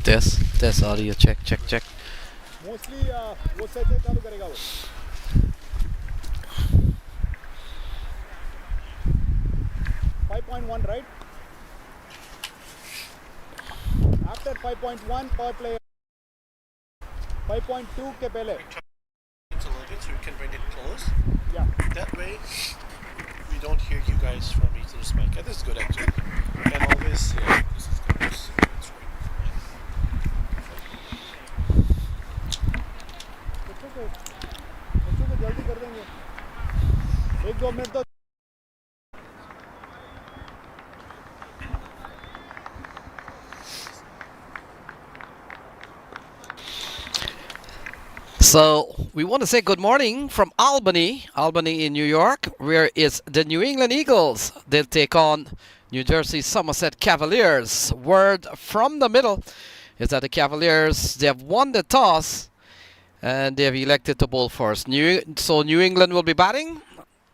Test audio check. Mostly वो side से चालू करेगा वो 5.1 right after 5.1 power play 5.2 के पहले a little bit so we can bring it close. yeah That way we don't hear you guys from each other's mic. Yeah, this is good actually. And always this is good. That's right. बच्चों को जल्दी कर देंगे 1-2 minute तो So we want to say good morning from Albany in New York, where it's the New England Eagles. They'll take on New Jersey Somerset Cavaliers. Word from the middle is that the Cavaliers, they have won the toss and they have elected to bowl first. So New England will be batting.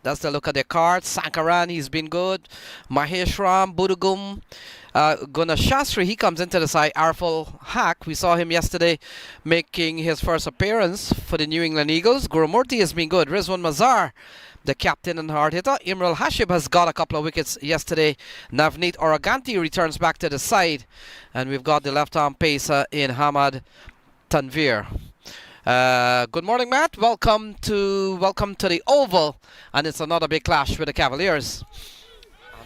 That's the look at their cards. Sankaran, he's been good. Maheshram, Budugum. Guna Shastri, he comes into the side. Ariful Haque, we saw him yesterday making his first appearance for the New England Eagles. Gurumurti has been good. Rizwan Mazar, the captain and hard hitter. Imral Hashib has got a couple of wickets yesterday. Navneet Oraganti returns back to the side. And we've got the left-arm pacer in Hamad Tanvir. Good morning, Matt. Welcome to the Oval. And it's another big clash with the Cavaliers.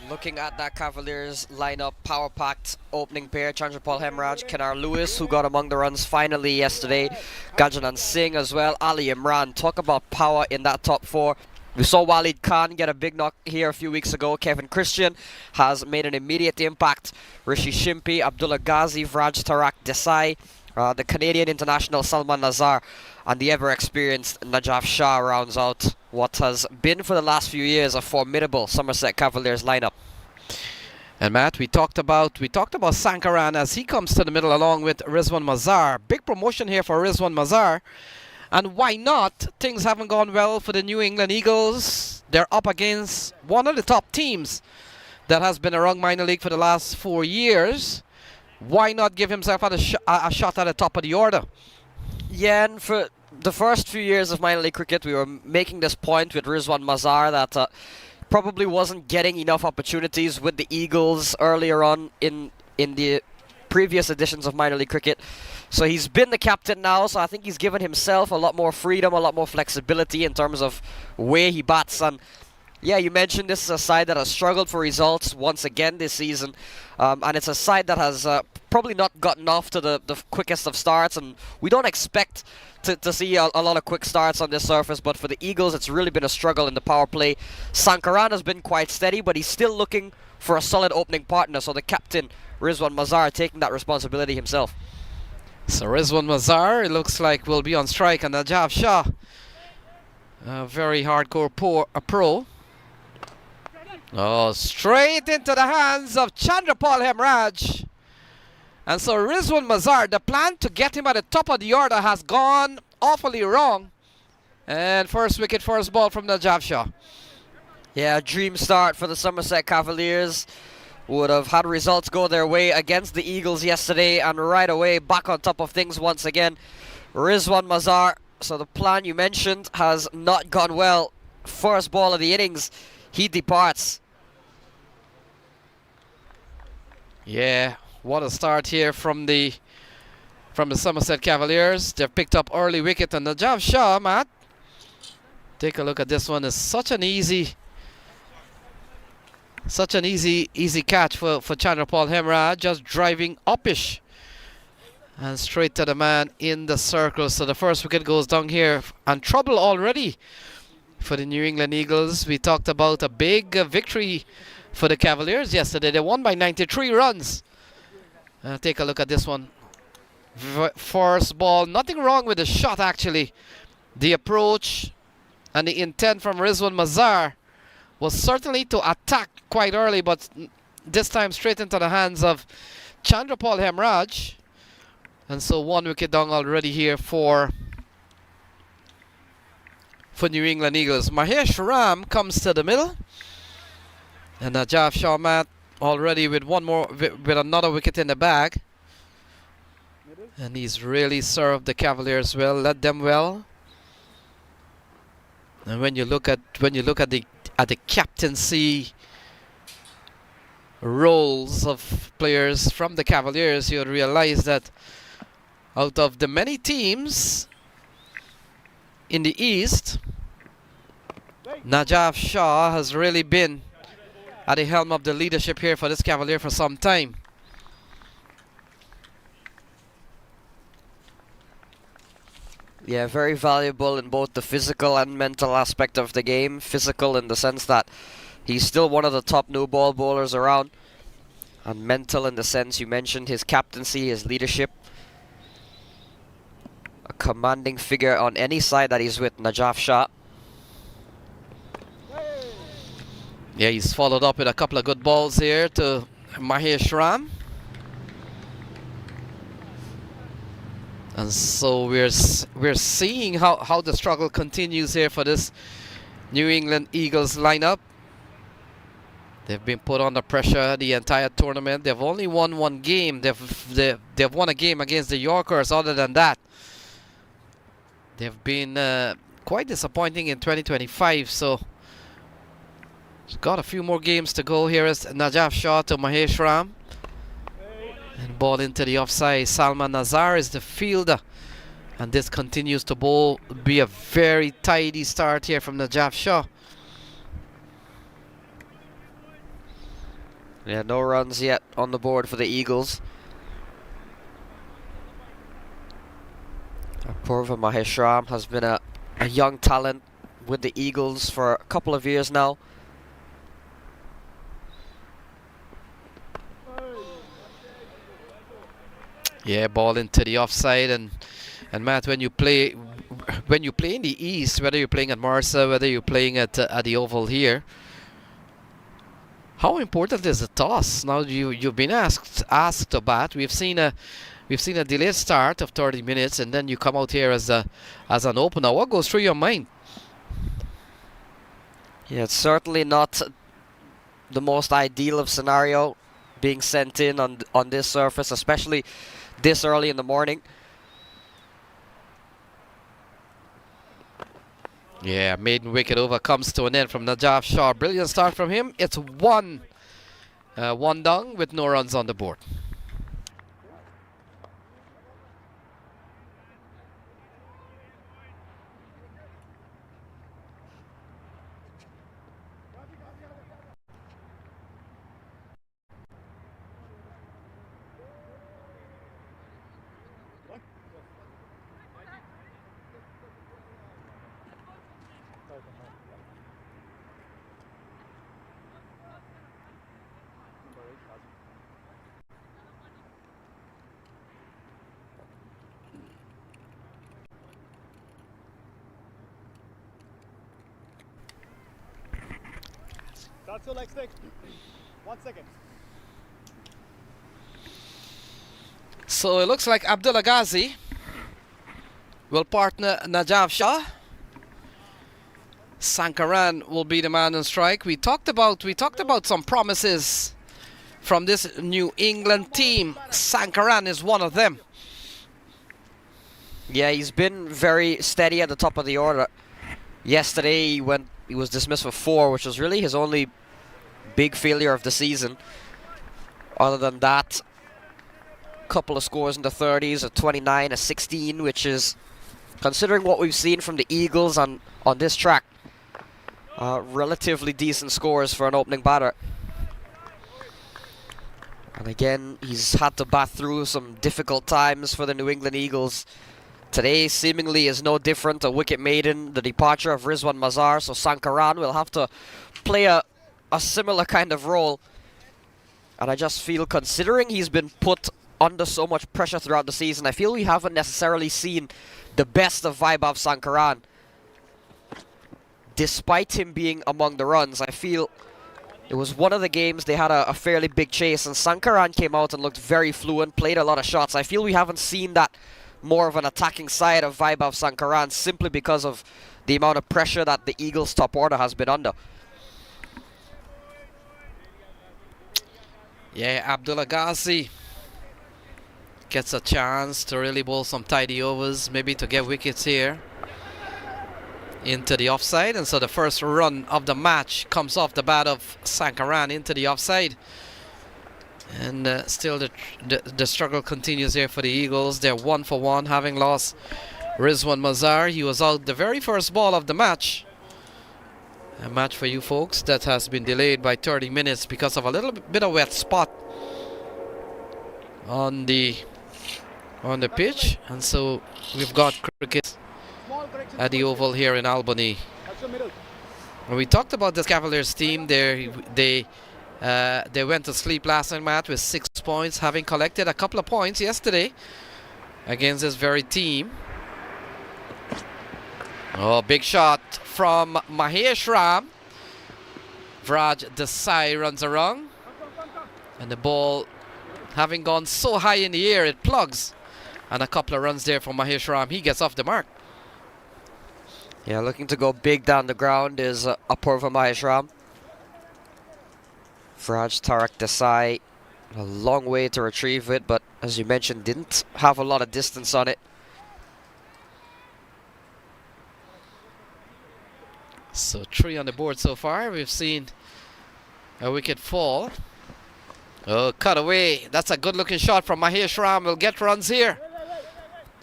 Looking at that Cavaliers lineup, power-packed opening pair, Chandrapal Hemorraj, Kenar Lewis, who got among the runs finally yesterday, Gajanan Singh as well, Ali Imran. Talk about power in that top four. We saw Walid Khan get a big knock here a few weeks ago. Kevin Christian has made an immediate impact. Rishi Shimpi, Abdullah Ghazi, Vraj Tarak Desai, the Canadian international Salman Nazar, and the ever-experienced Najaf Shah rounds out what has been for the last few years a formidable Somerset Cavaliers lineup. And Matt, we talked about Sankaran as he comes to the middle along with Rizwan Mazar. Big promotion here for Rizwan Mazar. And why not? Things haven't gone well for the New England Eagles. They're up against one of the top teams that has been around minor league for the last 4 years. Why not give himself a shot at the top of the order? Yeah, and for the first few years of minor league cricket, we were making this point with Rizwan Mazar that probably wasn't getting enough opportunities with the Eagles earlier on in the previous editions of minor league cricket. So he's been the captain now, so I think he's given himself a lot more freedom, a lot more flexibility in terms of where he bats. And yeah, you mentioned this is a side that has struggled for results once again this season. And it's a side that has probably not gotten off to the quickest of starts. And we don't expect to see a lot of quick starts on this surface. But for the Eagles, it's really been a struggle in the power play. Sankaran has been quite steady, but he's still looking for a solid opening partner. So the captain, Rizwan Mazar, taking that responsibility himself. So Rizwan Mazar, it looks like, will be on strike. And Najaf Shah, a very hardcore pro. Oh, straight into the hands of Chandrapal Hemorraj. And so Rizwan Mazar, the plan to get him at the top of the order has gone awfully wrong. And first wicket, first ball from Najaf Shah. Yeah, a dream start for the Somerset Cavaliers. Would have had results go their way against the Eagles yesterday, and right away back on top of things once again. Rizwan Mazar. So the plan you mentioned has not gone well. First ball of the innings, he departs. Yeah, what a start here from the Somerset Cavaliers. They've picked up early wicket, and Najaf Shah, Matt, take a look at this one. It's such an easy catch for Chandrapal Hemorraj, just driving uppish and straight to the man in the circle. So the first wicket goes down here, and trouble already for the New England Eagles. We talked about a big victory for the Cavaliers yesterday. They won by 93 runs. Take a look at this one. First ball, nothing wrong with the shot actually. The approach and the intent from Rizwan Mazar was certainly to attack quite early, but this time straight into the hands of Chandrapal Hemorraj. And so one wicket down already here for New England Eagles. Mahesh Ram comes to the middle. And Najaf Shah, Matt, already with one more, with another wicket in the bag. And he's really served the Cavaliers well, led them well. And when you look at the captaincy roles of players from the Cavaliers, you'll realize that out of the many teams in the East, Najaf Shah has really been at the helm of the leadership here for this Cavalier for some time. Yeah, very valuable in both the physical and mental aspect of the game. Physical in the sense that he's still one of the top new ball bowlers around. And mental in the sense you mentioned his captaincy, his leadership. A commanding figure on any side that he's with, Najaf Shah. Yeah, he's followed up with a couple of good balls here to Mahesh Ram. And so we're seeing how the struggle continues here for this New England Eagles lineup. They've been put under pressure the entire tournament. They've only won one game. They've won a game against the Yorkers. Other than that, they've been quite disappointing in 2025. So he's got a few more games to go. Here is Najaf Shah to Mahesh Ram. And ball into the offside. Salman Nazar is the fielder. And this continues to be a very tidy start here from Najaf Shah. Yeah, no runs yet on the board for the Eagles. Purva Mahesh Ram has been a young talent with the Eagles for a couple of years now. Yeah, ball into the offside, and Matt, when you play in the East, whether you're playing at Marsa, whether you're playing at the Oval here, how important is the toss? Now you've been asked to bat. We've seen a delayed start of 30 minutes, and then you come out here as an opener. What goes through your mind? Yeah, it's certainly not the most ideal of scenario being sent in on this surface, especially this early in the morning. Yeah, maiden wicket over comes to an end from Najaf Shah. Brilliant start from him. It's one down with no runs on the board. That's your leg stick. 1 second. So it looks like Abdullah Ghazi will partner Najaf Shah. Sankaran will be the man on strike. We talked about some promises from this New England team. Sankaran is one of them. Yeah, he's been very steady at the top of the order. Yesterday he was dismissed for 4, which was really his only big failure of the season. Other than that, couple of scores in the 30s, a 29, a 16, which is, considering what we've seen from the Eagles on this track, relatively decent scores for an opening batter. And again, he's had to bat through some difficult times for the New England Eagles. Today seemingly is no different. A wicket maiden, the departure of Rizwan Mazar, so Sankaran will have to play a similar kind of role. And I just feel, considering he's been put under so much pressure throughout the season, I feel we haven't necessarily seen the best of Vaibhav Sankaran. Despite him being among the runs, I feel it was one of the games they had a fairly big chase, and Sankaran came out and looked very fluent, played a lot of shots. I feel we haven't seen that more of an attacking side of Vaibhav Sankaran simply because of the amount of pressure that the Eagles' top order has been under. Yeah, Abdullah Ghazi gets a chance to really bowl some tidy overs, maybe to get wickets here into the offside. And so the first run of the match comes off the bat of Sankaran into the offside. And still the struggle continues here for the Eagles. They're 1 for 1, having lost Rizwan Mazar. He was out the very first ball of the match. A match for you folks that has been delayed by 30 minutes because of a little bit of wet spot on the pitch. And so we've got cricket at the Oval here in Albany. When we talked about this Cavaliers team, they went to sleep last night, Matt, with 6 points, having collected a couple of points yesterday against this very team. Oh, big shot from Mahesh Ram. Vraj Desai runs around. And the ball, having gone so high in the air, it plugs. And a couple of runs there from Mahesh Ram. He gets off the mark. Yeah, looking to go big down the ground is Apurva Maheshram. Vraj Tarak Desai, a long way to retrieve it, but as you mentioned, didn't have a lot of distance on it. So 3 on the board so far. We've seen a wicket fall. Oh, cut away. That's a good looking shot from Mahesh Ram. Will get runs here.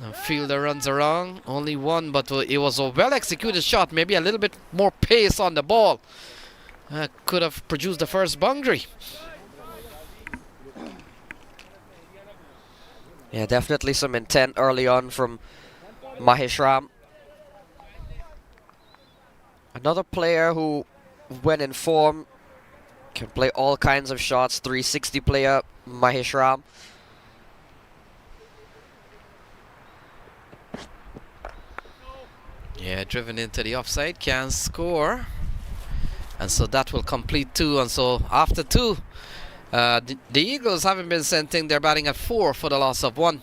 The fielder runs around. Only one, but it was a well executed shot. Maybe a little bit more pace on the ball. Could have produced the first boundary. Yeah, definitely some intent early on from Mahesh Ram. Another player who, when in form, can play all kinds of shots. 360 player, Mahesh Ram. Yeah, driven into the offside, can score. And so that will complete 2. And so after 2, the Eagles haven't been sent in. They're batting at 4 for the loss of 1.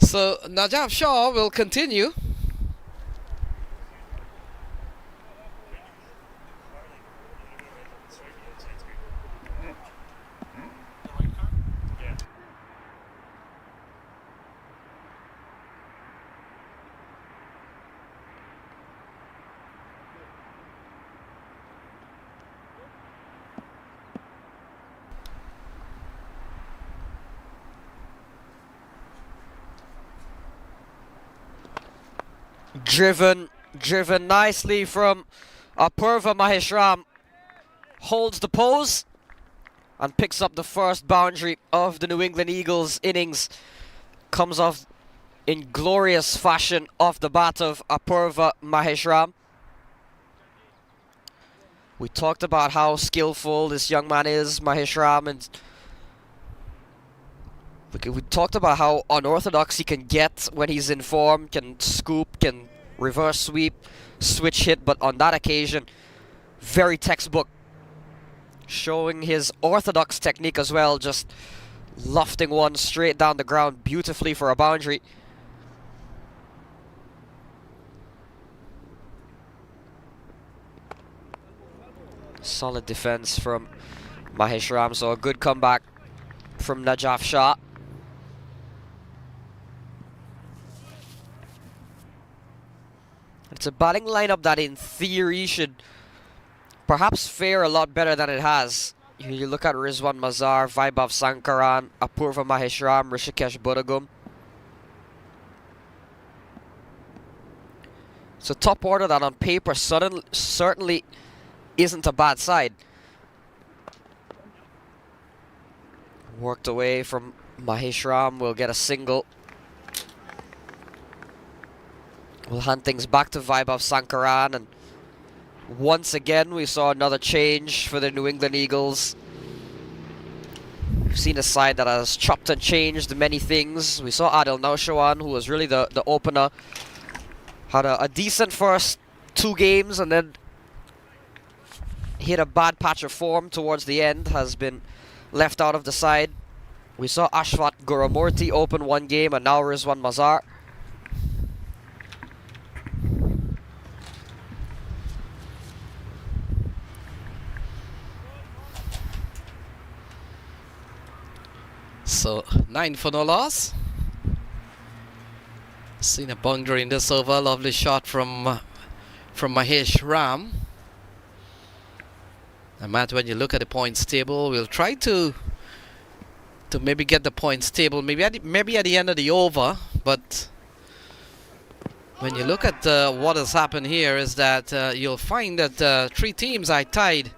So Najaf Shah will continue. Driven nicely from Apurva Maheshram. Holds the pose and picks up the first boundary of the New England Eagles innings. Comes off in glorious fashion off the bat of Apurva Maheshram. We talked about how skillful this young man is, Maheshram, and we talked about how unorthodox he can get when he's in form, can scoop, can reverse sweep, switch hit, but on that occasion, very textbook. Showing his orthodox technique as well, just lofting one straight down the ground beautifully for a boundary. Solid defense from Mahesh Ram, so a good comeback from Najaf Shah. It's a batting lineup that in theory should perhaps fare a lot better than it has. You look at Rizwan Mazar, Vaibhav Sankaran, Apurva Maheshram, Rishikesh Budagum. It's a top order that on paper certainly isn't a bad side. Worked away from Maheshram, will get a single. We'll hand things back to Vaibhav Sankaran, and once again we saw another change for the New England Eagles. We've seen a side that has chopped and changed many things. We saw Adil Naushawan, who was really the opener. Had a decent first 2 games and then hit a bad patch of form towards the end. Has been left out of the side. We saw Ashwat Guramurti open 1 game and now Rizwan Mazar. So 9 for no loss. Seen a boundary in this over. Lovely shot from Mahesh Ram. And Matt, when you look at the points table, we'll try to maybe get the points table maybe at the end of the over. But when you look at what has happened here, is that you'll find that 3 teams are tied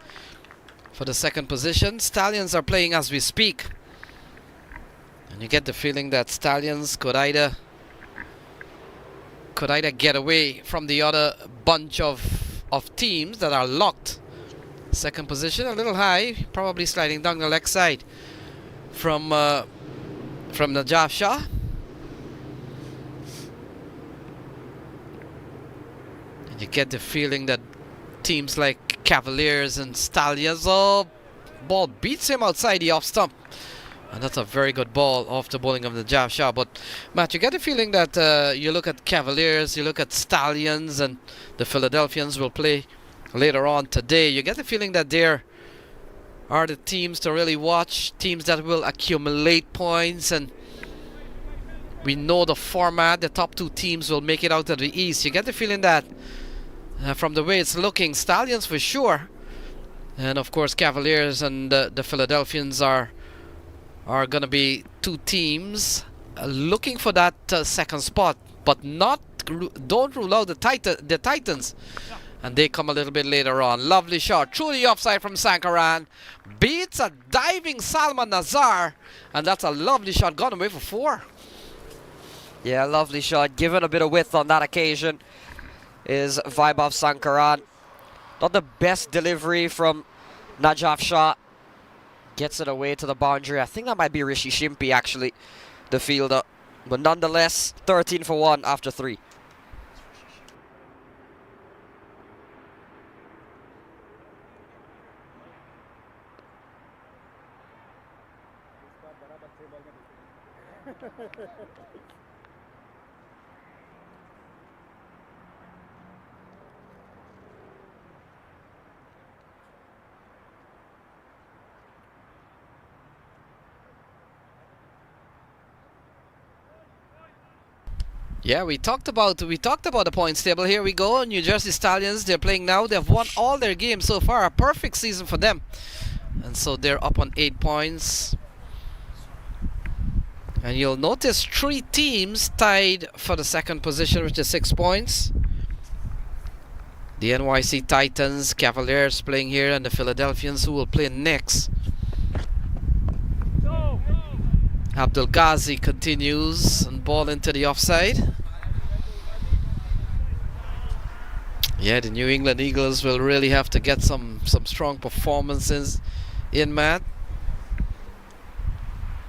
for the second position. Stallions are playing as we speak. And you get the feeling that Stallions could either get away from the other bunch of teams that are locked. Second position, a little high, probably sliding down the leg side from Najaf Shah. And you get the feeling that teams like Cavaliers and Stallions, oh, ball beats him outside the off stump. And that's a very good ball off the bowling of the Najaf Shah. But Matt, you get the feeling that you look at Cavaliers, you look at Stallions, and the Philadelphians will play later on today. You get the feeling that there are the teams to really watch, teams that will accumulate points, and we know the format. The top 2 teams will make it out of the East. You get the feeling that from the way it's looking, Stallions for sure, and of course Cavaliers and the Philadelphians are going to be 2 teams looking for that second spot, but don't rule out the Titans. And they come a little bit later on. Lovely shot through the offside from Sankaran. Beats a diving Salman Nazar. And that's a lovely shot. Gone away for 4. Yeah, lovely shot. Given a bit of width on that occasion is Vaibhav Sankaran. Not the best delivery from Najaf Shah. Gets it away to the boundary. I think that might be Rishi Shimpi, actually, the fielder. But nonetheless, 13 for 1 after 3. Yeah, we talked about the points table. Here we go. New Jersey Stallions, they're playing now. They've won all their games so far. A perfect season for them. And so they're up on 8 points. And you'll notice 3 teams tied for the second position, which is 6 points. The NYC Titans, Cavaliers playing here, and the Philadelphians, who will play next. Abdul Ghazi continues and ball into the offside. Yeah, the New England Eagles will really have to get some strong performances in, Matt.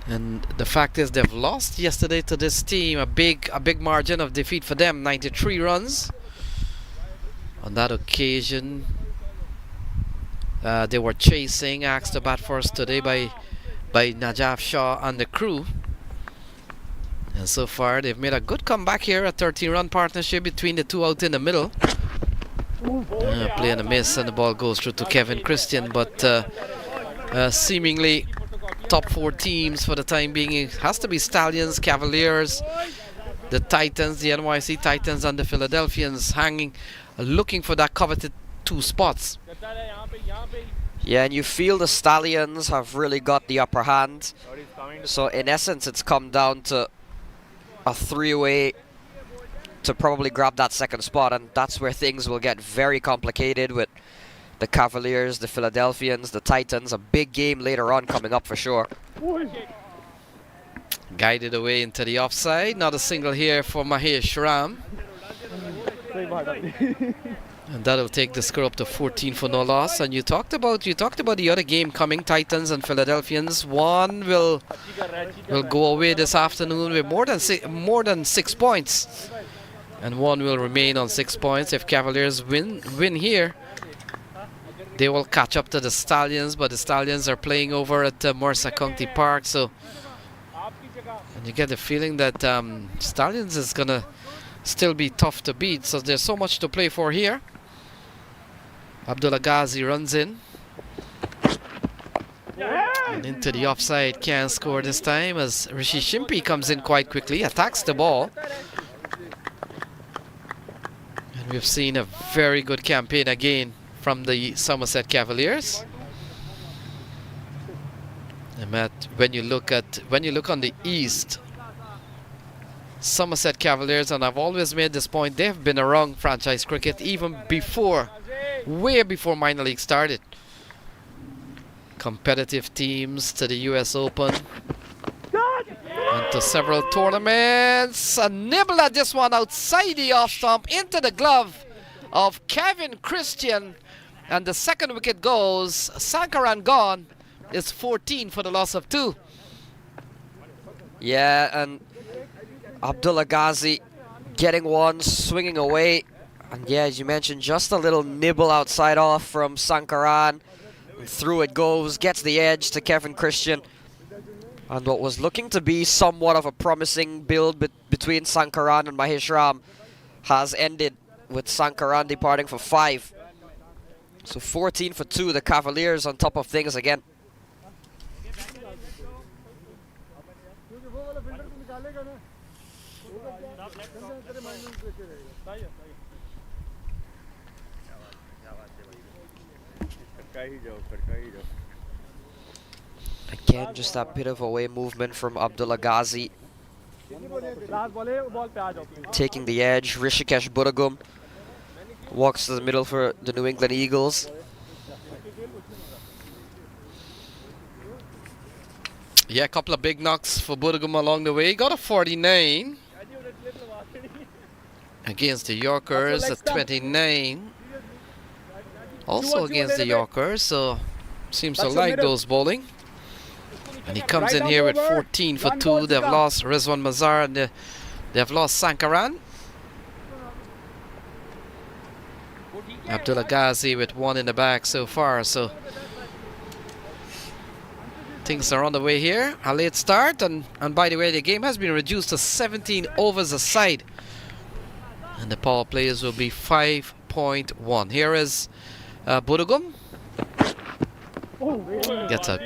And the fact is they've lost yesterday to this team, a big margin of defeat for them, 93 runs. On that occasion, they were chasing, asked to bat first today by Najaf Shah and the crew. And so far they've made a good comeback here, a 13-run partnership between the 2 out in the middle. Play and a miss, and the ball goes through to Kevin Christian. But seemingly top 4 teams for the time being, it has to be Stallions, Cavaliers, the Titans, the NYC Titans, and the Philadelphians hanging, looking for that coveted 2 spots. Yeah, and you feel the Stallions have really got the upper hand. So in essence, it's come down to a 3-way to probably grab that second spot, and that's where things will get very complicated with the Cavaliers, the Philadelphians, the Titans. A big game later on coming up for sure. Guided away into the offside. Not a single here for Mahesh Ram. And that'll take the score up to 14 for no loss. And you talked about the other game coming, Titans and Philadelphians. One will go away this afternoon with more than 6 points, and one will remain on 6 points. If Cavaliers win here, they will catch up to the Stallions, but the Stallions are playing over at Somerset County Park, so and you get the feeling that Stallions is gonna still be tough to beat. So there's so much to play for here. Abdullah Ghazi runs in. And into the offside, can't score this time as Rishi Shimpi comes in quite quickly, attacks the ball. And we've seen a very good campaign again from the Somerset Cavaliers. And Matt, when you look on the East, Somerset Cavaliers, and I've always made this point, they've been around franchise cricket even before, way before minor league started. Competitive teams to the US Open and to several tournaments. A nibble at this one outside the off stump into the glove of Kevin Christian, and the second wicket goes. Sankaran gone. It's 14 for the loss of 2. Yeah, and Abdullah Ghazi getting one, swinging away. And yeah, as you mentioned, just a little nibble outside off from Sankaran. And through it goes, gets the edge to Kevin Christian. And what was looking to be somewhat of a promising build between Sankaran and Mahesh Ram has ended with Sankaran departing for 5. So 14 for 2, the Cavaliers on top of things again. Again, just that bit of away movement from Abdullah Ghazi. Taking the edge, Rishikesh Budagum walks to the middle for the New England Eagles. Yeah, a couple of big knocks for Budagum along the way. Got a 49 against the Yorkers at 29. Also against the Yorkers, so seems to like those bowling. And he comes in here with 14 for 2. They've lost Rizwan Mazar and they've lost Sankaran. Abdullah Ghazi with 1 in the bag so far, so things are on the way here. A late start, and by the way, the game has been reduced to 17 overs a side. And the power players will be 5.1. Here is Budagum. Gets a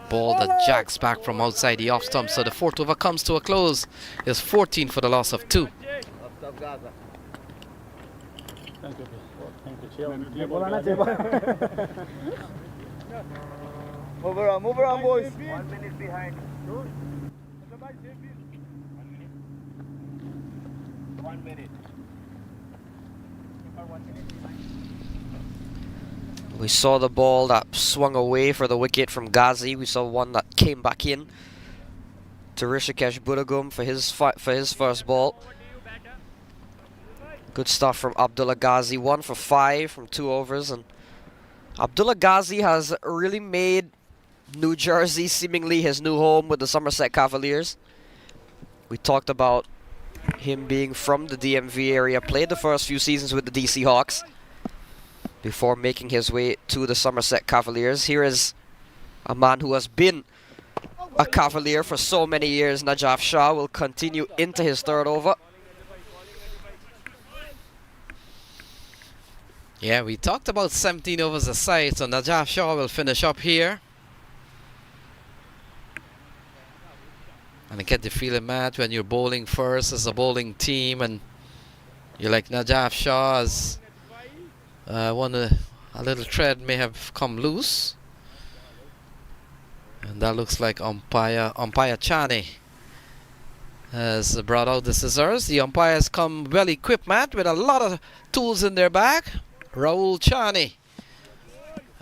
ball that jacks back from outside the off stump. So the 4th over comes to a close. It's 14 for the loss of 2. Move around, boys. 1 minute behind. 1 minute. We saw the ball that swung away for the wicket from Ghazi. We saw one that came back in to Rishikesh Budagum for his first ball. Good stuff from Abdullah Ghazi. 1 for 5 from 2 overs, and Abdullah Ghazi has really made New Jersey seemingly his new home with the Somerset Cavaliers. We talked about him being from the DMV area, played the first few seasons with the DC Hawks before making his way to the Somerset Cavaliers. Here is a man who has been a Cavalier for so many years. Najaf Shah will continue into his 3rd over. Yeah, we talked about 17 overs a side, so Najaf Shah will finish up here. And I get the feeling, Matt, when you're bowling first as a bowling team and you're like Najaf Shah, as a little thread may have come loose. And that looks like umpire Chani has brought out the scissors. The umpires come well equipped, Matt, with a lot of tools in their bag. Rahul Chani,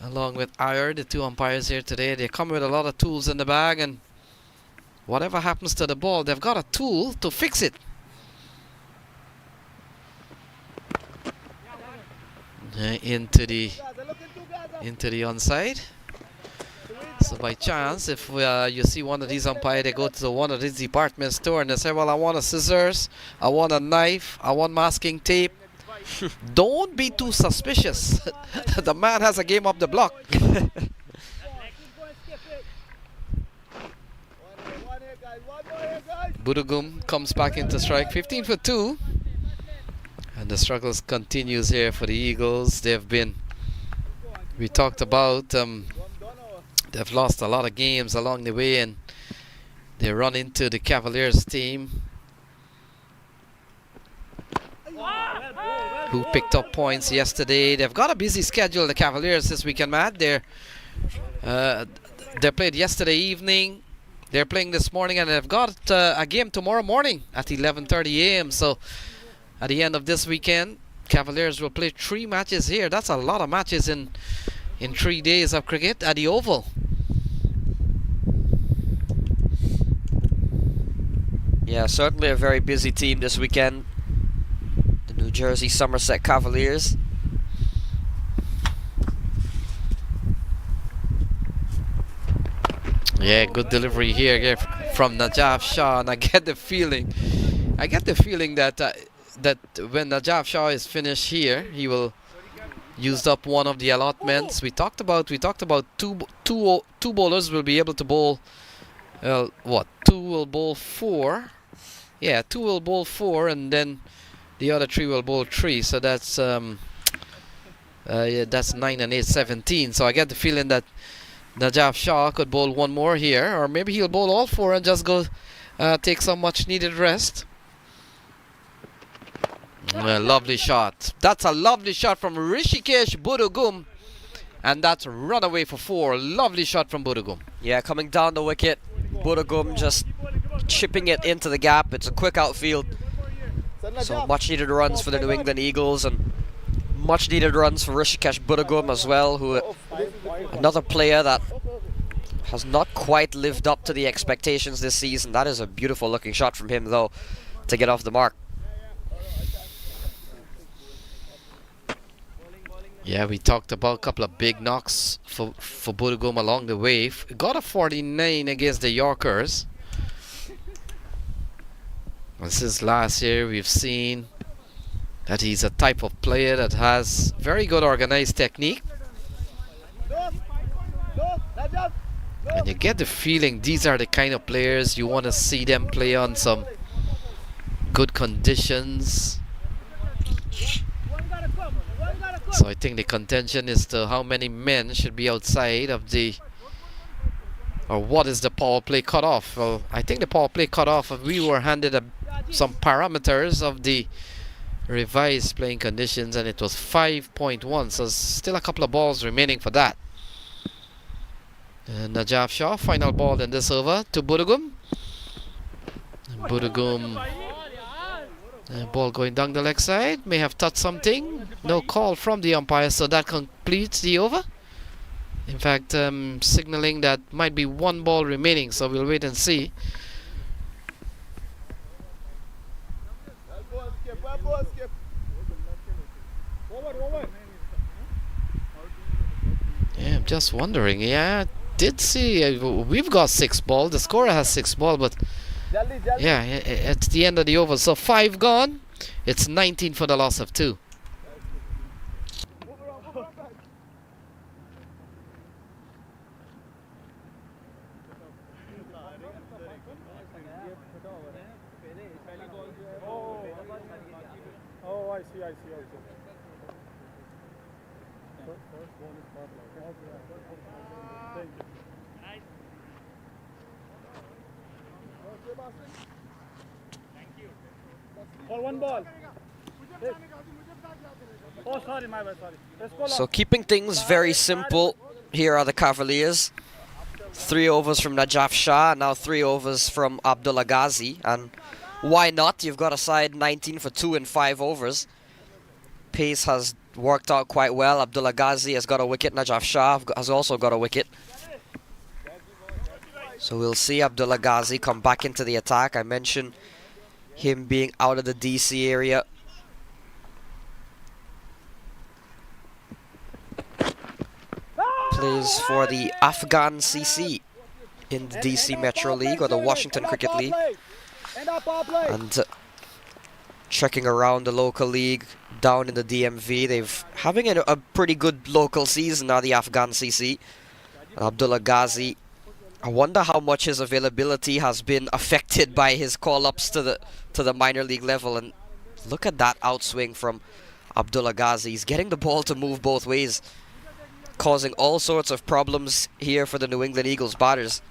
along with Iyer, the 2 umpires here today, they come with a lot of tools in the bag, and whatever happens to the ball, they've got a tool to fix it. into the onside. So by chance, if you see one of these umpires, they go to one of these department store and they say, well, I want a scissors, I want a knife, I want masking tape. Don't be too suspicious. The man has a game up the block. Budugum comes back into strike, 15 for 2. And the struggles continues here for the Eagles. We talked about, they've lost a lot of games along the way, and they run into the Cavaliers team, who picked up points yesterday. They've got a busy schedule, the Cavaliers, this weekend, Matt. They played yesterday evening. They're playing this morning, and they've got a game tomorrow morning at 11:30 a.m. So at the end of this weekend, Cavaliers will play 3 matches here. That's a lot of matches in 3 days of cricket at the Oval. Yeah, certainly a very busy team this weekend. The New Jersey Somerset Cavaliers. Yeah, good delivery here from Najaf Shah, and I get the feeling that that when Najaf Shah is finished here, he will use up one of the allotments. We talked about two bowlers will be able to bowl. Two will bowl 4. Yeah, 2 will bowl 4, and then the other 3 will bowl 3. So that's that's 9 and 8, 17. So I get the feeling that Najaf Shah could bowl one more here, or maybe he'll bowl all 4 and just go take some much needed rest. Lovely shot. That's a lovely shot from Rishikesh Budugum, and that's run away for 4. Lovely shot from Budugum. Yeah, coming down the wicket, Budugum just chipping it into the gap. It's a quick outfield, so much needed runs for the New England Eagles, and much needed runs for Rishikesh Budugum as well, who another player that has not quite lived up to the expectations this season. That is a beautiful looking shot from him, though, to get off the mark. Yeah, we talked about a couple of big knocks for Budugum along the way. Got a 49 against the Yorkers. This is last year. We've seen that he's a type of player that has very good organized technique. And you get the feeling these are the kind of players you want to see them play on some good conditions. So I think the contention is to how many men should be outside of the, or what is the power play cutoff. Well, I think the power play cutoff, we were handed some parameters of the revised playing conditions, and it was 5.1, so still a couple of balls remaining for that. Najaf Shah, final ball in this over to Budugum. Budugum, ball going down the leg side, may have touched something. No call from the umpire, so that completes the over. In fact, signaling that might be 1 ball remaining, so we'll wait and see. Yeah, I'm just wondering. Yeah, I did see we've got 6 ball. The scorer has 6 ball, but yeah, it's the end of the over. So 5 gone. It's 19 for the loss of 2. Oh, I see. Thank you. For 1 ball. Oh, sorry, my bad, sorry. So keeping things very simple, here are the Cavaliers. 3 overs from Najaf Shah, now 3 overs from Abdullah Ghazi. And why not? You've got a side 19 for 2 in 5 overs. Pace has worked out quite well. Abdullah Ghazi has got a wicket. Najaf Shah has also got a wicket. So we'll see Abdullah Ghazi come back into the attack. I mentioned him being out of the DC area. plays for the Afghan CC in the DC Metro League or the Washington Cricket League. And checking around the local league down in the DMV, they've having a pretty good local season now, the Afghan CC. Abdullah Ghazi, I wonder how much his availability has been affected by his call-ups to the minor league level. And look at that outswing from Abdullah Ghazi. He's getting the ball to move both ways, causing all sorts of problems here for the New England Eagles batters.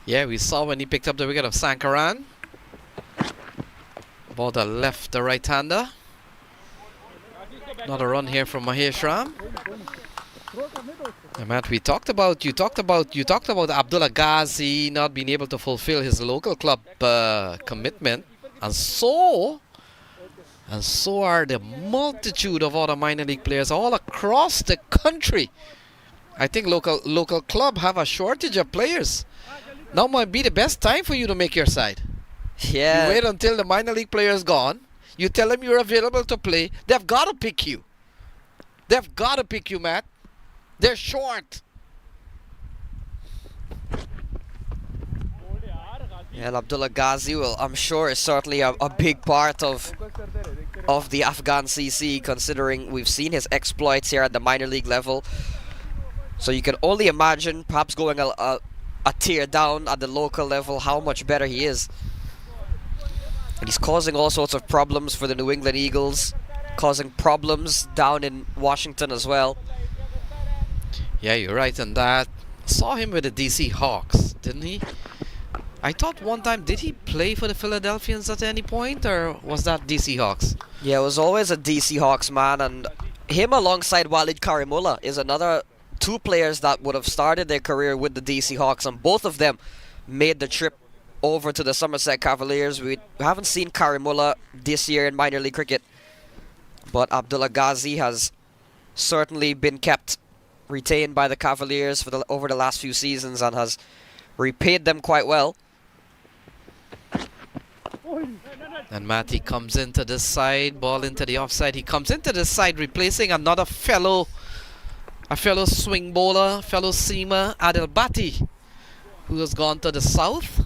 Yeah, we saw when he picked up the wicket of Sankaran. Ball the left, the right-hander. Not a run here from Mahesh Ram. And Matt, you talked about Abdullah Ghazi not being able to fulfill his local club commitment, and so are the multitude of other minor league players all across the country. I think local club have a shortage of players. Now might be the best time for you to make your side. Yeah. You wait until the minor league player is gone. You tell them you're available to play. They've got to pick you. They've got to pick you, Matt. They're short. And Abdullah Ghazi, well, I'm sure is certainly a big part of the Afghan CC, considering we've seen his exploits here at the minor league level. So you can only imagine, perhaps going a tier down at the local level, how much better he is. And he's causing all sorts of problems for the New England Eagles, causing problems down in Washington as well. Yeah, you're right on that. Saw him with the DC Hawks, didn't he? I thought one time, did he play for the Philadelphians at any point, or was that DC Hawks? Yeah, it was always a DC Hawks man, and him alongside Walid Karimullah is another two players that would have started their career with the DC Hawks, and both of them made the trip over to the Somerset Cavaliers. We haven't seen Karimullah this year in minor league cricket, but Abdullah Ghazi has certainly been retained by the Cavaliers for over the last few seasons and has repaid them quite well. And Matty comes into this side, ball into the offside. He comes into this side replacing another fellow swing bowler, fellow seamer, Adil Bhatti, who has gone to the south.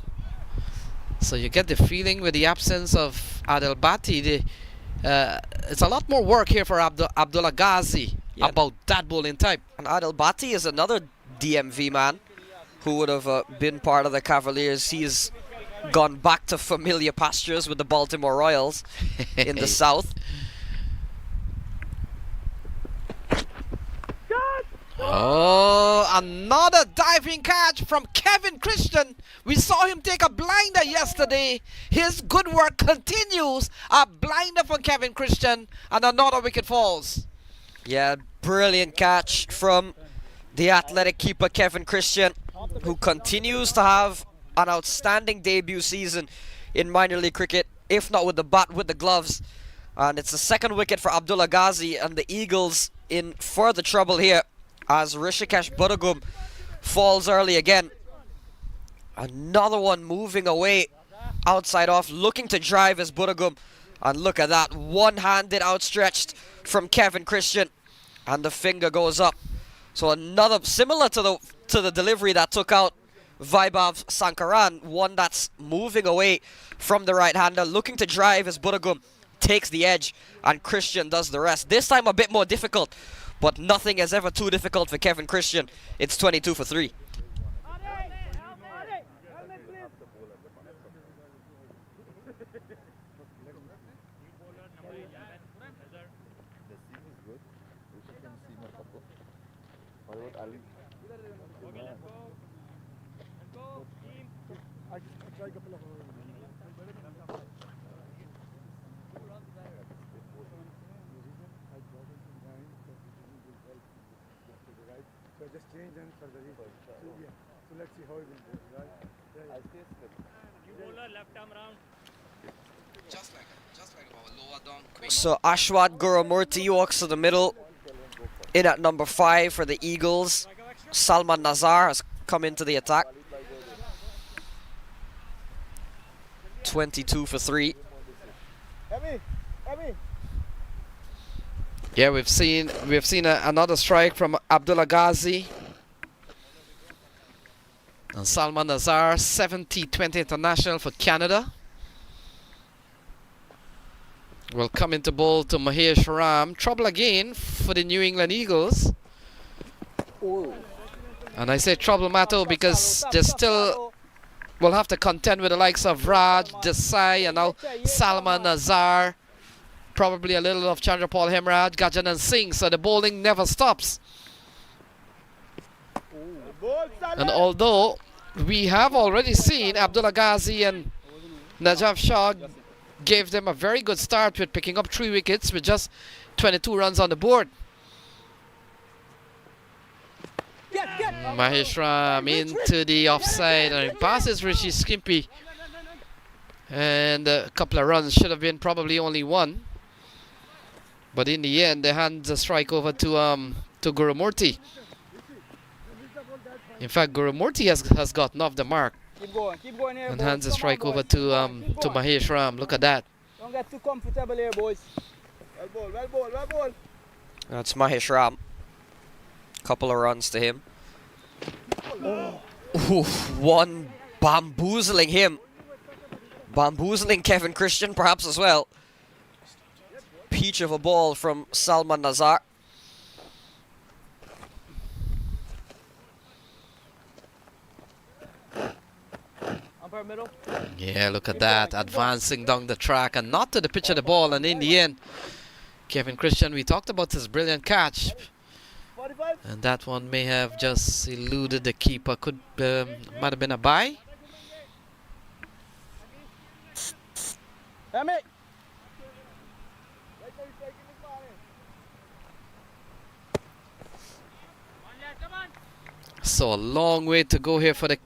So you get the feeling with the absence of Adil Bhatti, it's a lot more work here for Abdullah Ghazi about that bowling type. And Adil Bhatti is another DMV man who would have been part of the Cavaliers. He's gone back to familiar pastures with the Baltimore Royals in the south. Oh, another diving catch from Kevin Christian. We saw him take a blinder yesterday. His good work continues. A blinder from Kevin Christian, and another wicket falls. Yeah, brilliant catch from the athletic keeper Kevin Christian, who continues to have an outstanding debut season in minor league cricket, if not with the bat, with the gloves. And it's the second wicket for Abdullah Ghazi, and the Eagles in further trouble here as Rishikesh Budagum falls early again. Another one moving away outside off, looking to drive as Budagum. And look at that, one-handed outstretched from Kevin Christian, and the finger goes up. So another similar to the delivery that took out Vaibhav Sankaran, one that's moving away from the right-hander, looking to drive as Budagum takes the edge, and Christian does the rest. This time a bit more difficult, but nothing is ever too difficult for Kevin Christian. It's 22 for 3. So just change and for the reverse. So let's see how it will go, right? Bowler left arm round. Just like our lower down quick. So Ashwat Guramurti walks to the middle. In at number 5 for the Eagles, Salman Nazar has come into the attack. 22 for 3. Yeah, we've seen another strike from Abdullah Ghazi and Salman Nazar, 70-20 international for Canada. Will come into bowl to Mahesh Ram. Trouble again for the New England Eagles. And I say trouble, Mato, because they still will have to contend with the likes of Raj, Desai, and now Salman Nazar. Probably a little of Chandrapal Hemorraj, Gajanan Singh, so the bowling never stops. And although we have already seen Abdullah Ghazi and Najaf Shah gave them a very good start with picking up 3 wickets with just 22 runs on the board. Mahesh Ram into the offside and he passes Rishi Skimpy. And a couple of runs, should have been probably only 1. But in the end, they hand the strike over to Gurumurthy. In fact, Gurumurthy has gotten off the mark. Keep going here, And boys. hands the Come strike on, over boys. to Keep going. Mahesh Ram. Look at that. Don't get too comfortable here, boys. Well ball, well ball, well ball. That's Mahesh Ram. Couple of runs to him. Oof, one bamboozling him. Bamboozling Kevin Christian perhaps as well. Peach of a ball from Salman Nazar. Umpire middle. Yeah, look at that. Advancing down the track and not to the pitch of the ball. And in the end, Kevin Christian, we talked about his brilliant catch. 45. And that one may have just eluded the keeper. Might have been a bye. Hey, mate. So a long way to go here for the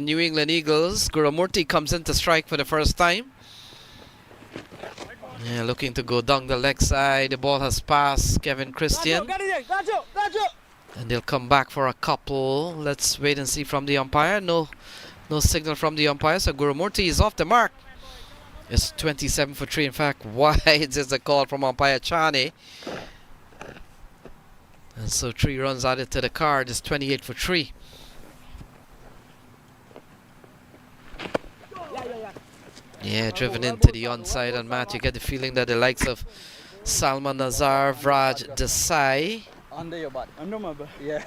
New England Eagles. Gurumurthy comes in to strike for the first time. Yeah, looking to go down the leg side. The ball has passed Kevin Christian. Got it, got you. And they'll come back for a couple. Let's wait and see from the umpire. No signal from the umpire. So Gurumurthy is off the mark. It's 27 for 3. In fact, wides is the call from umpire Chani. And so 3 runs added to the card. It's 28 for 3. Yeah, driven into the onside, and Matt, you get the feeling that the likes of Salman Nazar, Vraj Desai Under your butt. Under my butt. Yeah.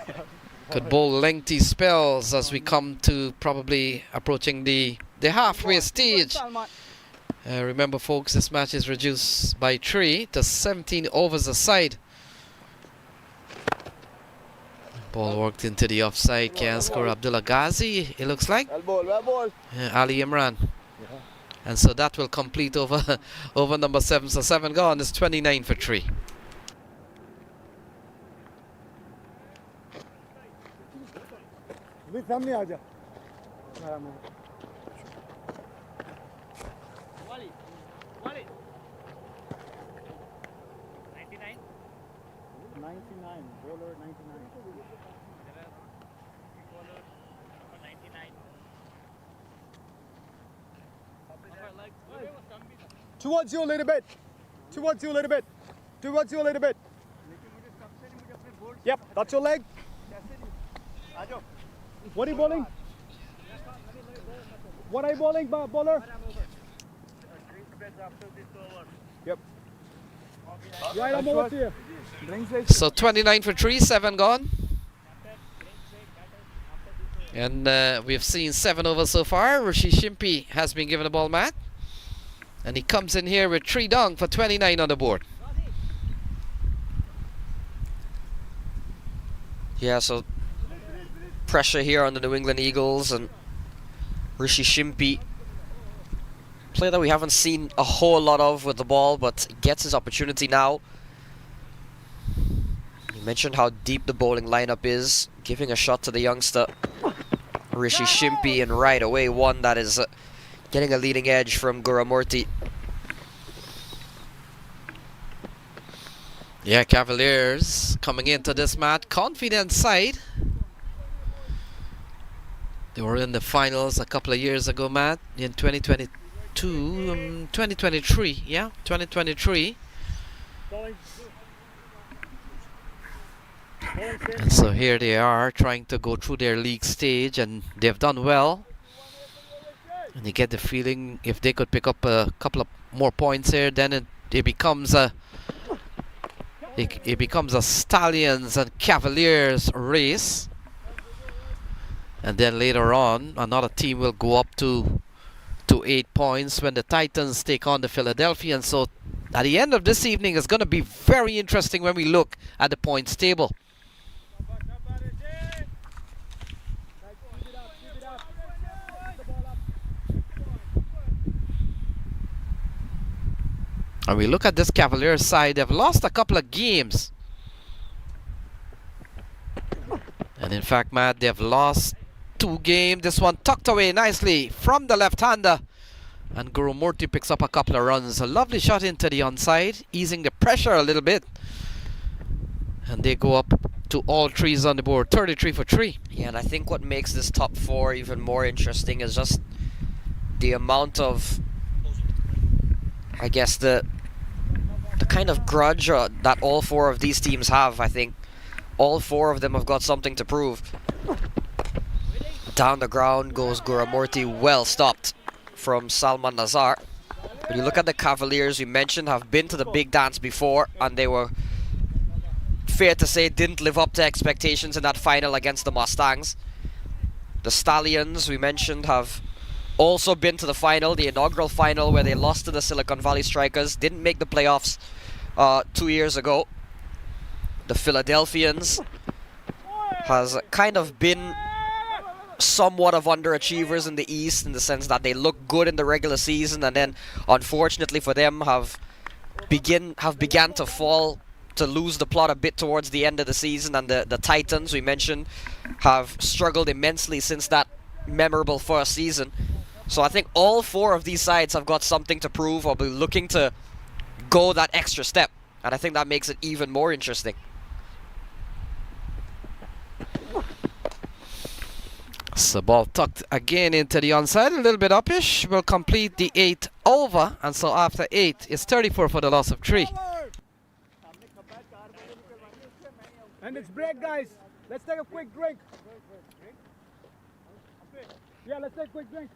could bowl lengthy spells as we come to probably approaching the halfway stage. Remember, folks, this match is reduced by 3 to 17 overs a side. Ball worked into the offside. Can't score. Abdullah Ghazi, it looks like. Well ball. Ali Imran. And so that will complete over number 7. So 7 gone. It's 29 for 3. अभी सामने आ जा Wally. 99. 99 bowler 99 Bowler 99. towards you a little bit towards you a little bit towards you a little bit yep that's your leg what are you bowling what are you bowling bowler yep right I'm over to you So 29 for 3, 7 gone. And we've seen 7 overs so far. Rishi Skimpy has been given the ball, Matt. And he comes in here with 3 down for 29 on the board. Yeah, so pressure here on the New England Eagles, and Rishi Skimpy, player that we haven't seen a whole lot of with the ball, but gets his opportunity now. You mentioned how deep the bowling lineup is, giving a shot to the youngster Rishi Skimpy, and right away one that is getting a leading edge from Gurumurthy. Yeah, Cavaliers coming into this match, confident side. They were in the finals a couple of years ago, Matt, in 2022, 2023, yeah, 2023. And so here they are trying to go through their league stage, and they've done well. And you get the feeling if they could pick up a couple of more points here, then it becomes a Stallions and Cavaliers race. And then later on, another team will go up to 8 points when the Titans take on the Philadelphians. So at the end of this evening, it's going to be very interesting when we look at the points table. And we look at this Cavaliers side, they've lost a couple of games. And in fact, Matt, they've lost 2 games. This one tucked away nicely from the left-hander. And Gurumurti picks up a couple of runs. A lovely shot into the onside, easing the pressure a little bit. And they go up to all 3s on the board, 33 for 3. Yeah, and I think what makes this top 4 even more interesting is just the amount of, I guess, the kind of grudge that all 4 of these teams have. I think all 4 of them have got something to prove. Down the ground goes Gurumurti, well stopped from Salman Nazar. When you look at the Cavaliers, we mentioned, have been to the big dance before, and they were, fair to say, didn't live up to expectations in that final against the Mustangs. The Stallions, we mentioned, have also been to the final, the inaugural final, where they lost to the Silicon Valley Strikers, didn't make the playoffs 2 years ago. The Philadelphians has kind of been somewhat of underachievers in the East, in the sense that they look good in the regular season, and then unfortunately for them have began to fall, to lose the plot a bit towards the end of the season. And the Titans, we mentioned, have struggled immensely since that memorable first season. So I think all 4 of these sides have got something to prove, or be looking to go that extra step, and I think that makes it even more interesting. So ball tucked again into the onside, a little bit uppish. Will complete the 8th over, and so after 8, it's 34 for the loss of 3. And it's break, guys. Let's take a quick drink. Yeah, let's take a quick drink.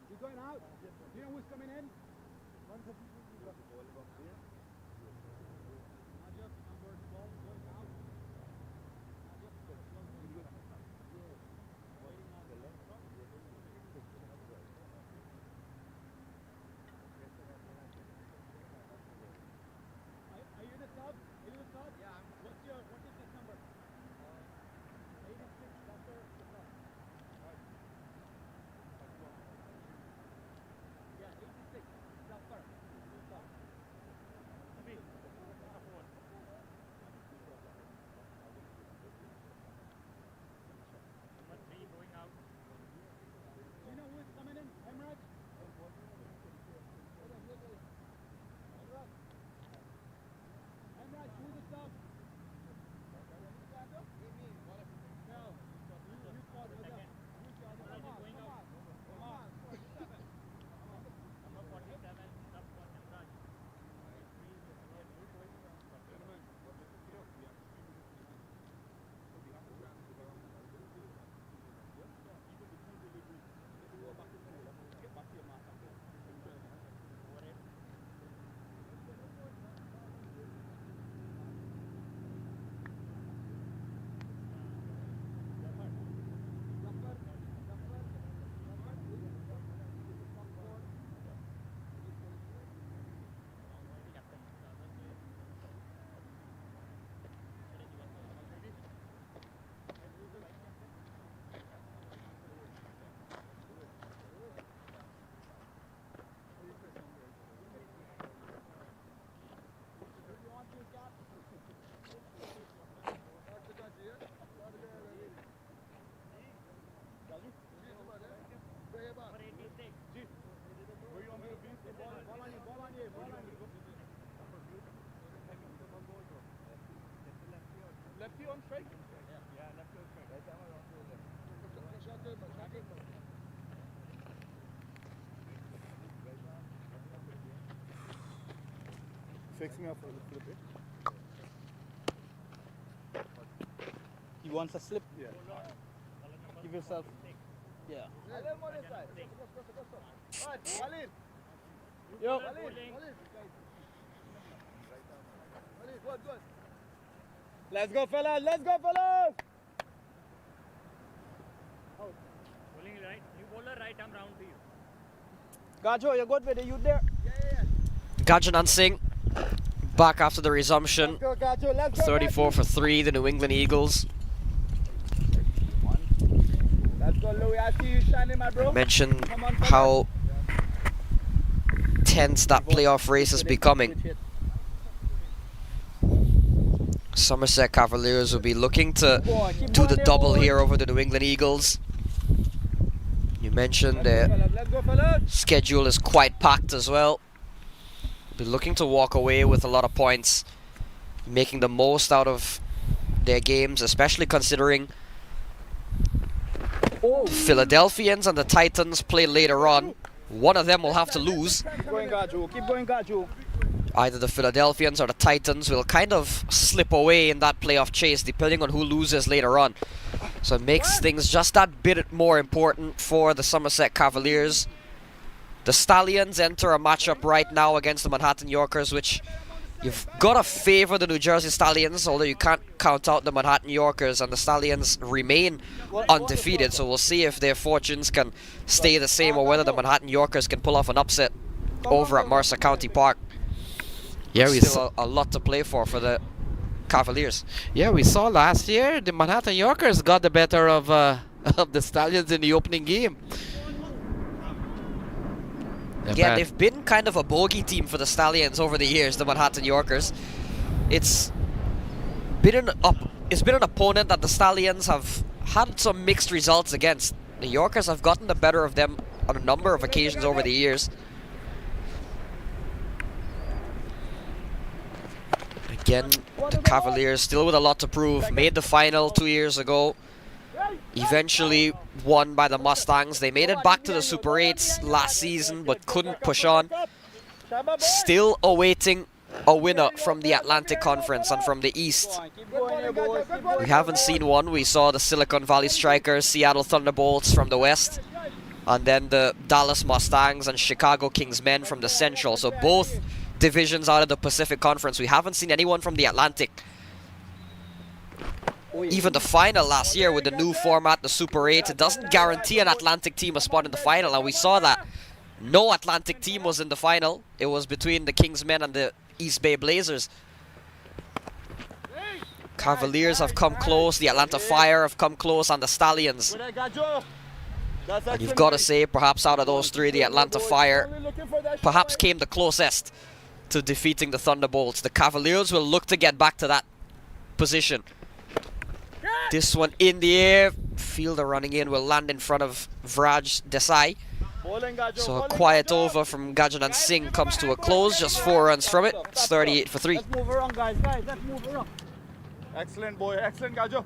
He's going out. Do you know who's coming in? Are you the sub? Are you the sub? Yeah. What is this number? 86. That's the sub. Yeah, 86. Zafar. Do you know who is coming in? Hemorraj? Hemorraj, who's the sub? No. You called the second. Come on. Number 47, sub for Hemorraj. Lefty on strike? Yeah, lefty on strike. fixing up for the pitch. He wants a slip. Yeah. Give yourself. Yeah. Yo. Let's go, fellas. Let's go, fellas. Bowling right. You bowler right arm round to you. Gajo, you're good with it. You there? Gajan Singh back after the resumption. Let's go, Gajo. Let's go. 34 for 3, the New England Eagles. Let's go, Louis. I see you shining, my bro. Mentioned Come on, fellas. how tense that playoff race is becoming. Somerset Cavaliers will be looking to do the double here over the New England Eagles. You mentioned the Let's go, fellas. schedule is quite packed as well. Be looking to walk away with a lot of points, making the most out of their games, especially considering the Philadelphians and the Titans play later on. One of them will have to lose. Keep going, Gajo. Keep going, Gajo. Either the Philadelphians or the Titans will kind of slip away in that playoff chase depending on who loses later on. So it makes things just that bit more important for the Somerset Cavaliers. The Stallions enter a matchup right now against the Manhattan Yorkers, which you've got to favor the New Jersey Stallions, although you can't count out the Manhattan Yorkers, and the Stallions remain undefeated. So we'll see if their fortunes can stay the same or whether the Manhattan Yorkers can pull off an upset over at Mercer County Park. Yeah, we Still a lot to play for the Cavaliers. Yeah, we saw last year the Manhattan Yorkers got the better of of the Stallions in the opening game. Yeah, they've been kind of a bogey team for the Stallions over the years, the Manhattan Yorkers. It's been an opponent that the Stallions have had some mixed results against. The Yorkers have gotten the better of them on a number of occasions over the years. Again, the Cavaliers still with a lot to prove. Made the final 2 years ago. Eventually won by the Mustangs. They made it back to the Super 8s last season but couldn't push on. Still awaiting a winner from the Atlantic Conference and from the East. We haven't seen one. We saw the Silicon Valley Strikers, Seattle Thunderbolts from the West, and then the Dallas Mustangs and Chicago Kings Men from the Central. So both divisions out of the Pacific Conference. We haven't seen anyone from the Atlantic. Even the final last year with the new format, the Super 8, it doesn't guarantee an Atlantic team a spot in the final, and we saw that. No Atlantic team was in the final. It was between the Kings Men and the East Bay Blazers. Cavaliers have come close, the Atlanta Fire have come close, and the Stallions. And you've got to say, perhaps out of those three, the Atlanta Fire perhaps came the closest to defeating the Thunderbolts. The Cavaliers will look to get back to that position. This one in the air. Fielder running in will land in front of Vraj Desai. So a quiet over from Gajan Singh comes to a close. Just 4 runs from it. It's 38 for 3. Let's move around, guys. Let's move around. Excellent, boy. Excellent, Gajo.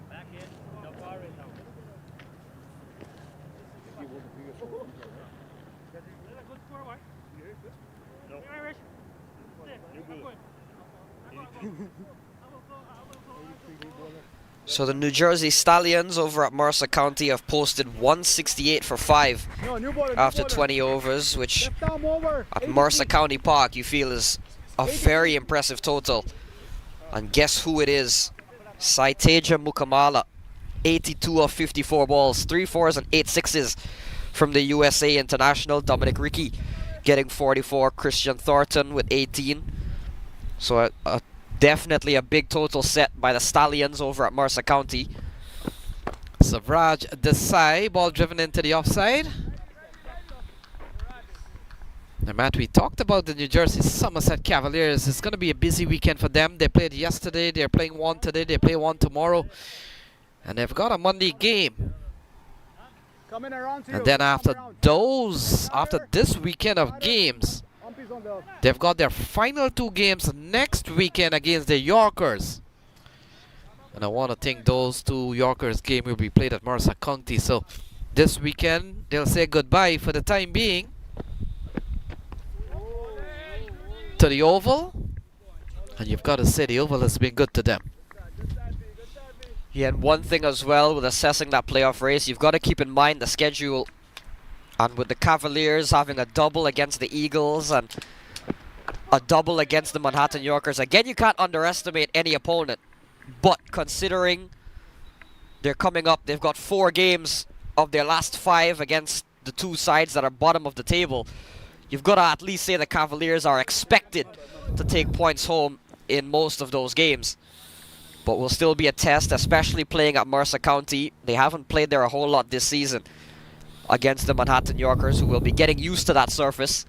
Back in. The bar is out. Good score, what? No. Irish. So the New Jersey Stallions over at Mercer County have posted 168 for 5 after 20 overs, which at Mercer County Park you feel is a very impressive total. And guess who it is? Saiteja Mukamala, 82 of 54 balls, 3 4s and 8 6s from the USA International. Dominic Rickey getting 44, Christian Thornton with 18. So definitely a big total set by the Stallions over at Mercer County. So Vraj Desai, ball driven into the offside. Now, Matt, we talked about the New Jersey Somerset Cavaliers. It's going to be a busy weekend for them. They played yesterday, they're playing one today, they play one tomorrow. And they've got a Monday game. Coming around to you. And then after Coming around. after this weekend of games, Umpies on the they've got their final 2 games next weekend against the Yorkers. And I want to think those 2 Yorkers game will be played at Somerset County. So this weekend they'll say goodbye for the time being to the Oval. And you've got to say the Oval has been good to them. Yeah, and one thing as well with assessing that playoff race, you've got to keep in mind the schedule. And with the Cavaliers having a double against the Eagles and a double against the Manhattan Yorkers, again, you can't underestimate any opponent. But considering they're coming up, they've got 4 games of their last 5 against the 2 sides that are bottom of the table. You've got to at least say the Cavaliers are expected to take points home in most of those games. But will still be a test, especially playing at Mercer County. They haven't played there a whole lot this season against the Manhattan Yorkers, who will be getting used to that surface.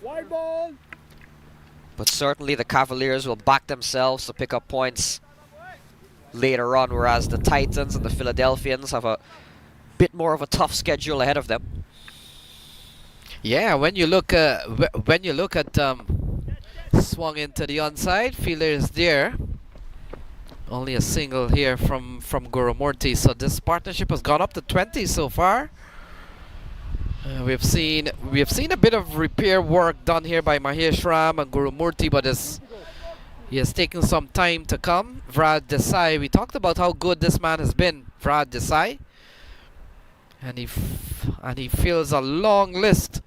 wide ball. But certainly the Cavaliers will back themselves to pick up points later on, whereas the Titans and the Philadelphians have a bit more of a tough schedule ahead of them. Yeah, when you look at swung into the onside, fielder is there. Only a single here from Gurumurti. So this partnership has gone up to 20 so far. We have seen a bit of repair work done here by Mahesh Ram and Gurumurti, but he has taken some time to come. Vrad Desai, we talked about how good this man has been, Vrad Desai, and he fills a long list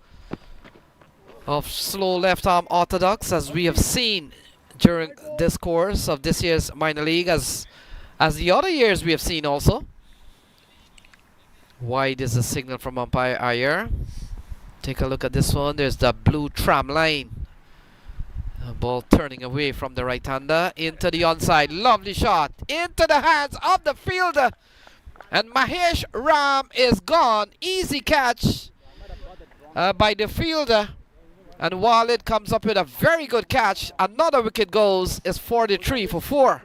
of slow left arm orthodox, as we have seen during this course of this year's minor league, as the other years we have seen also. Wide is a signal from umpire Ayer. Take a look at this one. There's the blue tram line. The ball turning away from the right-hander into the onside. Lovely shot into the hands of the fielder. And Mahesh Ram is gone. Easy catch by the fielder. And Walid comes up with a very good catch. Another wicket goes. Is 43 for 4.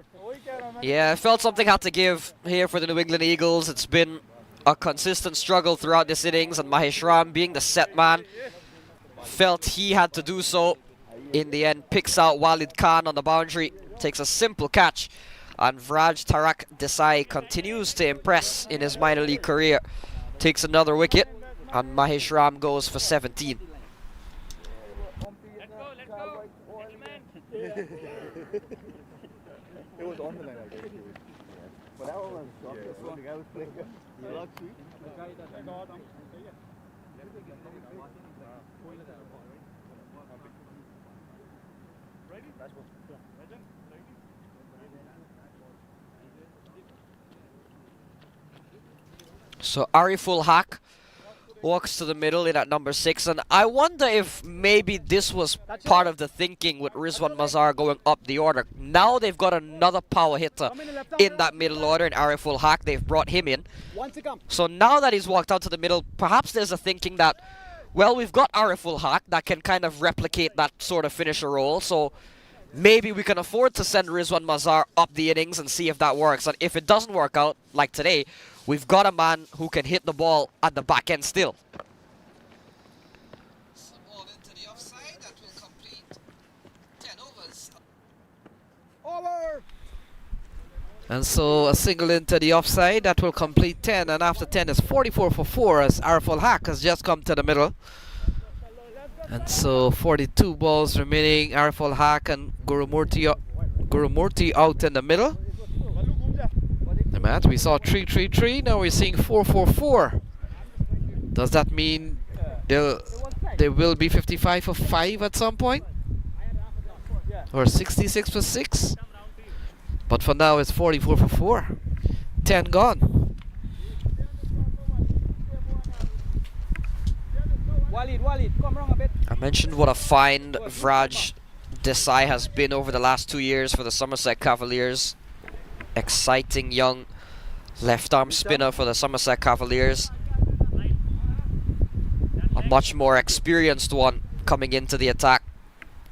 Yeah, I felt something had to give here for the New England Eagles. It's been a consistent struggle throughout this innings, and Mahesh Ram, being the set man, felt he had to do so. In the end, picks out Walid Khan on the boundary, takes a simple catch, and Vraj Tarak Desai continues to impress in his minor league career. Takes another wicket, and Mahesh Ram goes for 17. Let's go, gentlemen. It was on the line, I guess. But that one was dropped. This one, the guy was playing. You lucky. The guy that got him. Ready? Legend, ready? So Ariful Haque walks to the middle in at number 6, and I wonder if maybe this was part of the thinking with Rizwan Mazar going up the order. Now they've got another power hitter in that middle order in Ariful Haque. They've brought him in. So now that he's walked out to the middle, perhaps there's a thinking that, well, we've got Ariful Haque that can kind of replicate that sort of finisher role, so maybe we can afford to send Rizwan Mazar up the innings and see if that works. And if it doesn't work out, like today, we've got a man who can hit the ball at the back end still. Ball into the offside, that will complete 10 overs. Over! And so a single into the offside, that will complete 10, and after 10 is 44 for 4 as Ariful Haque has just come to the middle. And so 42 balls remaining. Ariful Haque and Gurumurti out in the middle. The match, we saw 3-3-3, now we're seeing 4-4-4. Does that mean they will be 55 for 5 at some point? Or 66 for 6? But for now it's 44 for 4. 10 gone. Walid, come wrong a bit. I mentioned what a find Vraj Desai has been over the last 2 years for the Somerset Cavaliers. Exciting young left-arm spinner for the Somerset Cavaliers. A much more experienced one coming into the attack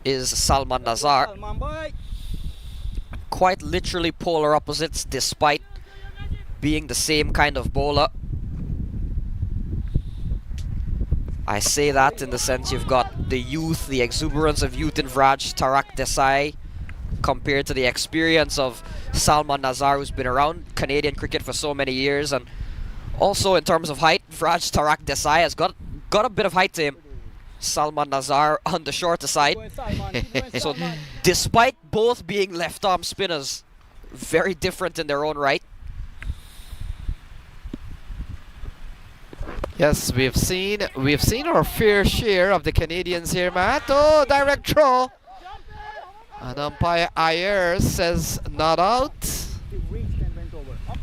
is Salman Nazar. Quite literally polar opposites despite being the same kind of bowler. I say that in the sense you've got the youth, the exuberance of youth in Vraj Tarak Desai compared to the experience of Salman Nazar, who's been around Canadian cricket for so many years. And also in terms of height, Vraj Tarak Desai has got a bit of height to him. Salman Nazar on the shorter side. So despite both being left arm spinners, very different in their own right. Yes, we've seen our fair share of the Canadians here, Matt. Oh, direct throw. And umpire Ayers says not out.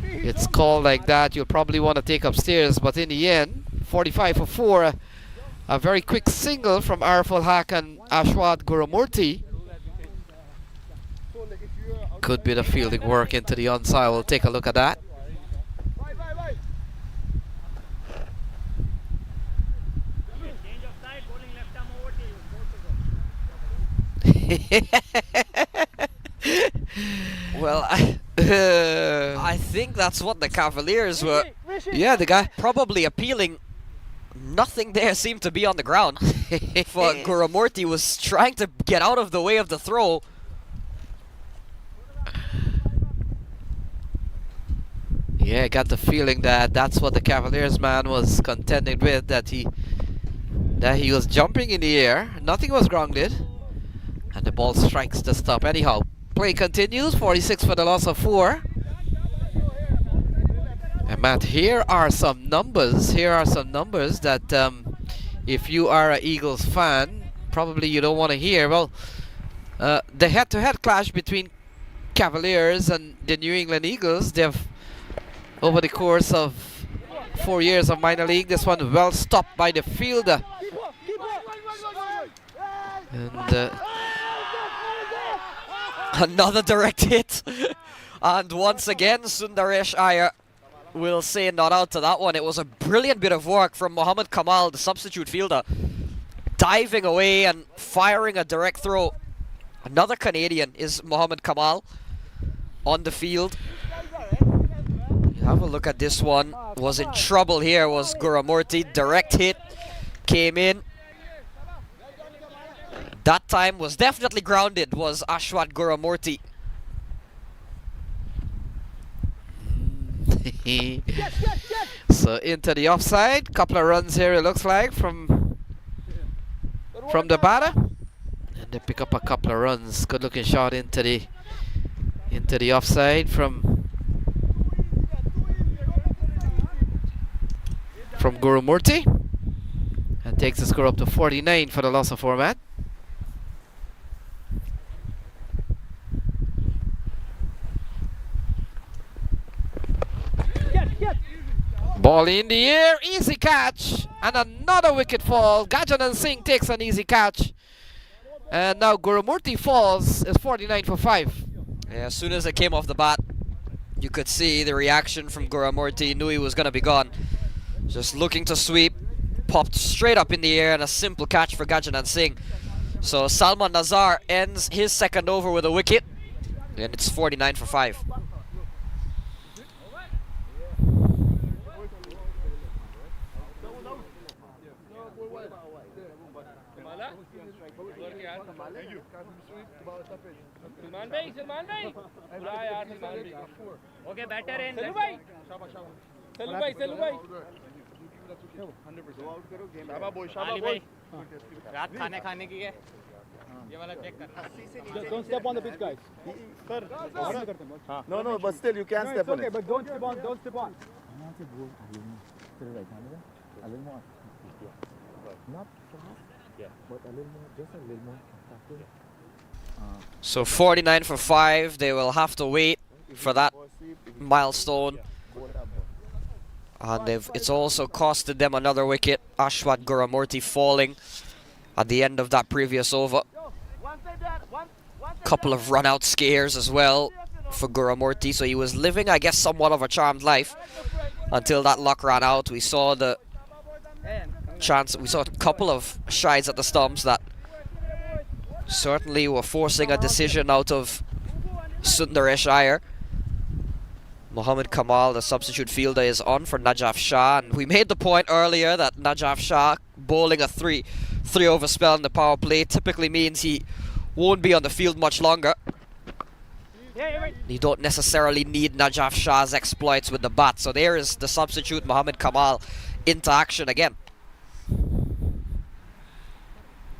It's called like that. You'll probably want to take upstairs, but in the end, 45 for 4. A very quick single from Ariful Haque and Ashwad Gurumurthy. Could be the fielding work into the onside. We'll take a look at that. Change of side, bowling left arm over to you. Well, I think that's what the Cavaliers were Yeah, the guy. probably appealing. Nothing there seemed to be on the ground. For Gurumurthy was trying to get out of the way of the throw. Yeah, I got the feeling that that's what the Cavaliers man was contending with, that he was jumping in the air, nothing was grounded, and the ball strikes the stop. Anyhow, play continues, 46 for the loss of 4. And Matt, here are some numbers that if you are an Eagles fan, probably you don't want to hear. Well, the head-to-head clash between Cavaliers and the New England Eagles, they've, over the course of 4 years of minor league, this one well stopped by the fielder. And Another direct hit. And once again, Sundaresh Iyer will say not out to that one. It was a brilliant bit of work from Mohammad Kamal, the substitute fielder, diving away and firing a direct throw. Another Canadian is Mohammad Kamal on the field. Have a look at this one. Was in trouble here was Gurumurthy. Direct hit came in. That time was definitely grounded, was Ashwat Gurumurthy. So into the offside, couple of runs here it looks like from the batter, and they pick up a couple of runs. Good looking shot into the offside from Gurumurthy, and takes the score up to 49 for the loss of 4, Matt. Ball in the air, easy catch, and another wicket fall. Gajanan Singh takes an easy catch, and now Gurumurthy falls. It's 49 for 5. Yeah, as soon as it came off the bat, you could see the reaction from Gurumurthy. Knew he was going to be gone. Just looking to sweep, popped straight up in the air, and a simple catch for Gajanan Singh. So Salman Nazar ends his second over with a wicket, and it's 49 for 5. Salman भाई बुला यार सलमान भाई okay batter in Selu भाई शाबाश boy रात खाने की है ये वाला चेक कर Don't step on the pitch, guys. Sir, no, but still you can no, step it's on okay, it. but don't step on. So 49 for 5. They will have to wait for that milestone. And it's also costed them another wicket. Ashwat Gurumurthy falling at the end of that previous over. Couple of run-out scares as well for Gurumurthy. So he was living, I guess, somewhat of a charmed life until that luck ran out. We saw the chance. We saw a couple of shides at the stumps that certainly were forcing a decision out of Sundaresh Iyer. Mohammad Kamal, the substitute fielder, is on for Najaf Shah, and we made the point earlier that Najaf Shah bowling a three over spell in the power play typically means he won't be on the field much longer. You don't necessarily need Najaf Shah's exploits with the bat. So there is the substitute Mohammed Kamal into action again.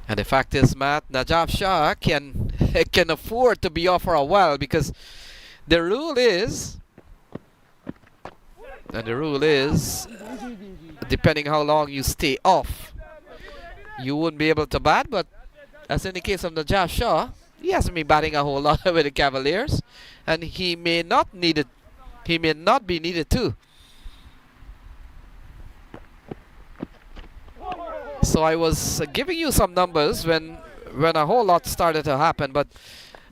And the fact is, Matt, Najaf Shah can afford to be off for a while, because the rule is, depending how long you stay off, you wouldn't be able to bat. But as in the case of Najaf Shah, he hasn't been batting a whole lot with the Cavaliers, and he may not need it. He may not be needed to. So I was giving you some numbers when a whole lot started to happen, but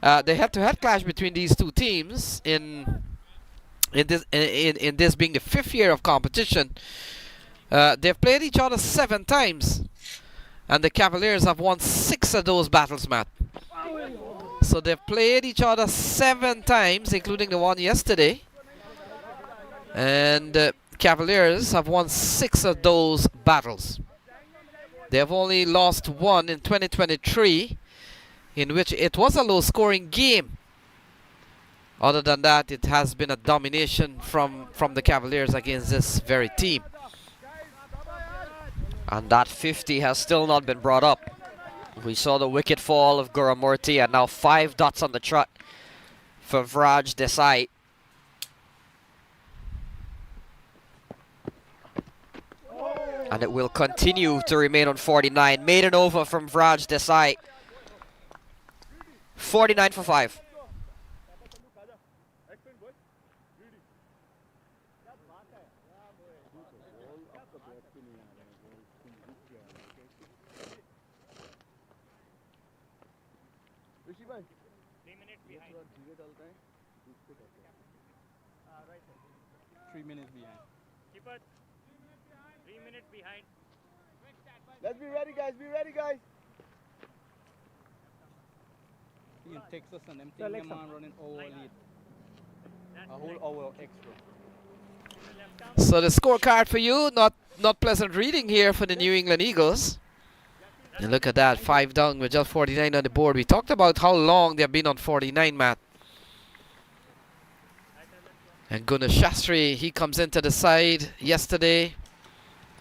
the head-to-head clash between these two teams in this being the 5th year of competition, they've played each other 7 times, and the Cavaliers have won 6 of those battles, Matt. So they've played each other 7 times, including the one yesterday, and Cavaliers have won 6 of those battles. They have only lost 1 in 2023, in which it was a low-scoring game. Other than that, it has been a domination from the Cavaliers against this very team. And that 50 has still not been brought up. We saw the wicket fall of Guramurti, and now 5 dots on the trot for Vraj Desai. And it will continue to remain on 49. Maiden over from Vraj Desai. 49 for 5. Let's be ready, guys. Be ready, guys. In Texas and them thing, man running over lead. A whole hour extra. So the scorecard for you, not pleasant reading here for the New England Eagles. And look at that, 5 down with just 49 on the board. We talked about how long they've been on 49, Matt. And Gunnar Shastri, he comes into the side yesterday,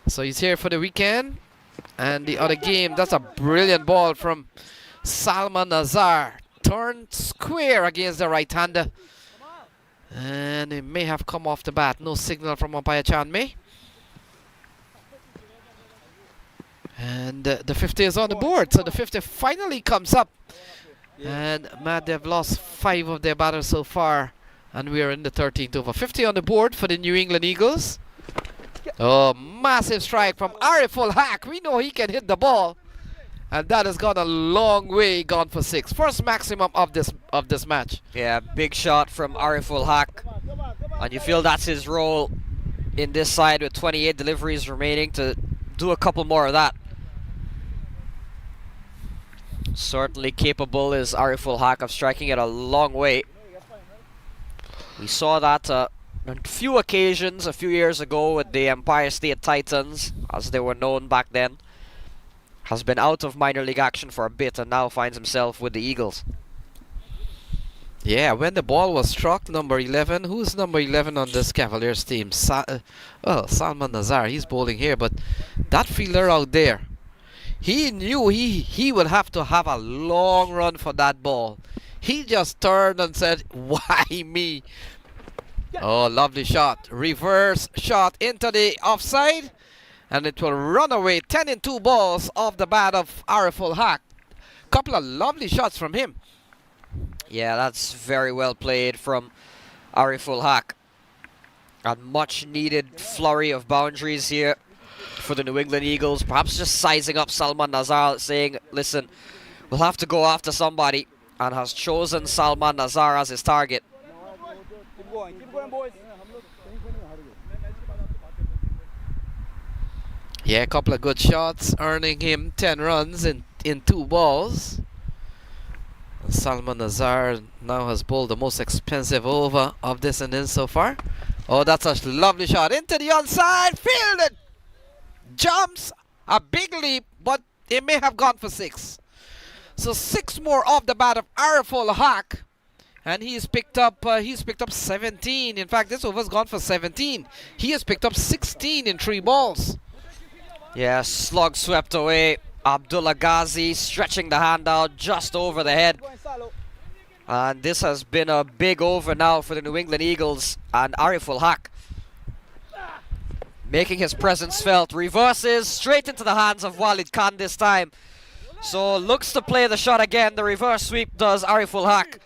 so he's here for the weekend. And the other game, that's a brilliant ball from Salman Nazar. Turned square against the right-hander. And it may have come off the bat. No signal from umpire Chan May. And the 50 is on the board. So the 50 finally comes up. And Matt, they've lost 5 of their batters so far. And we are in the 13th over. 50 on the board for the New England Eagles. Oh, massive strike from Ariful Haque. We know he can hit the ball. And that has gone a long way, gone for 6. First maximum of this match. Yeah, big shot from Ariful Haque. And you feel that's his role in this side with 28 deliveries remaining, to do a couple more of that. Certainly capable is Ariful Haque of striking it a long way. We saw that on a few occasions a few years ago with the Empire State Titans, as they were known back then. Has been out of minor league action for a bit and now finds himself with the Eagles. Yeah, when the ball was struck, number 11. Who's number 11 on this Cavaliers team? Salman Nazar. He's bowling here, but that fielder out there, he knew he would have to have a long run for that ball. He just turned and said, "Why me?" Oh, lovely shot. Reverse shot into the offside. And it will run away. 10 in 2 balls off the bat of Ariful Haque. Couple of lovely shots from him. Yeah, that's very well played from Ariful Haque. A much needed flurry of boundaries here for the New England Eagles. Perhaps just sizing up Salman Nazar, saying, listen, we'll have to go after somebody. And has chosen Salman Nazar as his target. Keep going, boys. Yeah, a couple of good shots, earning him 10 runs in 2 balls. And Salman Nazar now has bowled the most expensive over of this innings so far. Oh, that's a lovely shot into the onside. Fielded. Jumps A big leap, but they may have gone for 6. So 6 more off the bat of Ariful Haque. And he's picked up 17. In fact, this over's gone for 17. He has picked up 16 in 3 balls. Yeah, slug swept away. Abdullah Ghazi stretching the hand out just over the head. Going shallow. And this has been a big over now for the New England Eagles. And Ariful Haque making his presence felt. Reverses straight into the hands of Walid Khan this time. So looks to play the shot again. The reverse sweep does Ariful Haque.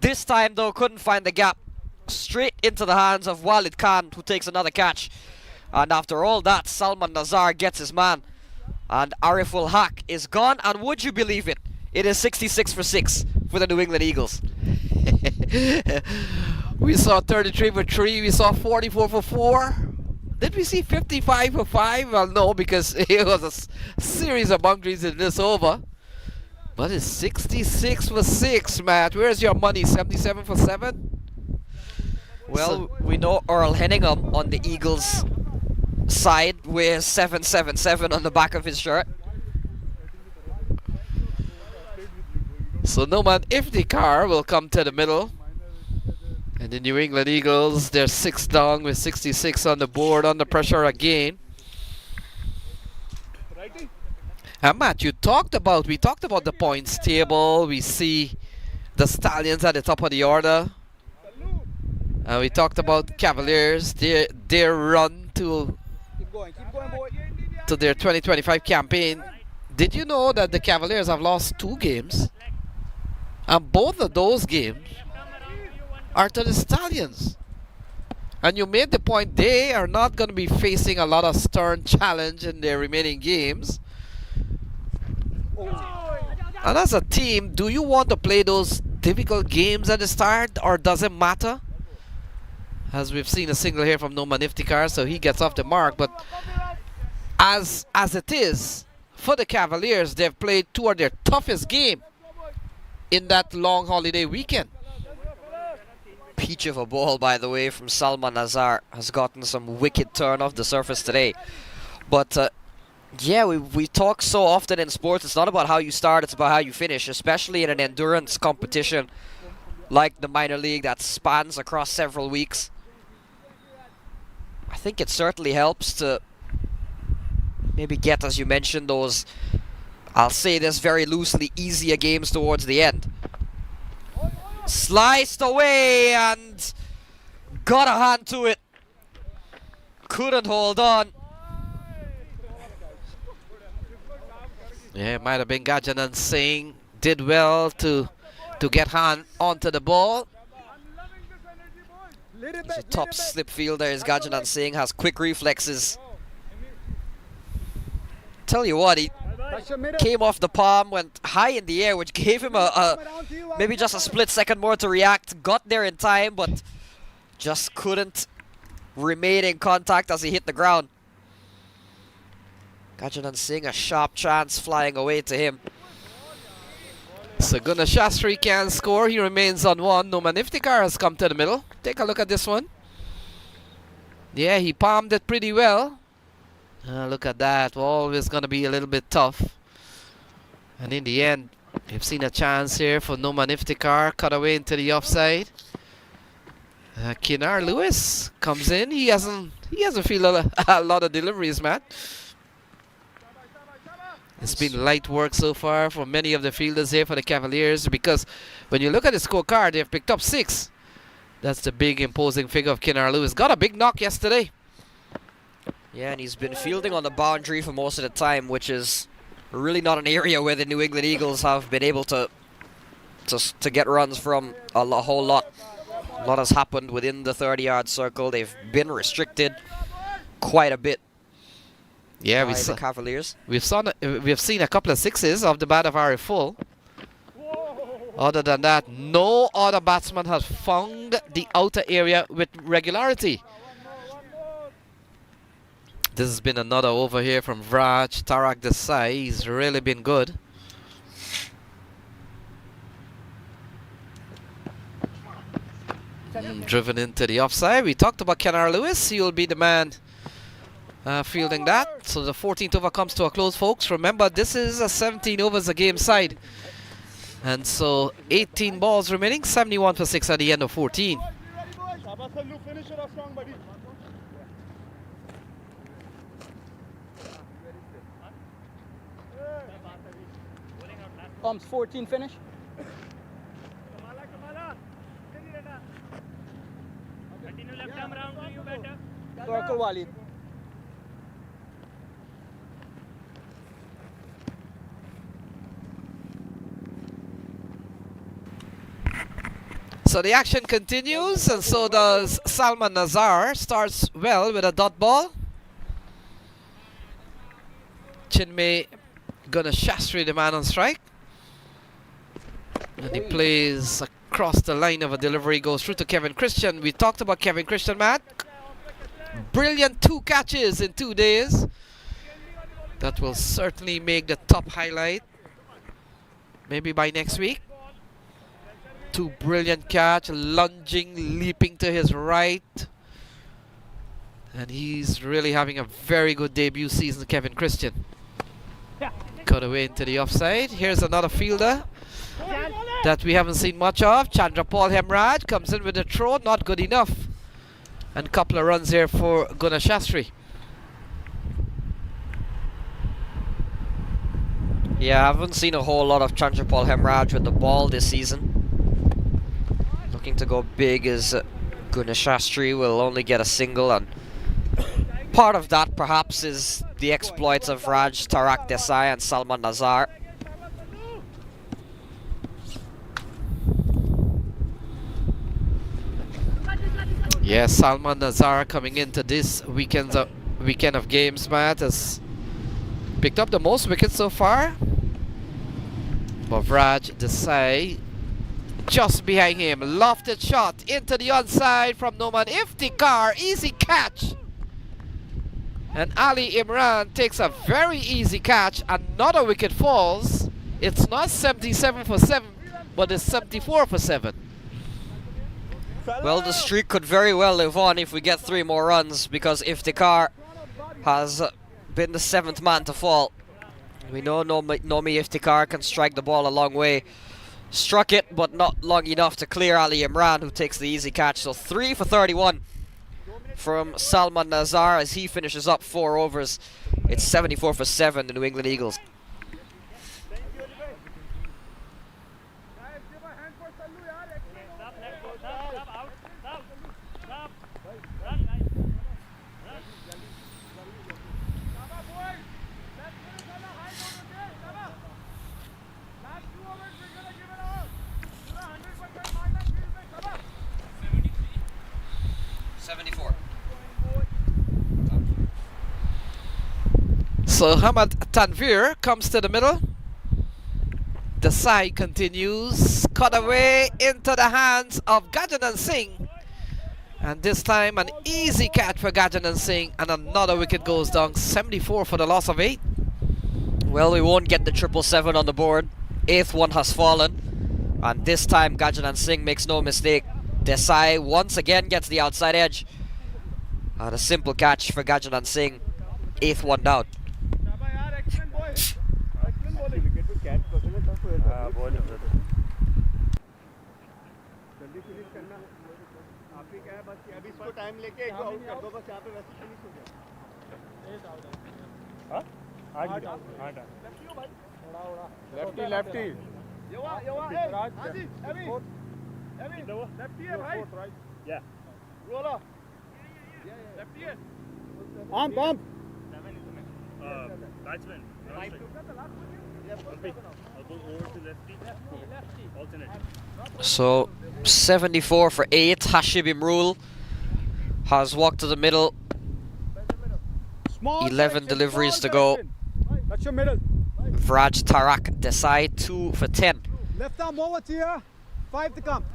This time though couldn't find the gap. Straight into the hands of Walid Khan, who takes another catch. And after all that, Salman Nazar gets his man. And Ariful Haque is gone, and would you believe it? It is 66 for 6 for the New England Eagles. We saw 33 for 3, we saw 44 for 4. Did we see 55 for 5? Well, no, because it was a series of boundaries in this over. But it's 66 for 6, Matt. Where's your money? 77 for 7? Well, we know Earl Henningham on the Eagles side wears 777 on the back of his shirt. So Noman Iftikhar will come to the middle. And the New England Eagles, they're 6 down with 66 on the board, under pressure again. And Matt, we talked about the points table. We see the Stallions at the top of the order. And we talked about Cavaliers, their run to Keep going, boy. their 2025 campaign. Did you know that the Cavaliers have lost 2 games? And both of those games are to the Stallions. And you made the point they are not going to be facing a lot of stern challenge in their remaining games. And as a team, do you want to play those difficult games at the start, or does it matter? As we've seen a single here from Noman Iftikhar, so he gets off the mark. But as it is, for the Cavaliers, they've played 2 of their toughest games in that long holiday weekend. Peach of a ball, by the way, from Salman Nazar. Has gotten some wicked turn off the surface today. But yeah, we talk so often in sports, it's not about how you start, it's about how you finish, especially in an endurance competition like the minor league that spans across several weeks. I think it certainly helps to maybe get, as you mentioned, those, I'll say this very loosely, easier games towards the end. Sliced away and got a hand to it. Couldn't hold on. Yeah, it might have been Gajanan Singh. Did well to get hand onto the ball. He's a top slip fielder. Is Gajanan Singh, has quick reflexes. Tell you what, he came off the palm, went high in the air, which gave him maybe just a split second more to react. Got there in time, but just couldn't remain in contact as he hit the ground. Gajanan Singh, a sharp chance flying away to him. Saguna Shastri can score. He remains on 1. Noman Iftikhar has come to the middle. Take a look at this one. Yeah, he palmed it pretty well. Look at that. Always going to be a little bit tough. And in the end, we've seen a chance here for Noman Iftikhar. Cut away into the offside. Kinar Lewis comes in. He hasn't fielded a lot of deliveries, man. It's been light work so far for many of the fielders here for the Cavaliers, because when you look at the scorecard, they've picked up 6. That's the big imposing figure of Kinar Lewis. Got a big knock yesterday. Yeah, and he's been fielding on the boundary for most of the time, which is really not an area where the New England Eagles have been able to get runs from a whole lot. A lot has happened within the 30-yard circle. They've been restricted quite a bit. Yeah, the Cavaliers. We've seen a couple of 6s off the bat of Ariful. Other than that, no other batsman has found the outer area with regularity. This has been another over here from Vraj. Tarak Desai, he's really been good. Driven into the offside. We talked about Kinar Lewis. He will be the man fielding that. So the 14th over comes to a close, folks. Remember, this is a 17 overs a game side. And so 18 balls remaining, 71 for 6 at the end of 14. Finish it off strong, buddy. Comes 14 finish. Continue left arm round to you better. Circle Walid. So the action continues, and so does Salman Nazar. Starts well with a dot ball. Chinmay Gunashastri, the man on strike. And he plays across the line of a delivery, goes through to Kevin Christian. We talked about Kevin Christian, Matt. Brilliant 2 catches in 2 days. That will certainly make the top highlight. Maybe by next week. 2 brilliant catch, lunging, leaping to his right. And he's really having a very good debut season, Kevin Christian. Cut away into the offside. Here's another fielder that we haven't seen much of. Chandrapal Hemorraj comes in with a throw, not good enough. And a couple of runs here for Gunashastri. Yeah, I haven't seen a whole lot of Chandrapal Hemorraj with the ball this season. Looking to go big as Gunashastri will only get a single, and part of that perhaps is the exploits of Raj Tarak Desai and Salman Nazar. Yes, Salman Nazar coming into this weekend of games, Matt, has picked up the most wickets so far. But Raj Desai just behind him. Lofted shot into the onside from Noman Iftikhar. Easy catch. And Ali Imran takes a very easy catch. Another wicket falls. It's not 77 for 7, but it's 74 for 7. Well, the streak could very well live on if we get 3 more runs, because Iftikhar has been the 7th man to fall. We know Nomi Iftikhar can strike the ball a long way. Struck it, but not long enough to clear Ali Imran, who takes the easy catch. So 3 for 31 from Salman Nazar as he finishes up 4 overs. It's 74 for 7, the New England Eagles. So Hamad Tanvir comes to the middle. Desai continues. Cut away into the hands of Gajanan Singh. And this time an easy catch for Gajanan Singh. And another wicket goes down. 74 for the loss of 8. Well, we won't get the 777 on the board. 8th one has fallen. And this time Gajanan Singh makes no mistake. Desai once again gets the outside edge. And a simple catch for Gajanan Singh. 8th one down. Lefty, lefty. Lefty है भाई. Yeah. Roller. Lefty है. Pump. Batsman. So 74 for 8. Hashib Imrul has walked to the middle. 11 deliveries to go. That's your middle. Vraj Tarak Desai 2 for 10. Left arm over here. 5 to come.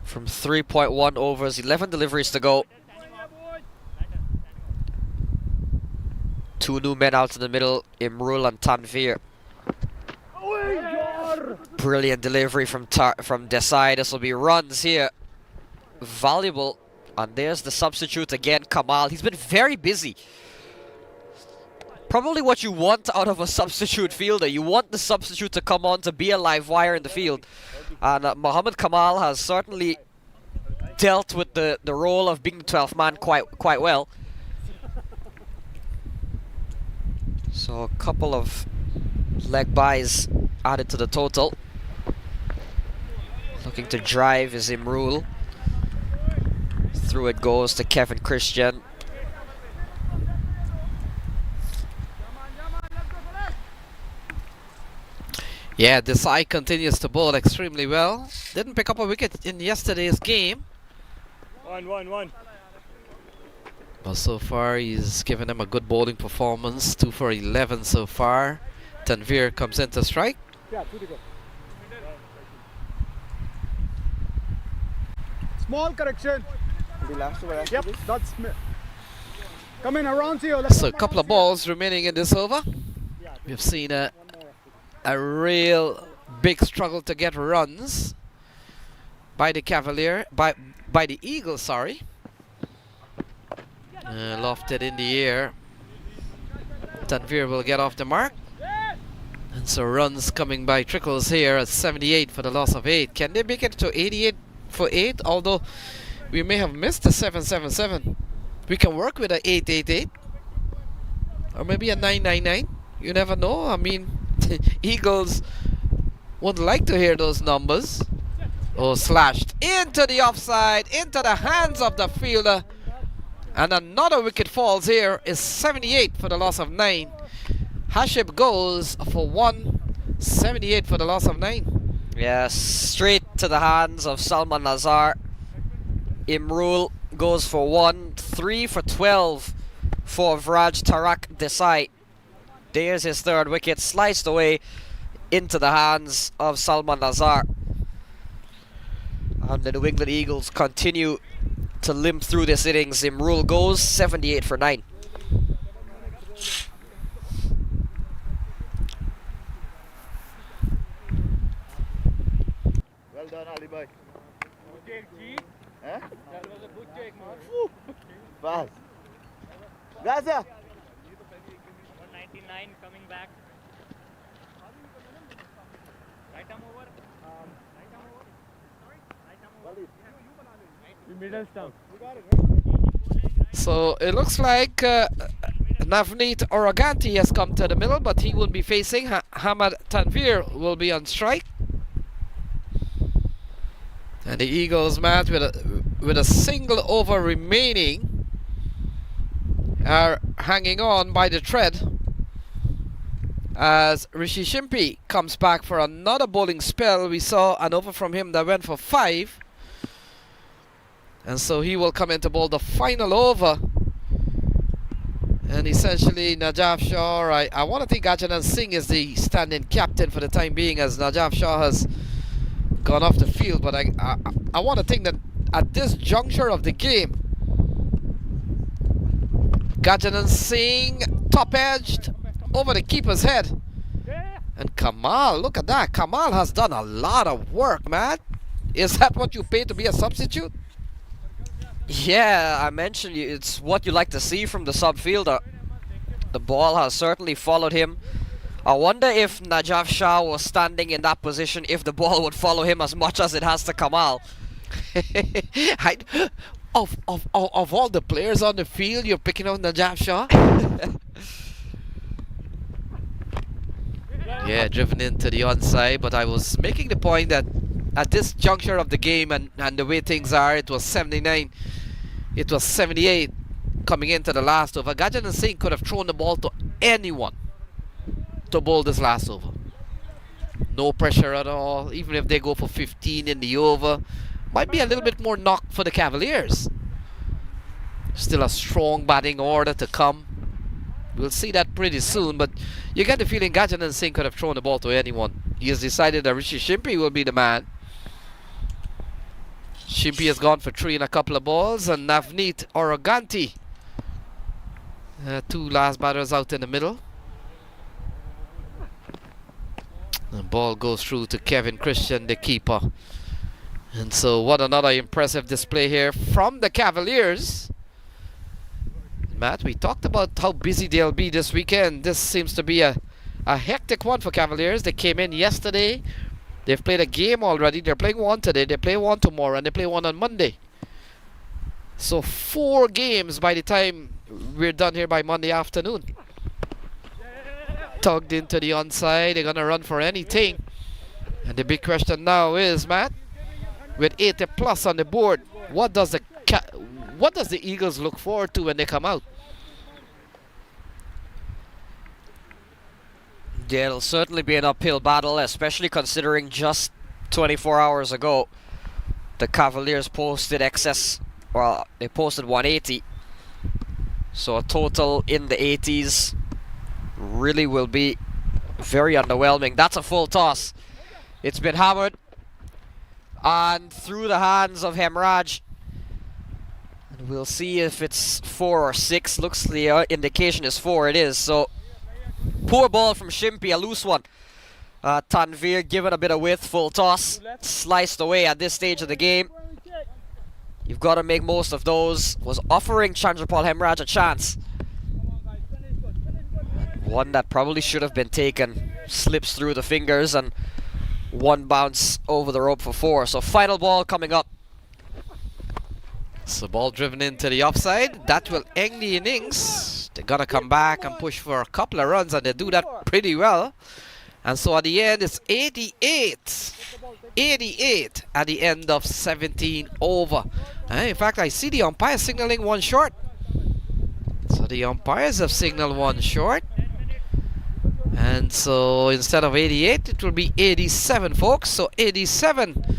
From 3.1 overs, 11 deliveries to go. 2 new men out in the middle, Imrul and Tanvir. Brilliant delivery from Desai. This will be runs here. Valuable And there's the substitute again, Kamal. He's been very busy. Probably what you want out of a substitute fielder. You want the substitute to come on to be a live wire in the field. And Mohammed Kamal has certainly dealt with the role of being the 12th man quite well. So a couple of leg byes added to the total. Looking to drive is Imrul. Through it goes to Kevin Christian. Yeah, Desai continues to bowl extremely well. Didn't pick up a wicket in yesterday's game. 1-1-1. But so far he's given them a good bowling performance. 2 for 11 so far. Tanvir comes in to strike. Yeah, 2 to go. Small correction. The last one. Yep, that's come in around here. Let's So a couple of balls remaining in this over. We've seen a real big struggle to get runs by the by the Eagles, sorry. Lofted in the air. Tanvir will get off the mark. And so runs coming by trickles here at 78 for the loss of 8. Can they make it to 88 for 8? Although we may have missed the 777. We can work with a 888 or maybe a 999. You never know. I mean, Eagles would like to hear those numbers. Oh, slashed into the offside, into the hands of the fielder. And another wicket falls here. Is 78 for the loss of 9. Hashib goes for 1, 78 for the loss of 9. Yeah, straight to the hands of Salman Nazar. Imrul goes for 1, 3 for 12 for Vraj Tarak Desai. There's his third wicket, sliced away into the hands of Salman Nazar. And the New England Eagles continue to limp through this innings. Imrul goes 78 for 9. Well done, Ali Bhai. Huh? That was a good take, man. Fast. Gaza. 199 coming back. Right arm over. Right arm over. Sorry? Right arm over. Middle stump. So it looks like Navneet Oraganti has come to the middle, but he will be facing Hamad Tanvir will be on strike. And the Eagles, Matt, with a single over remaining, are hanging on by the thread as Rishi Shimpi comes back for another bowling spell. We saw an over from him that went for 5. And so he will come in to bowl the final over. And essentially Najaf Shah, I want to think Gajanan Singh is the stand-in captain for the time being, as Najaf Shah has gone off the field. But I want to think that at this juncture of the game, Gajanan Singh top-edged over the keeper's head. And Kamal, look at that. Kamal has done a lot of work, man. Is that what you pay to be a substitute? Yeah, I mentioned it's what you like to see from the sub fielder. The ball has certainly followed him. I wonder if Najaf Shah was standing in that position, if the ball would follow him as much as it has to Kamal. Of all the players on the field, you're picking out Najaf Shah? Yeah, driven into the onside, but I was making the point that at this juncture of the game and the way things are, it was 79, it was 78 coming into the last over. Gajanan Singh could have thrown the ball to anyone to bowl this last over. No pressure at all, even if they go for 15 in the over. Might be a little bit more knock for the Cavaliers. Still a strong batting order to come. We'll see that pretty soon, but you get the feeling Gajanan Singh could have thrown the ball to anyone. He has decided that Rishi Shimpi will be the man. Shimpi has gone for 3 in a couple of balls, and Navneet Oraganti, 2 last batters out in the middle. The ball goes through to Kevin Christian, the keeper. And so what another impressive display here from the Cavaliers. Matt, we talked about how busy they'll be this weekend. This seems to be a hectic one for Cavaliers. They came in yesterday. They've played a game already. They're playing one today. They play one tomorrow. And they play one on Monday. So 4 games by the time we're done here by Monday afternoon. Tugged into the onside. They're going to run for anything. And the big question now is, Matt, with 80 plus on the board, what does the Eagles look forward to when they come out? Yeah, it'll certainly be an uphill battle, especially considering just 24 hours ago the Cavaliers posted excess. Well, they posted 180. So a total in the 80s really will be very underwhelming. That's a full toss. It's been hammered and through the hands of Hemorraj. And we'll see if it's 4 or 6. Looks the indication is 4. It is. So poor ball from Shimpy, a loose one. Tanvir given a bit of width, full toss, sliced away at this stage of the game. You've got to make most of those. Was offering Chandrapal Hemorraj a chance. One that probably should have been taken. Slips through the fingers and one bounce over the rope for 4. So final ball coming up. So ball driven into the offside. That will end the innings. They're going to come back and push for a couple of runs, and they do that pretty well. And so at the end, it's 88. 88 at the end of 17 over. In fact, I see the umpire signaling 1 short. So the umpires have signaled 1 short. And so instead of 88, it will be 87, folks. So 87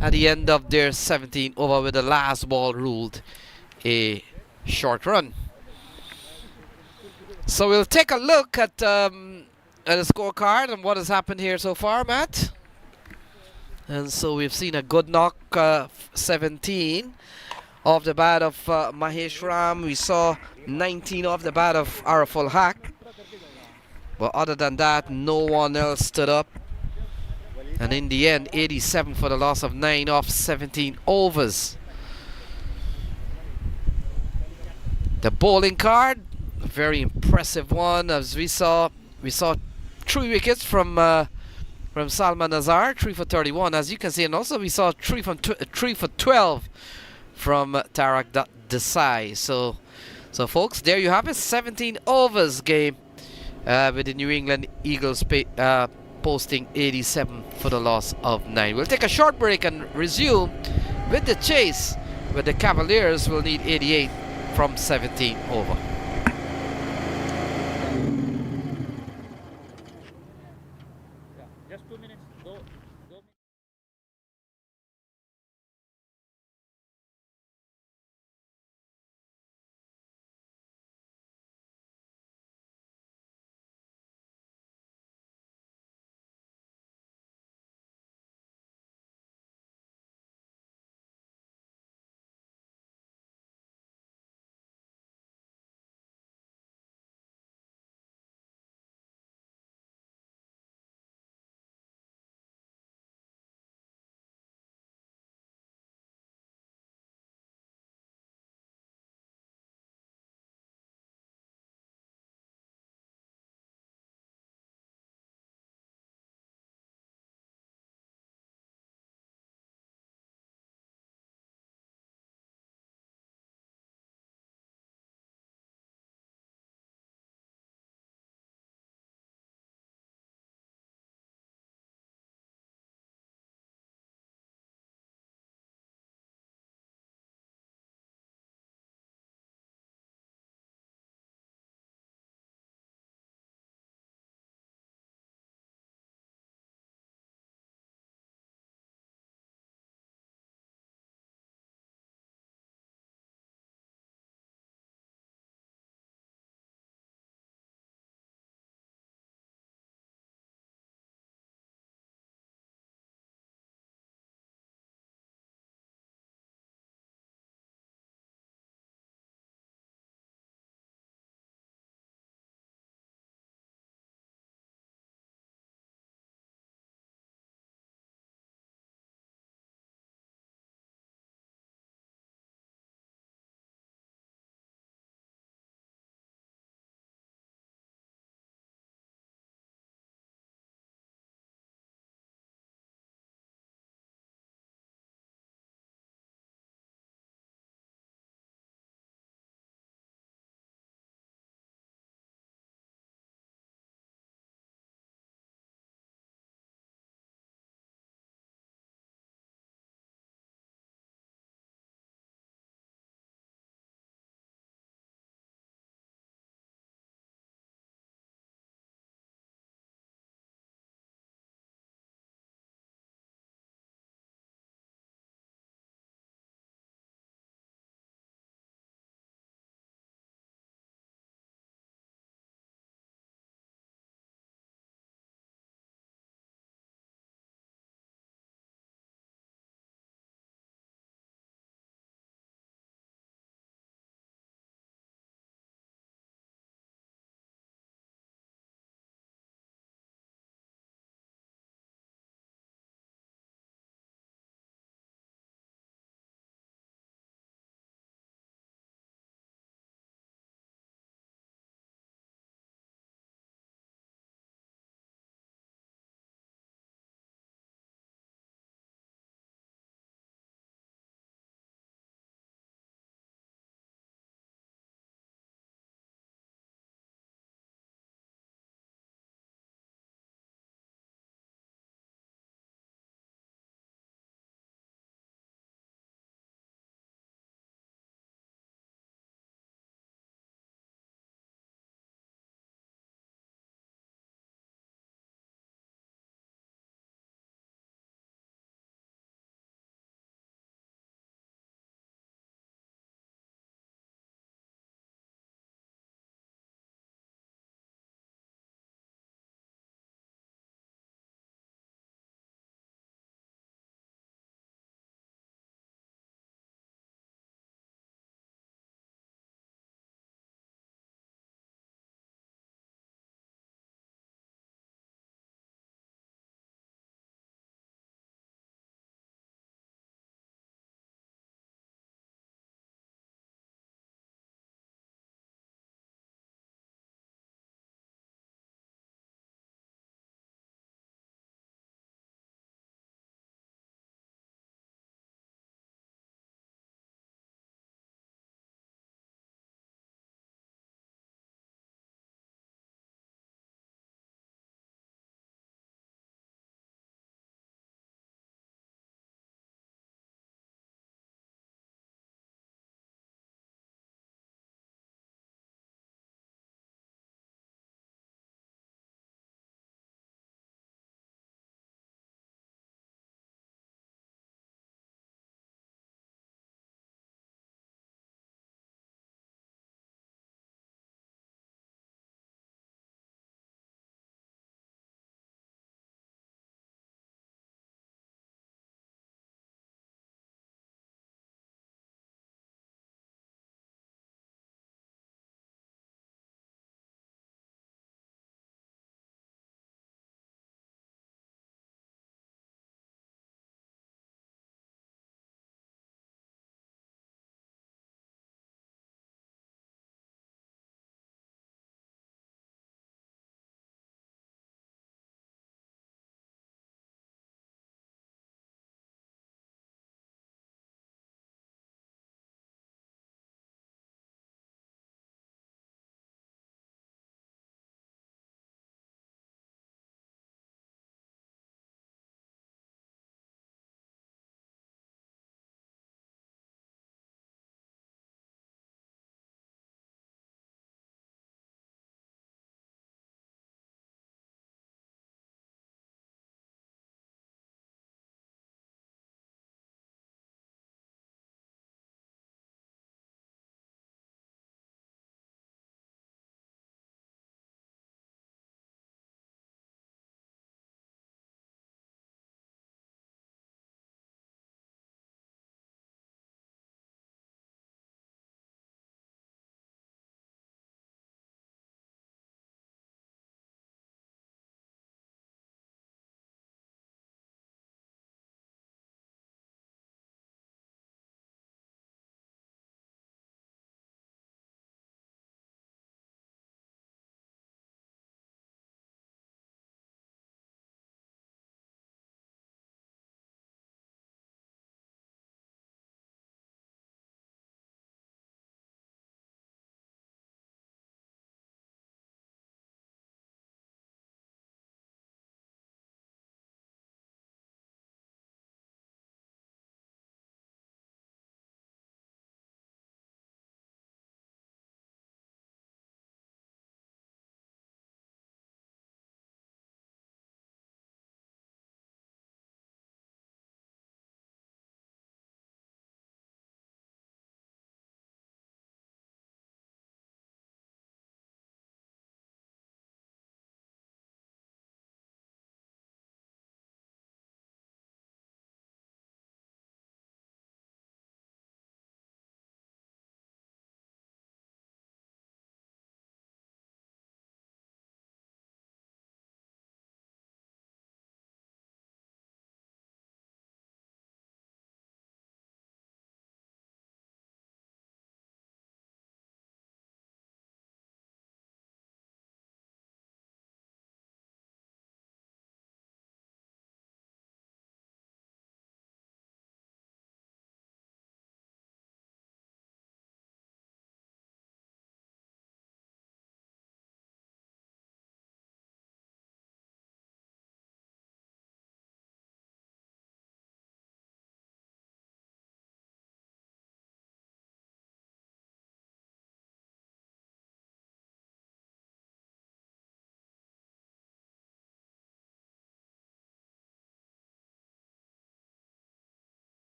at the end of their 17 over, with the last ball ruled a short run. So we'll take a look at the scorecard and what has happened here so far, Matt. And so we've seen a good knock, 17 off the bat of Mahesh Ram. We saw 19 off the bat of Ariful Haque. But other than that, no one else stood up. And in the end, 87 for the loss of 9 off 17 overs. The bowling card, a very impressive one. As we saw 3 wickets from Salman Azhar, 3 for 31, as you can see, and also we saw 3 for 12 from Tarak Desai. So folks, there you have it, 17 overs game with the New England Eagles posting 87 for the loss of 9. We'll take a short break and resume with the chase, where the Cavaliers will need 88 from 17 over. Just 2 minutes. Go.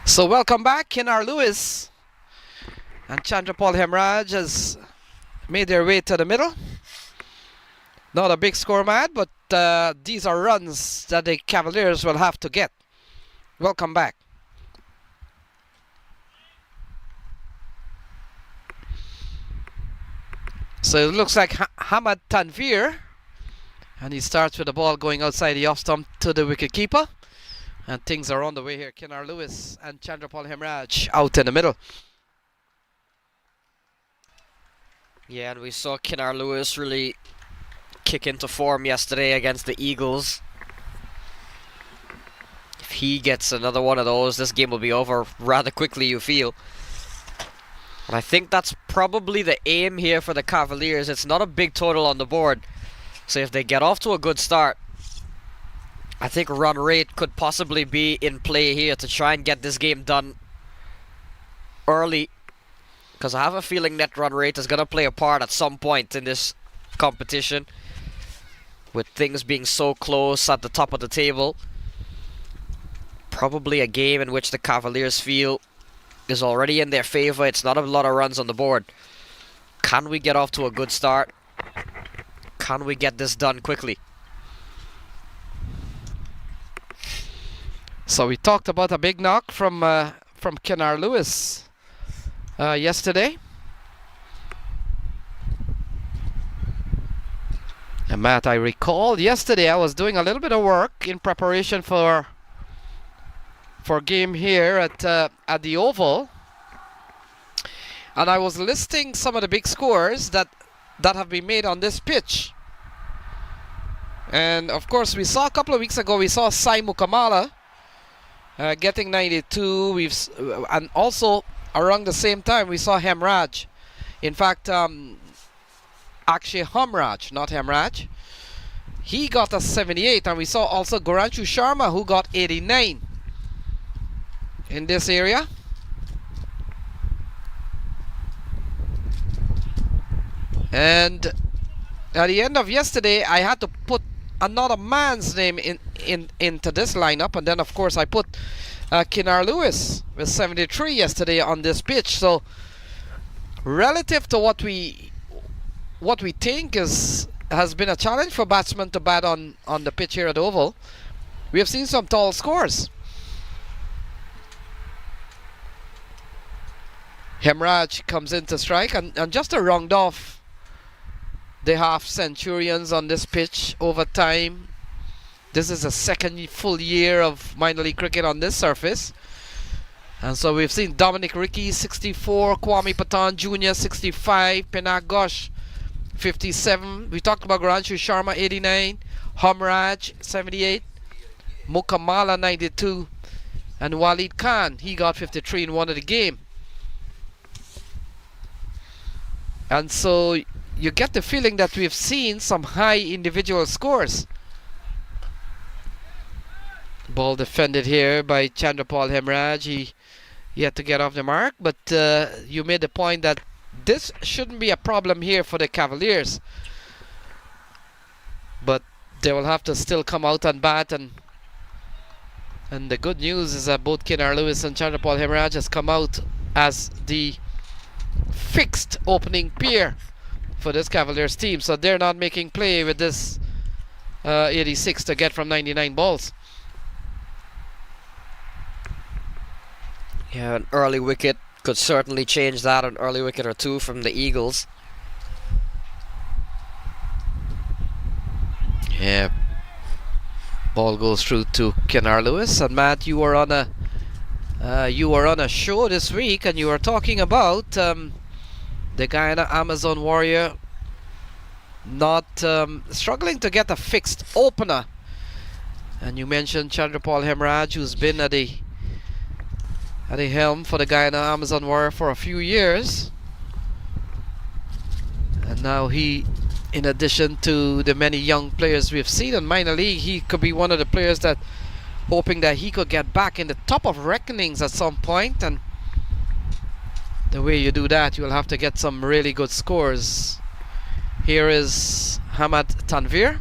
So welcome back, Kinar Lewis and Chandrapal Hemorraj has made their way to the middle. Not a big score, Matt, but these are runs that the Cavaliers will have to get. Welcome back. So it looks like Hamad Tanvir, and he starts with the ball going outside the off stump to the wicket keeper. And things are on the way here. Kinar Lewis and Chandrapal Hemorraj out in the middle. Yeah, and we saw Kinar Lewis really kick into form yesterday against the Eagles. If he gets another one of those, this game will be over rather quickly, you feel. And I think that's probably the aim here for the Cavaliers. It's not a big total on the board. So if they get off to a good start, I think run rate could possibly be in play here to try and get this game done early. Because I have a feeling net run rate is going to play a part at some point in this competition. With things being so close at the top of the table. Probably a game in which the Cavaliers feel is already in their favor. It's not a lot of runs on the board. Can we get off to a good start? Can we get this done quickly? So we talked about a big knock from Kinar Lewis yesterday. And Matt, I recall yesterday I was doing a little bit of work in preparation for game here at the Oval, and I was listing some of the big scores that have been made on this pitch. And of course, we saw a couple of weeks ago, we saw Sai Mukamala getting 92. And also around the same time we saw Hemorraj. In fact, actually Hemorraj, not Hemorraj. He got a 78, and we saw also Goranshu Sharma who got 89 in this area. And at the end of yesterday, I had to put another man's name into this lineup, and then of course I put Kinar Lewis with 73 yesterday on this pitch. So relative to what we think has been a challenge for batsmen to bat on the pitch here at Oval, we have seen some tall scores. Hemorraj comes in to strike, and just to round off the half centurions on this pitch over time. This is the second full year of minor league cricket on this surface. And so we've seen Dominic Rickey 64, Kwame Patan Jr. 65, Pinak Ghosh 57. We talked about Goranshu Sharma 89, Hemorraj 78, Mukamala 92, and Walid Khan, he got 53 in one of the game. And so you get the feeling that we've seen some high individual scores. Ball defended here by Chandrapal Hemorraj. He had to get off the mark, but you made the point that this shouldn't be a problem here for the Cavaliers. But they will have to still come out and bat, and the good news is that both Kinar Lewis and Chandrapal Hemorraj has come out as the fixed opening pair for this Cavaliers team, so they're not making play with this 86 to get from 99 balls. Yeah, an early wicket could certainly change that, an early wicket or two from the Eagles. Yeah, ball goes through to Kinar Lewis. And Matt, you were on a show this week, and you were talking about the Guyana Amazon Warrior not struggling to get a fixed opener. And you mentioned Chandrapal Hemorraj, who's been at the helm for the Guyana Amazon Warrior for a few years. And now he, in addition to the many young players we've seen in minor league, he could be one of the players that hoping that he could get back in the top of reckonings at some point. And the way you do that, you'll have to get some really good scores. Here is Hamad Tanvir.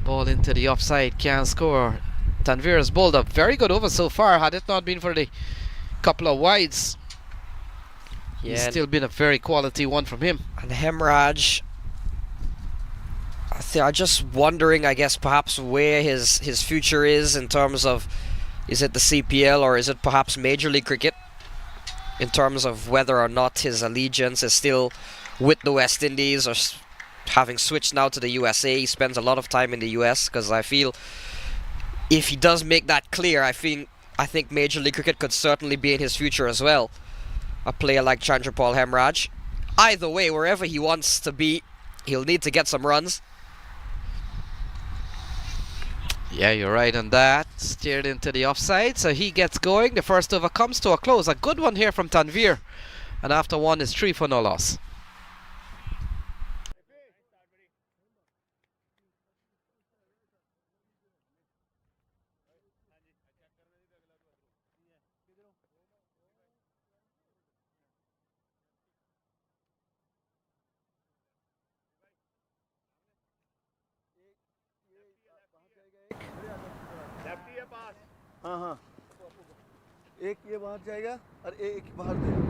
Ball into the offside, can't score. Tanvir has bowled a very good over so far. Had it not been for the couple of wides, it's Yeah, still been a very quality one from him. and Hemorraj, I'm just wondering, I guess, perhaps where his future is in terms of, is it the CPL or is it perhaps Major League Cricket? In terms of whether or not his allegiance is still with the West Indies or having switched now to the USA. He spends a lot of time in the US, because I feel if he does make that clear, I think Major League Cricket could certainly be in his future as well. A player like Chandrapal Hemorraj. Either way, wherever he wants to be, he'll need to get some runs. Yeah, you're right on that. Steered into the offside, so he gets going. The first over comes to a close. A good one here from Tanvir. And after one is 3 for no loss. Lefty है पास हाँ हाँ एक ये बाहर जाएगा और एक बाहर जाएगा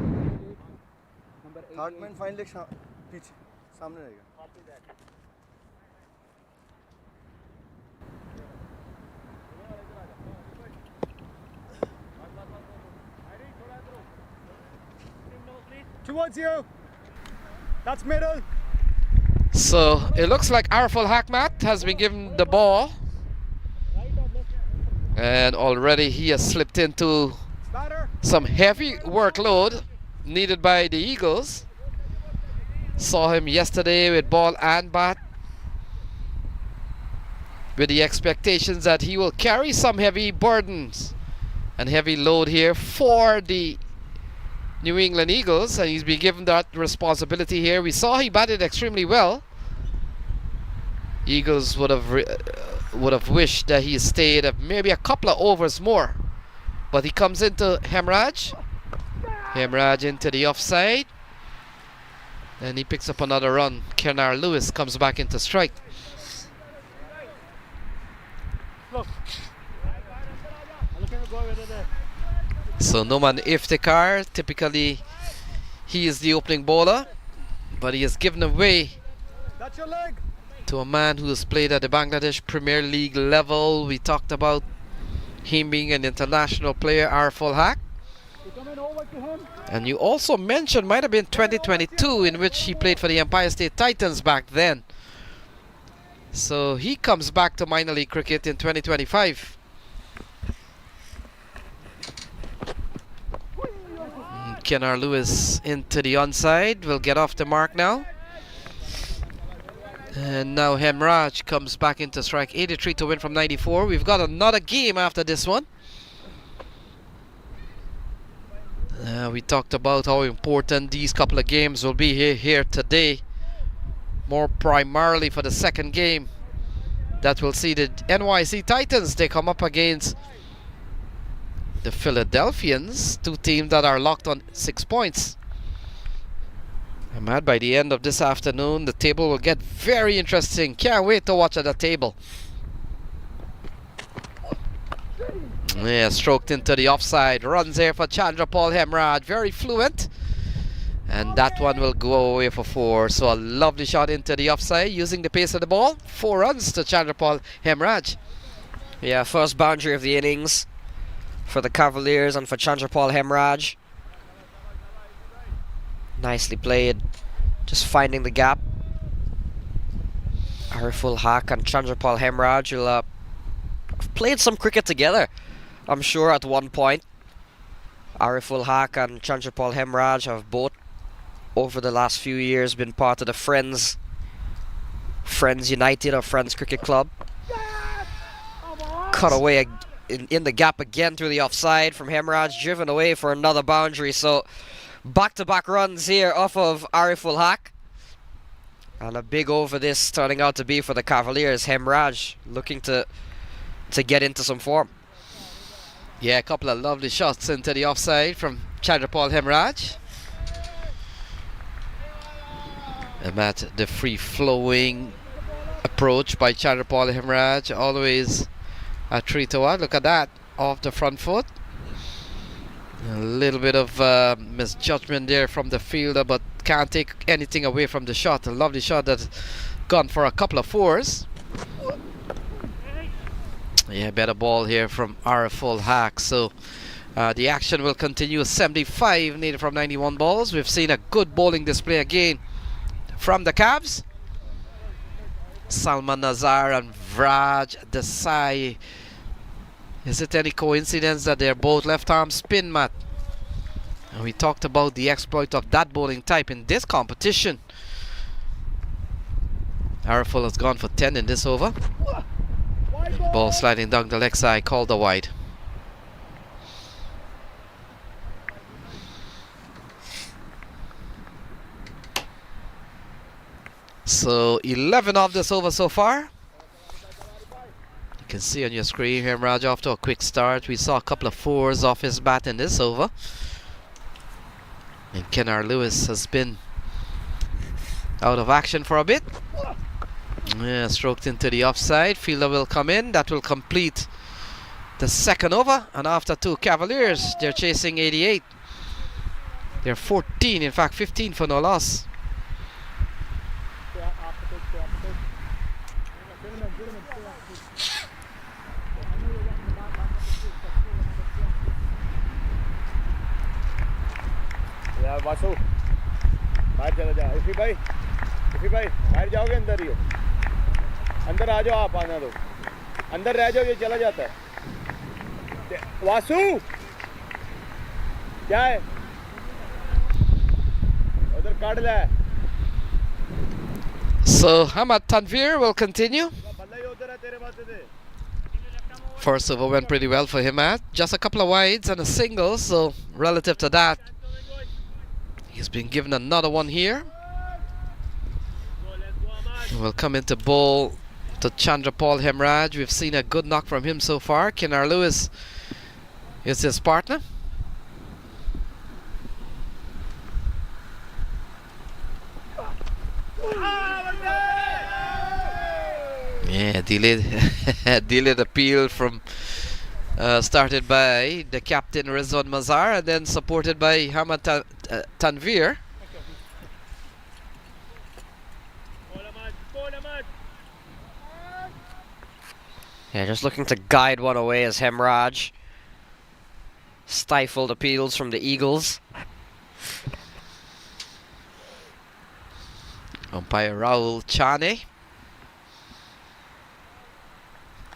थर्ड मैन फाइनल एक पीछे सामने रहेगा towards you that's middle So it looks like Ariful Haque has been given the ball. And already he has slipped into some heavy workload needed by the Eagles. Saw him yesterday with ball and bat, with the expectations that he will carry some heavy burdens and heavy load here for the New England Eagles, and he's been given that responsibility here. We saw he batted extremely well. Eagles would have wished that he stayed maybe a couple of overs more, but he comes into Hemorraj into the offside, and he picks up another run. Kenar Lewis comes back into strike. So Noman Iftikhar, typically he is the opening bowler, but he has given away that's your leg to a man who has played at the Bangladesh Premier League level. We talked about him being an international player, Ariful Haque. coming over to him And you also mentioned, might have been 2022, in which he played for the Empire State Titans back then. So he comes back to minor league cricket in 2025. Kenar Lewis into the onside, will get off the mark now. And now Hemorraj comes back into strike. 83 to win from 94. We've got another game after this one. We talked about how important these couple of games will be here today. More primarily for the second game. That will see the NYC Titans. They come up against the Philadelphians. Two teams that are locked on 6 points. Ahmad, by the end of this afternoon, the table will get very interesting. Can't wait to watch at the table. Yeah, stroked into the offside. Runs here for Chandrapal Hemorraj. Very fluent. And that one will go away for 4. So a lovely shot into the offside using the pace of the ball. 4 runs to Chandrapal Hemorraj. Yeah, first boundary of the innings for the Cavaliers and for Chandrapal Hemorraj. Nicely played, just finding the gap. Ariful Haque and Chandrapal Hemorraj will have played some cricket together, I'm sure, at one point. Ariful Haque and Chandrapal Hemorraj have both, over the last few years, been part of the Friends United or Friends Cricket Club. Cut away in the gap again through the offside from Hemorraj, driven away for another boundary. So back-to-back runs here off of Ariful Haque. And a big over this turning out to be for the Cavaliers. Hemorraj looking to get into some form. Yeah, a couple of lovely shots into the offside from Chandrapal Hemorraj. And at the free-flowing approach by Chandrapal Hemorraj, always A 3 to 1. Look at that. Off the front foot. A little bit of misjudgment there from the fielder, but can't take anything away from the shot. A lovely shot that's gone for a couple of fours. Yeah, better ball here from Ariful Haque. So the action will continue. 75 needed from 91 balls. We've seen a good bowling display again from the Cavs. Salman Nazar and Vraj Desai. Is it any coincidence that they're both left-arm spin, Matt? And we talked about the exploit of that bowling type in this competition. Ariful has gone for 10 in this over. Ball sliding down the leg side, called the wide. So 11 of this over so far. You can see on your screen Hemorraj off to a quick start. We saw a couple of fours off his bat in this over. And Kennard Lewis has been out of action for a bit. Yeah, stroked into the offside. Fielder will come in. That will complete the second over. And after 2 Cavaliers, they're chasing 88. They're 14, in fact 15 for no loss. यार वासु बाहर चला जा IFFI भाई बाहर जाओगे अंदर ही हो अंदर आ जाओ आप आना दो अंदर रह जाओ ये चला जाता है वासु क्या है उधर काट ले So Hamad Tanvir will continue. बंदा ही उधर है तेरे पास से First over went pretty well for him, Matt. Just a couple of wides and a single, so relative to that, he's been given another one here. Will come into bowl to Chandrapal Hemorraj. We've seen a good knock from him so far. Kennard Lewis is his partner. Yeah, delayed appeal from started by the captain Rizwan Mazar and then supported by Hamad Tanvir. Yeah, just looking to guide one away as Hemorraj stifled appeals from the Eagles. Umpire Rahul Chane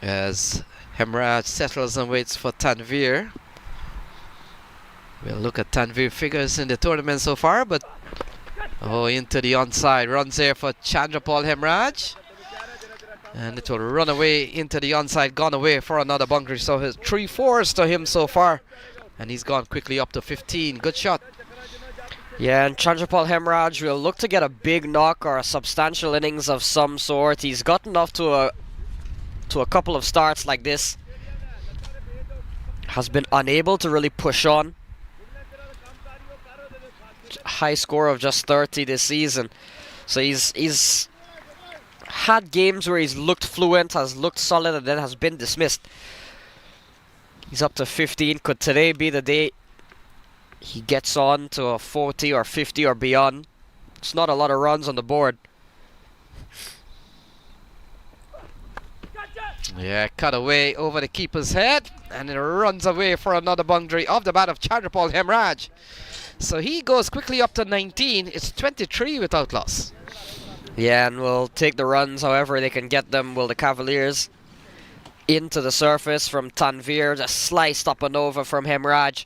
as Hemorraj settles and waits for Tanvir. We'll look at Tanvir figures in the tournament so far, but into the onside. Runs there for Chandrapal Hemorraj. And it will run away into the onside, gone away for another boundary. So his 3 fours to him so far. And he's gone quickly up to 15. Good shot. Yeah, and Chandrapal Hemorraj will look to get a big knock or a substantial innings of some sort. He's gotten off to a couple of starts like this. Has been unable to really push on. High score of just 30 this season. So he's had games where he's looked fluent, has looked solid, and then has been dismissed. He's up to 15. Could today be the day he gets on to a 40 or 50 or beyond? It's not a lot of runs on the board. Yeah, cut away over the keeper's head, and it runs away for another boundary off the bat of Chandrapal Hemorraj. So he goes quickly up to 19. It's 23 without loss. Yeah, and we'll take the runs however they can get them. Will the Cavaliers into the surface from Tanvir, just sliced up and over from Hemorraj.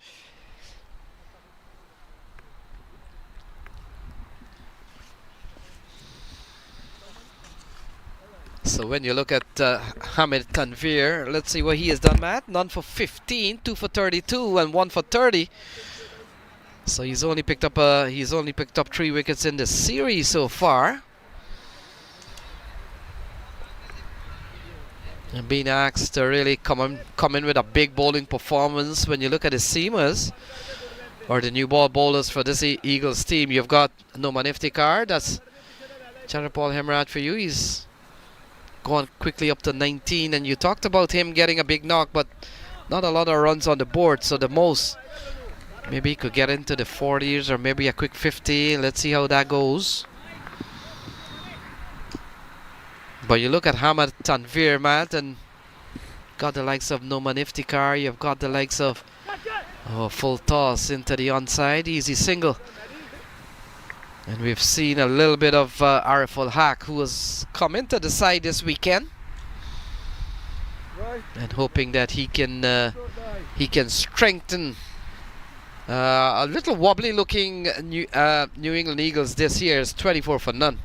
So when you look at Hamid Tanvir, let's see what he has done, Matt. None for 15, 2 for 32, and 1 for 30. So he's only picked up 3 wickets in the series so far. And being asked to really come in with a big bowling performance. When you look at his seamers or the new ball bowlers for this Eagles team, you've got Noman Iftikhar. That's Chandrapal Hemorraj for you. He's gone quickly up to 19, and you talked about him getting a big knock, but not a lot of runs on the board, so the most maybe he could get into the 40s or maybe a quick 50. Let's see how that goes. But you look at Hamad Tanvir, Matt, and got the likes of Noman Iftikhar, you've got the likes of full toss into the onside, easy single. And we've seen a little bit of Ariful Haque, who has come into the side this weekend, and hoping that he can strengthen a little wobbly looking New England Eagles this year. Is 24 for none.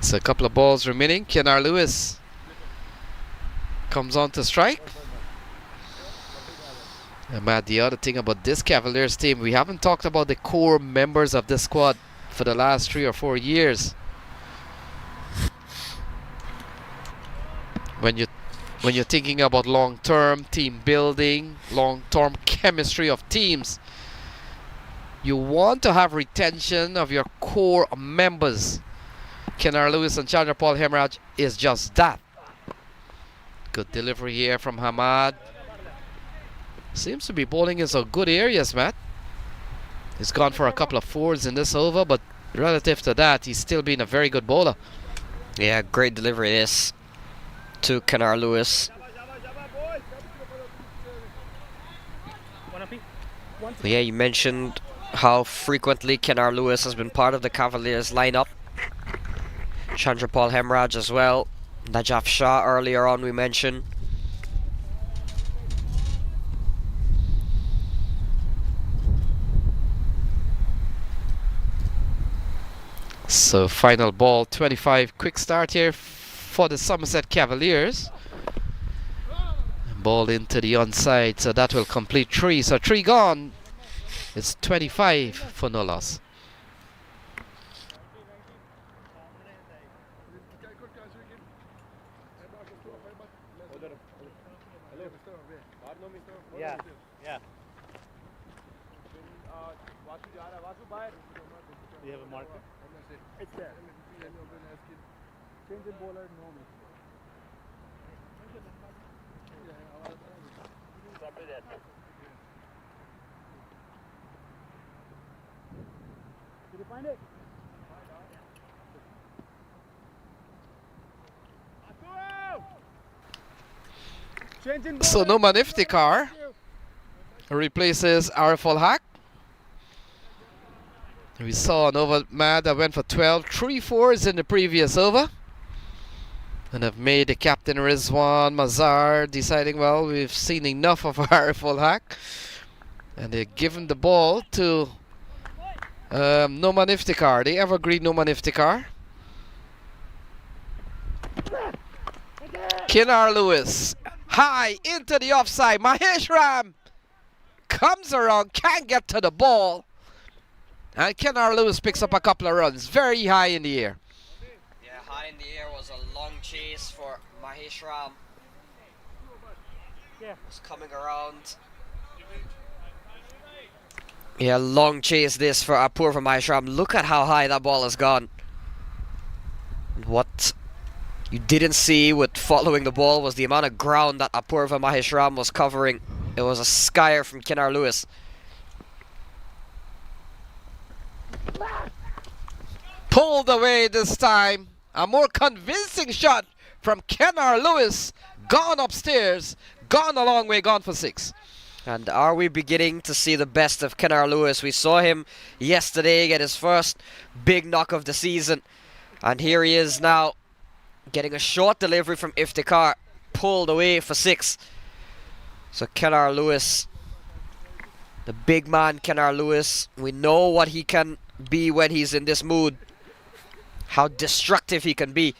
So a couple of balls remaining. Kenar Lewis comes on to strike. And Matt, the other thing about this Cavaliers team, we haven't talked about the core members of this squad for the last 3 or 4 years. When you're thinking about long-term team building, long-term chemistry of teams, you want to have retention of your core members. Kenar Lewis and Chandra Paul Hemorraj is just that. Good delivery here from Hamad. Seems to be bowling in some good areas, Matt. He's gone for a couple of 4s in this over, but relative to that, he's still been a very good bowler. Yeah, great delivery this to Kenar Lewis. Yeah, you mentioned how frequently Kenar Lewis has been part of the Cavaliers lineup. Chandra Paul Hemorraj as well. Najaf Shah earlier on we mentioned. So final ball, 25, quick start here for the Somerset Cavaliers. Ball into the onside, so that will complete 3. So 3 gone. It's 25 for no loss. Yeah, yeah. Do you have a marker? It's there. Change in bowler, no miss. Did you find it? Change in So bowler. Noman Iftikhar replaces Ariful Haque. We saw an over Matt that went for 12, 3 4s in the previous over, and have made the captain Rizwan Mazar deciding, well, we've seen enough of Ariful Haque, and they're giving the ball to Noman Iftikhar, the evergreen Noman Iftikhar. Kenar Lewis high into the offside. Mahesh Ram comes around, can't get to the ball. And Kenar Lewis picks up a couple of runs, very high in the air. Yeah, high in the air was a long chase for Mahesh Ram. Was coming around. Yeah, long chase this for Apurva Mahesh Ram. Look at how high that ball has gone. What you didn't see with following the ball was the amount of ground that Apurva Mahesh Ram was covering. It was a skyer from Kenar Lewis. Pulled away this time. A more convincing shot from Kenar Lewis. Gone upstairs, gone a long way, gone for 6. And are we beginning to see the best of Kenar Lewis? We saw him yesterday get his first big knock of the season. And here he is now, getting a short delivery from Iftikhar. Pulled away for 6. So Kenar Lewis, the big man Kenar Lewis, we know what he can be when he's in this mood. How destructive he can be.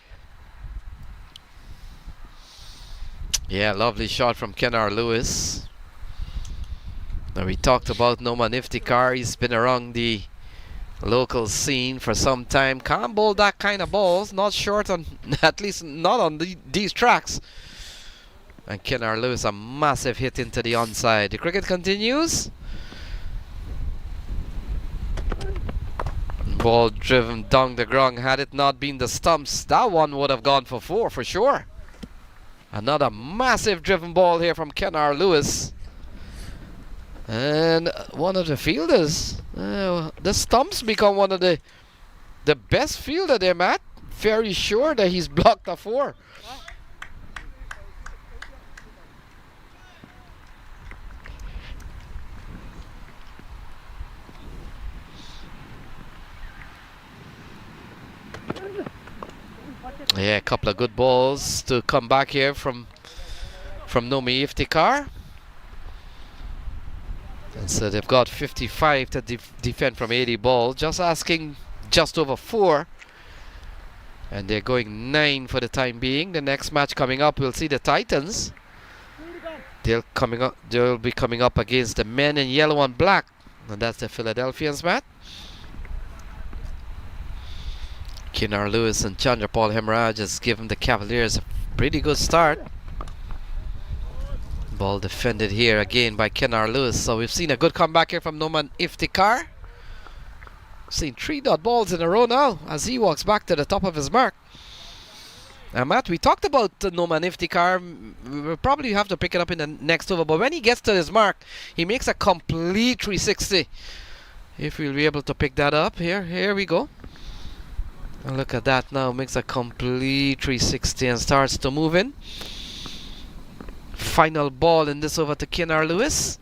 Yeah, lovely shot from Kenar Lewis. Now we talked about Noman Iftikhar. He's been around the local scene for some time. Can't bowl that kind of balls. Not short on, at least not on these tracks. And Kenar Lewis, a massive hit into the onside. The cricket continues. Ball driven down the ground. Had it not been the stumps, that one would have gone for 4 for sure. Another massive driven ball here from Kennard Lewis. And one of the fielders. The stumps become one of the best fielder there, Matt. Very sure that he's blocked a 4. Yeah, a couple of good balls to come back here from Nomi Iftikhar. And so they've got 55 to defend from 80 ball. Just asking just over 4. And they're going 9 for the time being. The next match coming up, we'll see the Titans. They'll be coming up against the men in yellow and black. And that's the Philadelphians, Matt. Kennard Lewis and Chandrapal Hemorraj has given the Cavaliers a pretty good start. Ball defended here again by Kennard Lewis. So we've seen a good comeback here from Noman Iftikhar. Seen 3 dot balls in a row now as he walks back to the top of his mark. Now, Matt, we talked about Noman Iftikhar. We'll probably have to pick it up in the next over. But when he gets to his mark, he makes a complete 360. If we'll be able to pick that up. Here we go. And look at that now, makes a complete 360 and starts to move in. Final ball in this over to Kennard Lewis.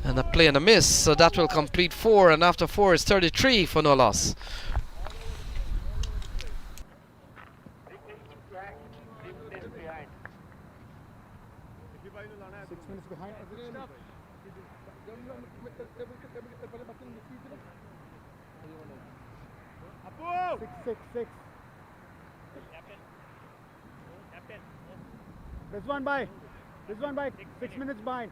And a play and a miss, so that will complete 4, and after 4 is 33 for no loss. Six. This one by 6 minutes behind.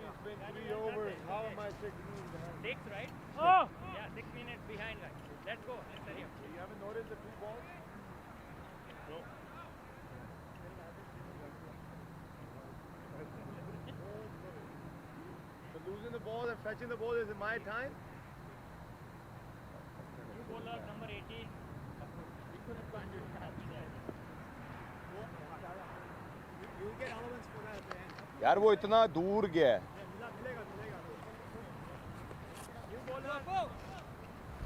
It's been 3 overs. How am I 6 minutes behind? 6, right? Oh! Yeah, 6 minutes behind, right? Let's go. Let's hurry up. You haven't noticed the 2 balls? No. So losing the ball and fetching the ball is in my time? You bowler number 18. यार वो इतना दूर गया है.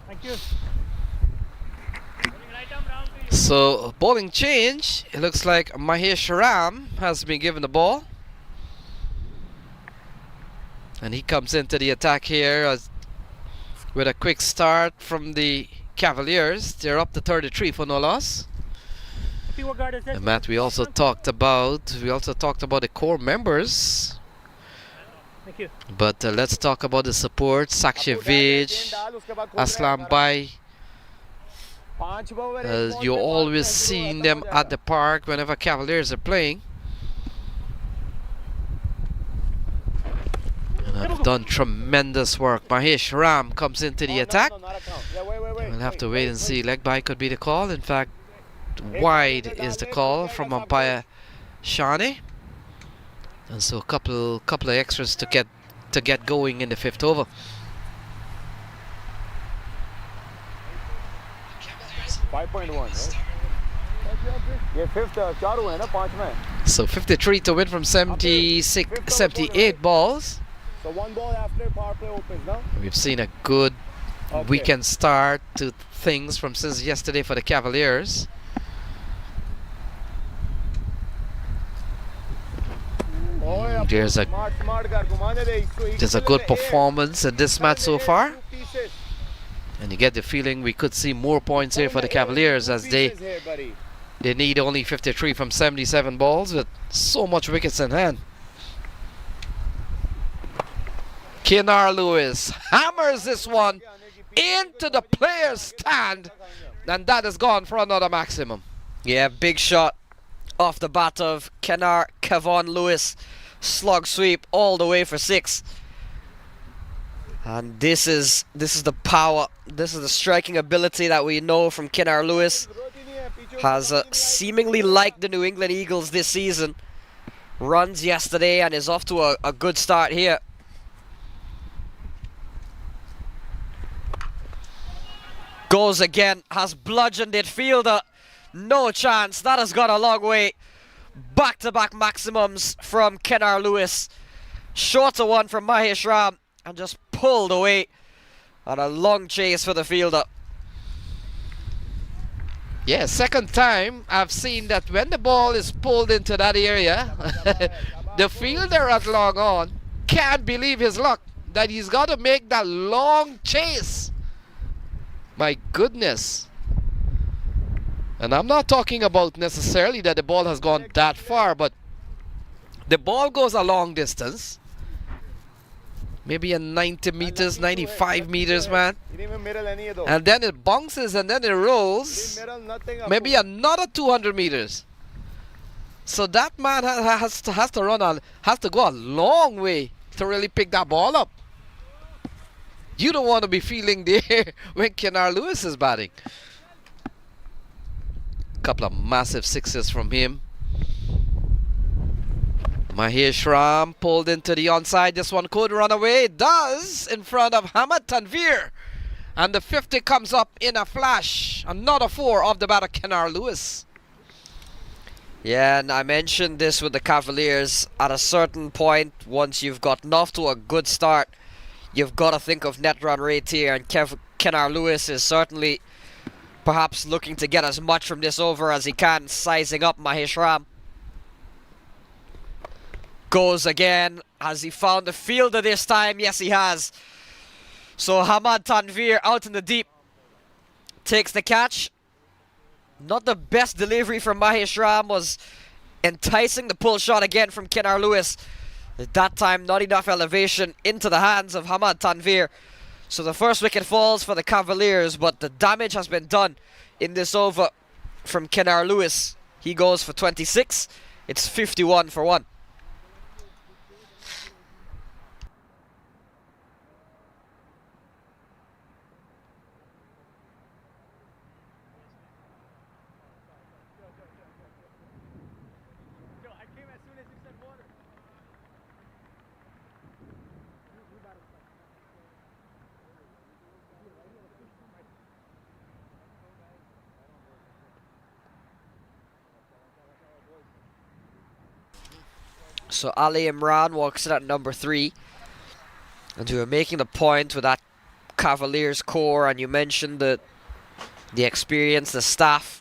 Thank you. Right arm round to you. So bowling change. It looks like Mahesh Ram has been given the ball. And he comes into the attack here with a quick start from the Cavaliers. They're up to 33 for no loss. And Matt, we also talked about the core members. Thank you. But let's talk about the support. Sakshi Vij, Aslam Bhai. You always seen them at the park whenever Cavaliers are playing. And have done tremendous work. Mahesh Ram comes into the attack. We'll have to wait and see. Leg bye could be the call. In fact, wide is the call from umpire Shani. And so a couple of extras to get going in the 5th over. So 53 to win from 78 balls. So 1 ball after power play opens now. We've seen a good weekend start to things from since yesterday for the Cavaliers. There's a good performance in this match so far. And you get the feeling we could see more points here for the Cavaliers as they need only 53 from 77 balls with so much wickets in hand. Kennard Lewis hammers this one into the player's stand, and that is gone for another maximum. Yeah, big shot off the bat of Kevon Lewis. Slug sweep all the way for 6. And this is the power, this is the striking ability that we know from Kennard Lewis. Has seemingly liked the New England Eagles this season. Runs yesterday and is off to a good start here. Goes again, has bludgeoned it fielder. No chance, that has gone a long way. Back-to-back maximums from Hemorraj Lewis. Shorter one from Mahesh Ram and just pulled away on a long chase for the fielder. Yeah, second time I've seen that when the ball is pulled into that area, the fielder at long on can't believe his luck that he's got to make that long chase. My goodness. And I'm not talking about necessarily that the ball has gone that far, but the ball goes a long distance. Maybe a 90 meters, 95 meters, man. And then it bounces and then it rolls. Maybe another 200 meters. So that man has to run on, has to go a long way to really pick that ball up. You don't want to be feeling there when Hemorraj Lewis is batting. Couple of massive sixes from him. Mahesh Ram pulled into the onside. This one could run away. It does in front of Hamad Tanvir. And the 50 comes up in a flash. Another 4 off the bat of Hemorraj Lewis. Yeah, and I mentioned this with the Cavaliers. At a certain point, once you've gotten off to a good start, you've got to think of net run rate here. And Hemorraj Lewis is certainly perhaps looking to get as much from this over as he can, sizing up Mahesh Ram. Goes again. Has he found the fielder this time? Yes, he has. So Hamad Tanvir out in the deep takes the catch. Not the best delivery from Mahesh Ram, was enticing the pull shot again from Hemorraj Lewis. At that time, not enough elevation into the hands of Hamad Tanvir. So the first wicket falls for the Cavaliers, but the damage has been done in this over from Hemorraj Lewis. He goes for 26. It's 51 for 1. So Ali Imran walks in at number 3. And we were making the point with that Cavaliers core, and you mentioned the experience, the staff.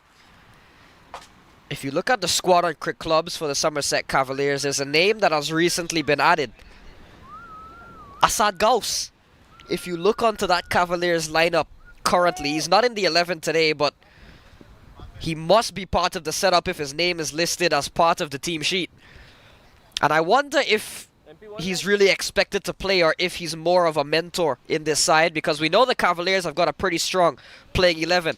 If you look at the squad on cricket clubs for the Somerset Cavaliers, there's a name that has recently been added. Asad Ghaus. If you look onto that Cavaliers lineup currently, he's not in the 11 today, but he must be part of the setup if his name is listed as part of the team sheet. And I wonder if he's really expected to play or if he's more of a mentor in this side, because we know the Cavaliers have got a pretty strong playing 11.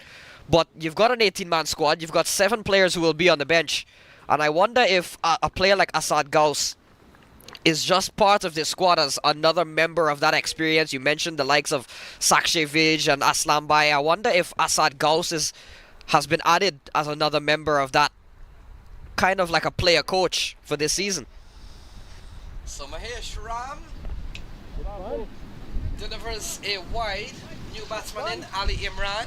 But you've got an 18-man squad, you've got 7 players who will be on the bench. And I wonder if a player like Asad Ghaus is just part of this squad as another member of that experience. You mentioned the likes of Sakshay Vij and Aslam Bai. I wonder if Asad Ghaus has been added as another member of that, kind of like a player coach for this season. So Mahesh Ram delivers a wide. New batsman in, Ali Imran.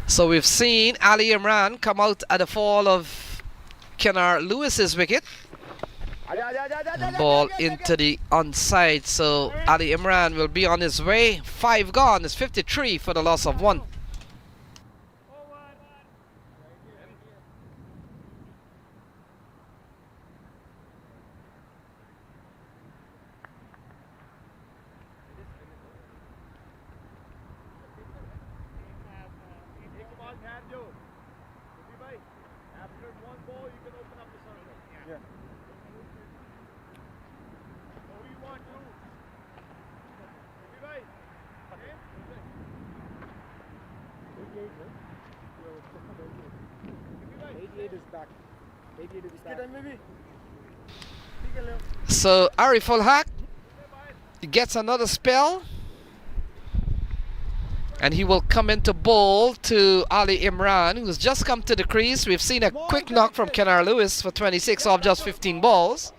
So we've seen Ali Imran come out at the fall of Hemorraj Lewis's wicket. Ball into the onside. So Ali Imran will be on his way. 5 gone. It's 53 for the loss of 1. So Ariful Haque gets another spell, and he will come into bowl to Ali Imran, who's just come to the crease. We've seen a quick knock from Hemorraj Lewis for 26 off just 15 balls.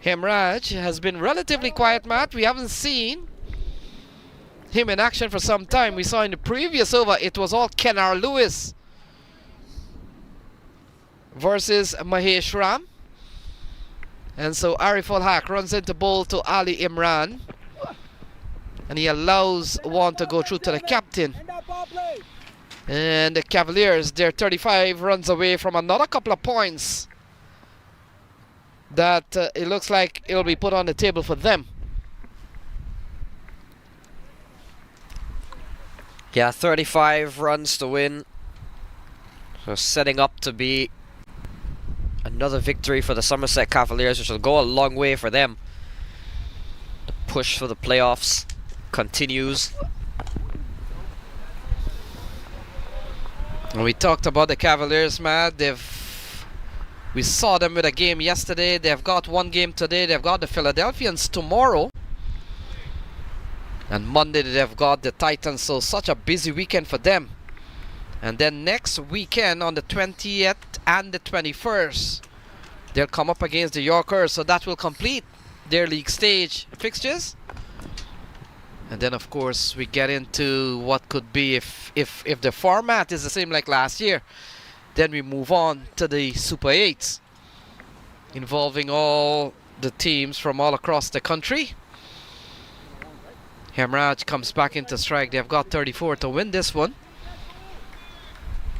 Hemorraj has been relatively quiet, Matt. We haven't seen him in action for some time. We saw in the previous over it was all Kenar Lewis versus Mahesh Ram. And so Ariful Haque runs into bowl to Ali Imran. And he allows one to go through to the captain. And the Cavaliers, their 35 runs away from another couple of points that it looks like it'll be put on the table for them. Yeah, 35 runs to win. So setting up to be another victory for the Somerset Cavaliers, which will go a long way for them. The push for the playoffs continues. And we talked about the Cavaliers, Matt. We saw them with a game yesterday. They've got one game today. They've got the Philadelphians tomorrow. And Monday they've got the Titans. So such a busy weekend for them. And then next weekend on the 20th and the 21st, they'll come up against the Yorkers. So that will complete their league stage fixtures. And then of course we get into what could be if the format is the same like last year. Then we move on to the Super 8s, involving all the teams from all across the country. Hemorraj comes back into strike. They've got 34 to win this one.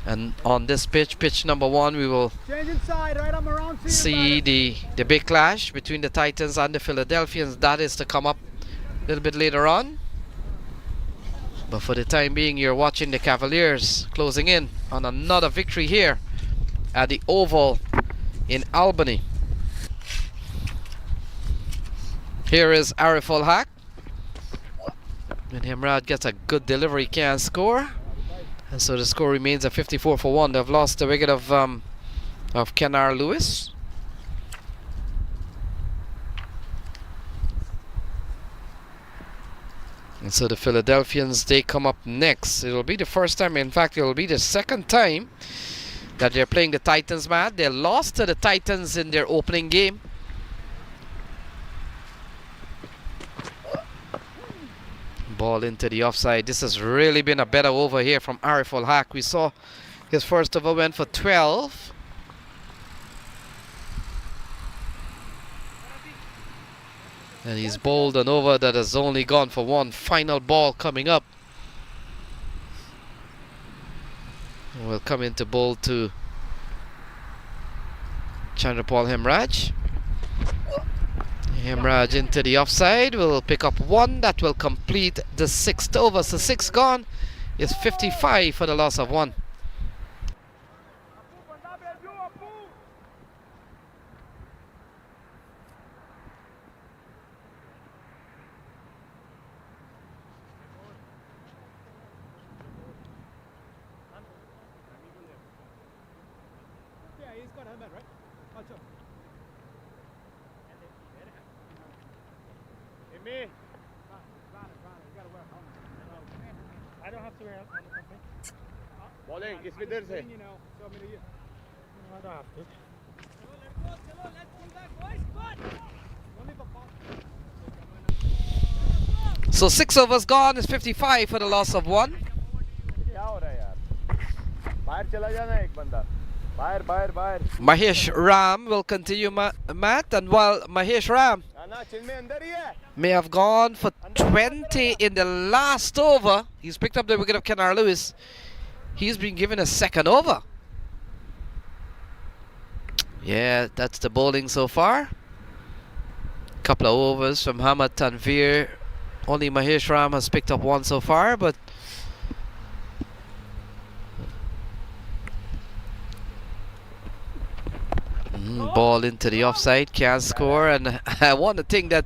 And on this pitch number 1, we will see the big clash between the Titans and the Philadelphians. That is to come up a little bit later on. But for the time being, you're watching the Cavaliers closing in on another victory here at the Oval in Albany. Here is Ariful Haque. And Hemorraj gets a good delivery, can't score. And so the score remains at 54 for 1. They've lost the wicket of Kenar Lewis. And so the Philadelphians, they come up next. It'll be the first time, in fact, it'll be the second time that they're playing the Titans, Matt. They lost to the Titans in their opening game. Ball into the offside. This has really been a better over here from Ariful Haque. We saw his first over went for 12. And he's bowled an over that has only gone for 1. Final ball coming up. We'll come into bowl to Chandrapal Hemorraj. Hemorraj into the offside. Will pick up 1. That will complete the 6th over. So 6 gone is 55 for the loss of 1. He's got a helmet, right? Me. I don't have to wear a helmet. Bowling, it's with there, say. I don't have to. So 6 overs gone is 55 for the loss of 1. Mahesh Ram will continue, Matt, and while Mahesh Ram may have gone for 20 in the last over, he's picked up the wicket of Kenar Lewis. He's been given a second over. Yeah, that's the bowling so far. Couple of overs from Hamad Tanvir. Only Mahesh Ram has picked up 1 so far, but ball into the offside, can't score. And I want to think that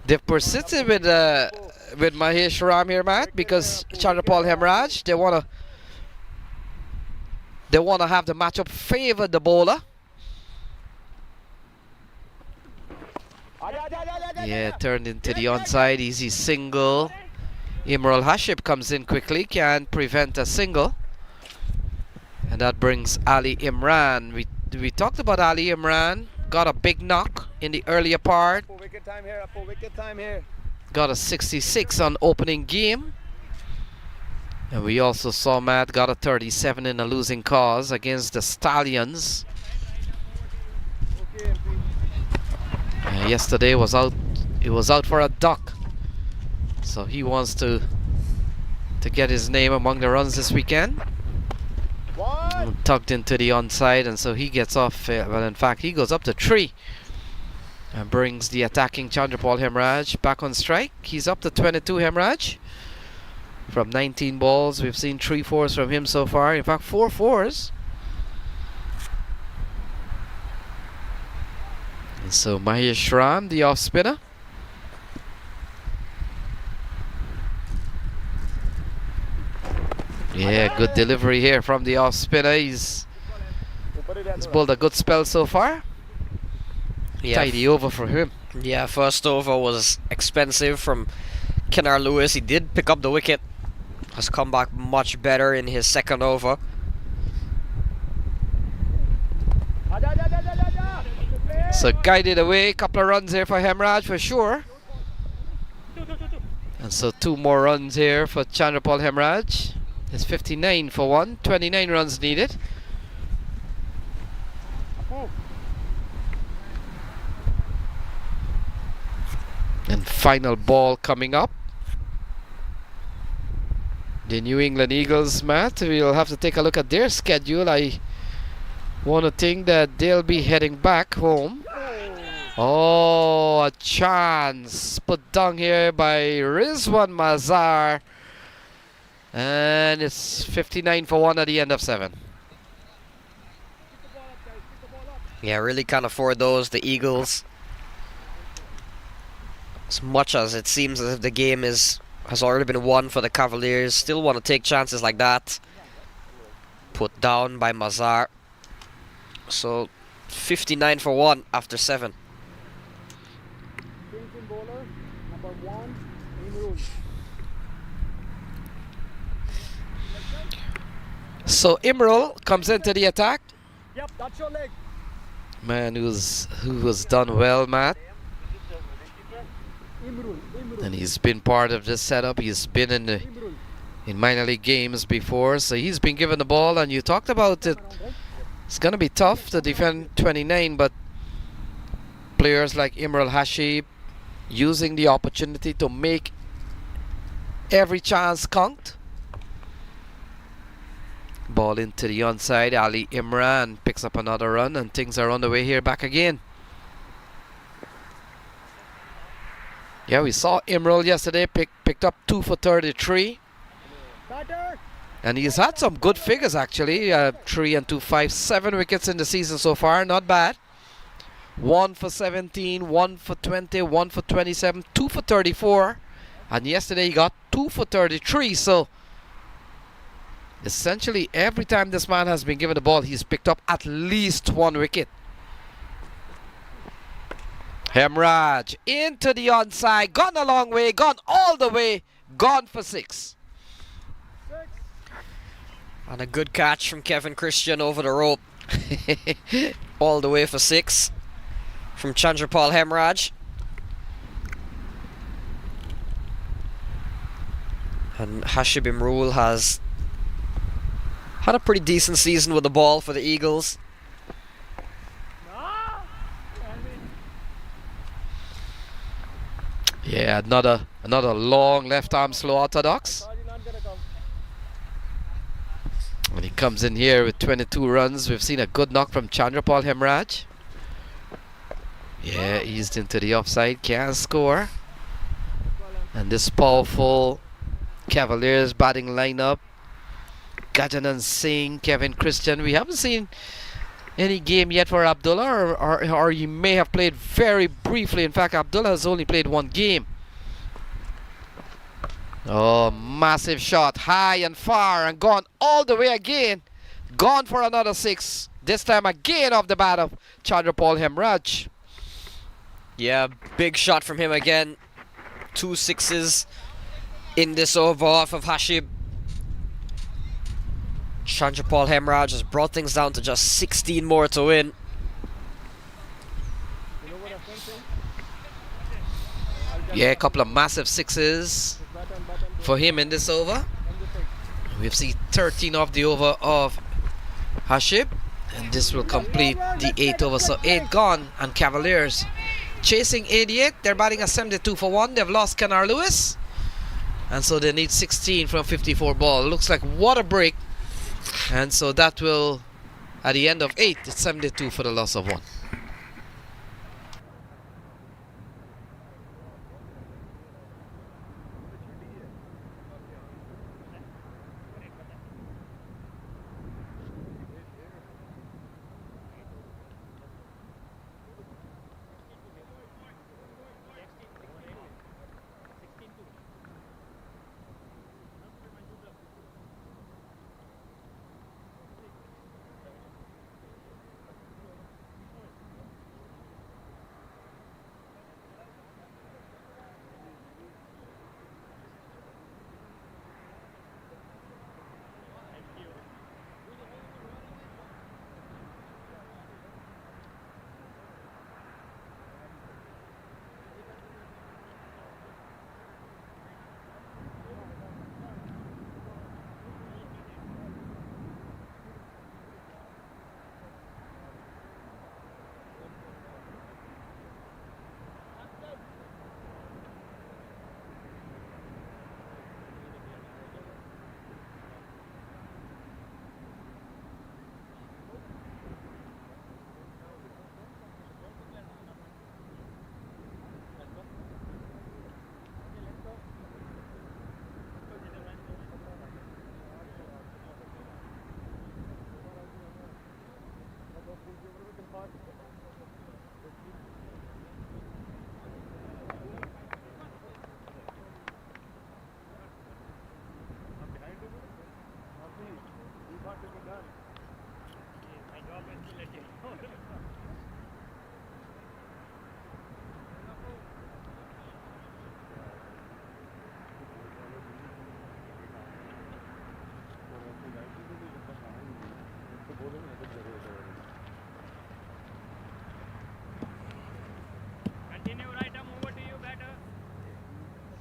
they've persisted with Mahesh Ram here, Matt, because Chandrapal Hemorraj, they want to have the matchup favor the bowler. Yeah, turned into the onside, easy single. Imral Hashib comes in quickly, can prevent a single. And that brings Ali Imran. We talked about Ali Imran, got a big knock in the earlier part. Full wicket time here, full wicket time here. got a 66 on opening game. And we also saw Matt got a 37 in a losing cause against the Stallions. Yesterday was out. He was out for a duck, so he wants to get his name among the runs this weekend. Tucked into the onside, and so he gets off. Well, in fact, he goes up to 3 and brings the attacking Chandrapal Hemorraj back on strike. He's up to 22. Hemorraj from 19 balls. We've seen 3 fours from him so far. In fact, 4 fours. And so Mahesh Ram, the off spinner. Yeah, good delivery here from the off spinner. He's bowled a good spell so far. Yeah. Tidy over for him. Yeah, first over was expensive from Kennar Lewis. He did pick up the wicket. Has come back much better in his second over. So guided away, couple of runs here for Hemorraj for sure. And so 2 more runs here for Chandrapal Hemorraj. It's 59 for 1, 29 runs needed. And final ball coming up. The New England Eagles, Matt, we'll have to take a look at their schedule. I want to think that they'll be heading back home. Oh, a chance put down here by Rizwan Mazar. And it's 59 for 1 at the end of 7. Yeah, really can't afford those, the Eagles. As much as it seems as if the game has already been won for the Cavaliers, still want to take chances like that. Put down by Mazar. So 59 for 1 after 7. So Imral comes into the attack. Yep, that's your leg. Man who has done well, Matt. And he's been part of this setup. He's been in minor league games before, so he's been given the ball. And you talked about it. It's gonna be tough to defend 29, but players like Ariful Haque using the opportunity to make every chance count. Ball into the onside. Ali Imran picks up another run, and things are on the way here back again. Yeah, we saw Imral yesterday picked up 2 for 33. And he's had some good figures actually. 3 and 2, 5, 7 wickets in the season so far. Not bad. 1 for 17, 1 for 20, 1 for 27, 2 for 34. And yesterday he got 2 for 33. So essentially every time this man has been given the ball, he's picked up at least 1 wicket. Hemorraj into the onside, gone a long way, gone all the way, gone for 6. And a good catch from Kevin Christian over the rope. All the way for 6 from Chandrapal Hemorraj. And Hashib Imrul has had a pretty decent season with the ball for the Eagles. Yeah, another long left arm slow orthodox. And he comes in here with 22 runs. We've seen a good knock from Chandrapal Hemorraj. Yeah, eased into the offside, can't score. And this powerful Cavaliers batting lineup, Gajanan Singh, Kevin Christian. We haven't seen any game yet for Abdullah, or he may have played very briefly. In fact, Abdullah has only played 1 game. Oh, massive shot, high and far, and gone all the way again. Gone for another 6. This time again off the bat of Chandrapal Hemorraj. Yeah, big shot from him again. 2 sixes in this over off of Hashib. Chandrapal Hemorraj has brought things down to just 16 more to win. Yeah, a couple of massive sixes for him in this over. We've seen 13 of the over of Hashib, and this will complete the 8th over. So 8 gone, and Cavaliers chasing 88. They're batting a 72 for 1. They've lost Kennar Lewis, and so they need 16 from 54 ball. Looks like what a break, and so that will, at the end of 8, it's 72 for the loss of 1.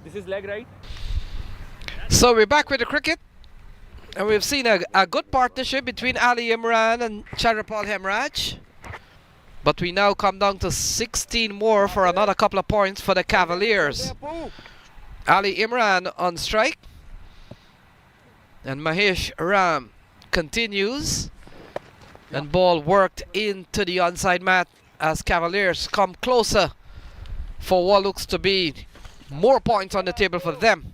This is leg right. So we're back with the cricket, and we've seen a good partnership between Ali Imran and Ariful Hemorraj. But we now come down to 16 more for another couple of points for the Cavaliers. Ali Imran on strike, and Mahesh Ram continues, and ball worked into the onside mat as Cavaliers come closer for what looks to be more points on the table for them.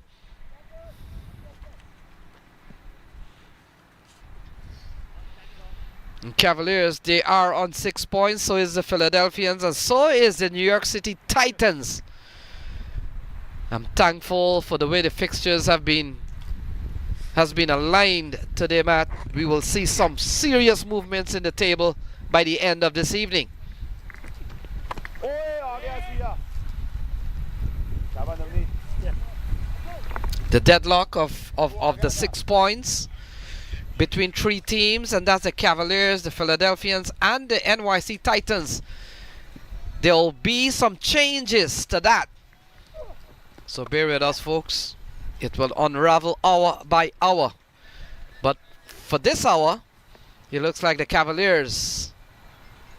And Cavaliers, they are on 6 points, so is the Philadelphians, and so is the New York City Titans. I'm thankful for the way the fixtures has been aligned today, Matt. We will see some serious movements in the table by the end of this evening. The deadlock of the 6 points between 3 teams, and that's the Cavaliers, the Philadelphians, and the NYC Titans. There will be some changes to that, so bear with us, folks. It will unravel hour by hour, but for this hour it looks like the Cavaliers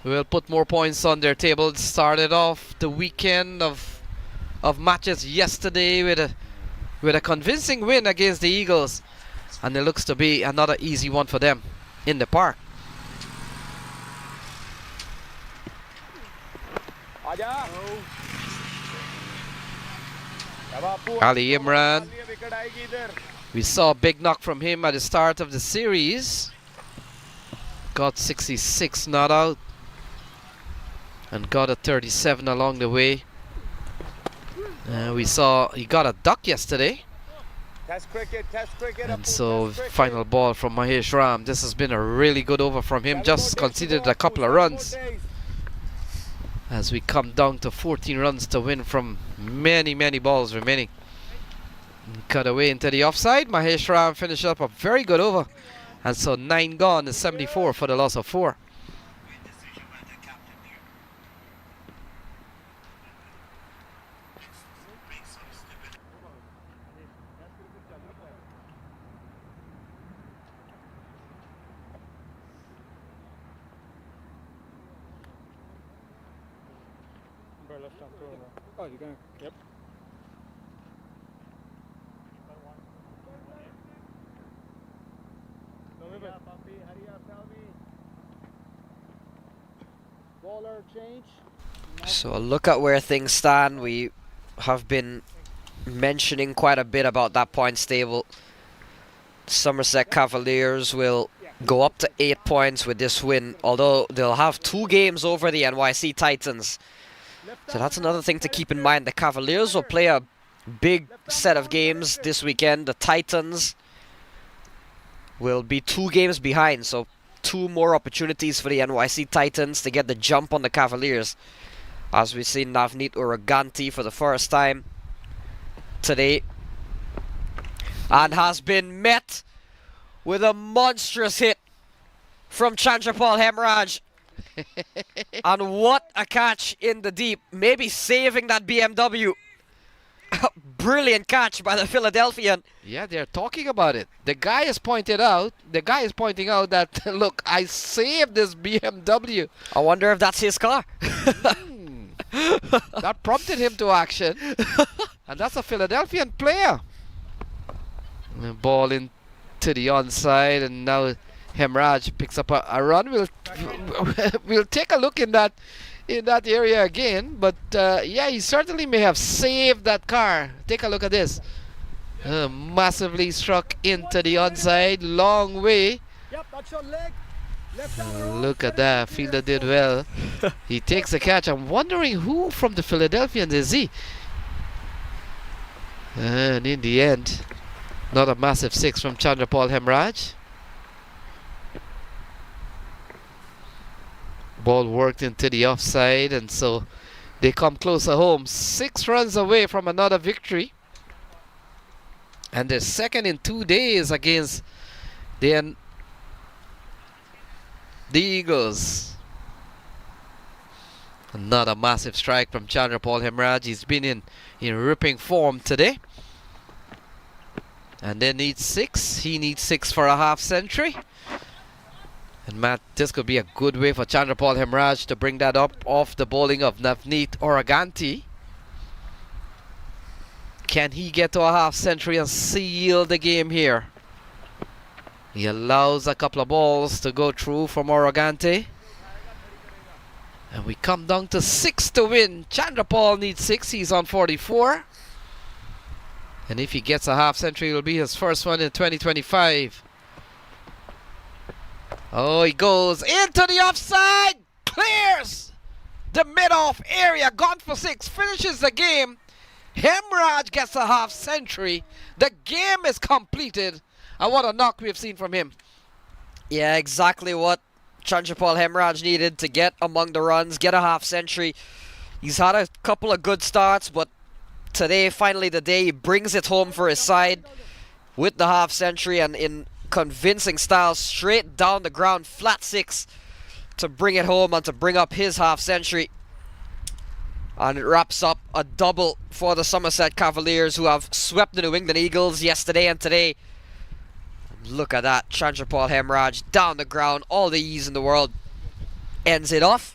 will put more points on their table. It started off the weekend of matches yesterday with a convincing win against the Eagles, and it looks to be another easy one for them in the park. Ali Imran, we saw a big knock from him at the start of the series. Got 66 not out and got a 37 along the way. We saw he got a duck yesterday. Test cricket, and so final ball from Mahesh Ram. This has been a really good over from him. Just conceded a couple of runs as we come down to 14 runs to win from many balls remaining. Cut away into the offside. Mahesh Ram finished up a very good over, and so 9 gone is 74 for the loss of 4. try left hand throw. Oh, you're going. Yep. Bowler change. So look at where things stand. We have been mentioning quite a bit about that points table. Somerset Cavaliers will go up to 8 points with this win, although they'll have 2 games over the NYC Titans. So that's another thing to keep in mind. The Cavaliers will play a big set of games this weekend. The Titans will be 2 games behind, so 2 more opportunities for the NYC Titans to get the jump on the Cavaliers. As we've seen Navneet Uraganti for the first time today, and has been met with a monstrous hit from Chandrapal Hemorraj. And what a catch in the deep, maybe saving that BMW. Brilliant catch by the Philadelphian. Yeah, they're talking about it. The guy is pointing out that, look, I saved this BMW. I wonder if that's his car. That prompted him to action. And that's a Philadelphian player. The ball into the onside, and now Hemorraj picks up a run. We'll take a look in that area again, but yeah, he certainly may have saved that car. Take a look at this. Massively struck into the onside, long way. Yep, that's your leg. Look at that, fielder did well. He takes the catch. I'm wondering who from the Philadelphians is he? And in the end, not a massive 6 from Chandrapal Hemorraj. Ball worked into the offside, and so they come closer home. 6 runs away from another victory. And they're second in 2 days against the Eagles. Another massive strike from Chandrapal Hemorraj. He's been in ripping form today. And they need 6. He needs 6 for a half century. And Matt, this could be a good way for Chandrapal Hemorraj to bring that up off the bowling of Navneet Uraganti. Can he get to a half century and seal the game here? He allows a couple of balls to go through from Uraganti. And we come down to 6 to win. Chandrapal needs 6. He's on 44. And if he gets a half century, it will be his first one in 2025. Oh, he goes into the offside. Clears the mid-off area. Gone for 6. Finishes the game. Hemorraj gets a half century. The game is completed. And what a knock we've seen from him. Yeah, exactly what Chandrapal Hemorraj needed to get among the runs, get a half century. He's had a couple of good starts, but today, finally the day, he brings it home for his side with the half century, and in convincing style, straight down the ground, flat 6 to bring it home and to bring up his half century. And it wraps up a double for the Somerset Cavaliers, who have swept the New England Eagles yesterday and today. Look at that, Chandrapal Hemorraj down the ground, all the ease in the world, ends it off.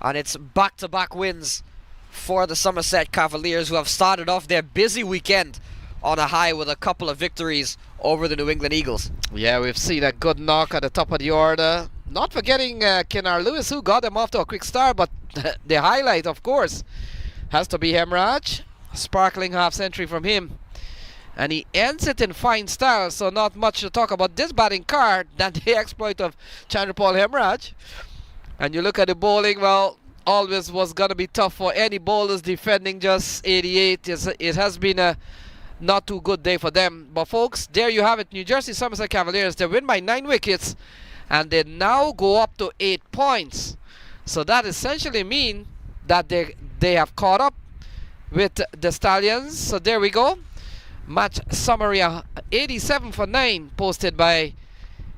And it's back-to-back wins for the Somerset Cavaliers, who have started off their busy weekend on a high with a couple of victories over the New England Eagles. Yeah, we've seen a good knock at the top of the order. Not forgetting Kennar Lewis, who got them off to a quick start, but the highlight, of course, has to be Hemorraj. Sparkling half century from him. And he ends it in fine style, so not much to talk about this batting card than the exploit of Chandrapal Hemorraj. And you look at the bowling, well, always was going to be tough for any bowlers defending just 88. It has been a not too good day for them. But folks, there you have it. New Jersey Somerset Cavaliers, they win by 9 wickets, and they now go up to 8 points. So that essentially means that they have caught up with the Stallions. So there we go. Match summary, 87 for 9 posted by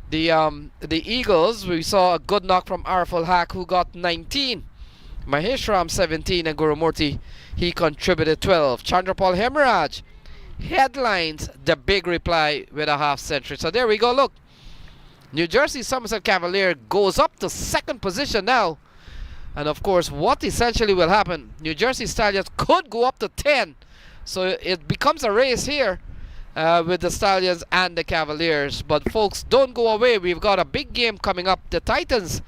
the Eagles. We saw a good knock from Ariful Haque, who got 19. Maheshram 17, and Gurumurthy, he contributed 12. Chandrapal Hemorraj headlines the big reply with a half century. So there we go. Look, New Jersey Somerset Cavalier goes up to 2nd position now And of course, what essentially will happen, New Jersey Stallions could go up to 10. So it becomes a race here with the Stallions and the Cavaliers. But folks, don't go away. We've got a big game coming up. The Titans,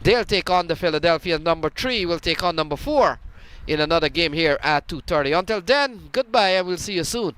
they'll take on the Philadelphia. Number 3 will take on number 4 in another game here at 2:30. Until then, goodbye and we'll see you soon.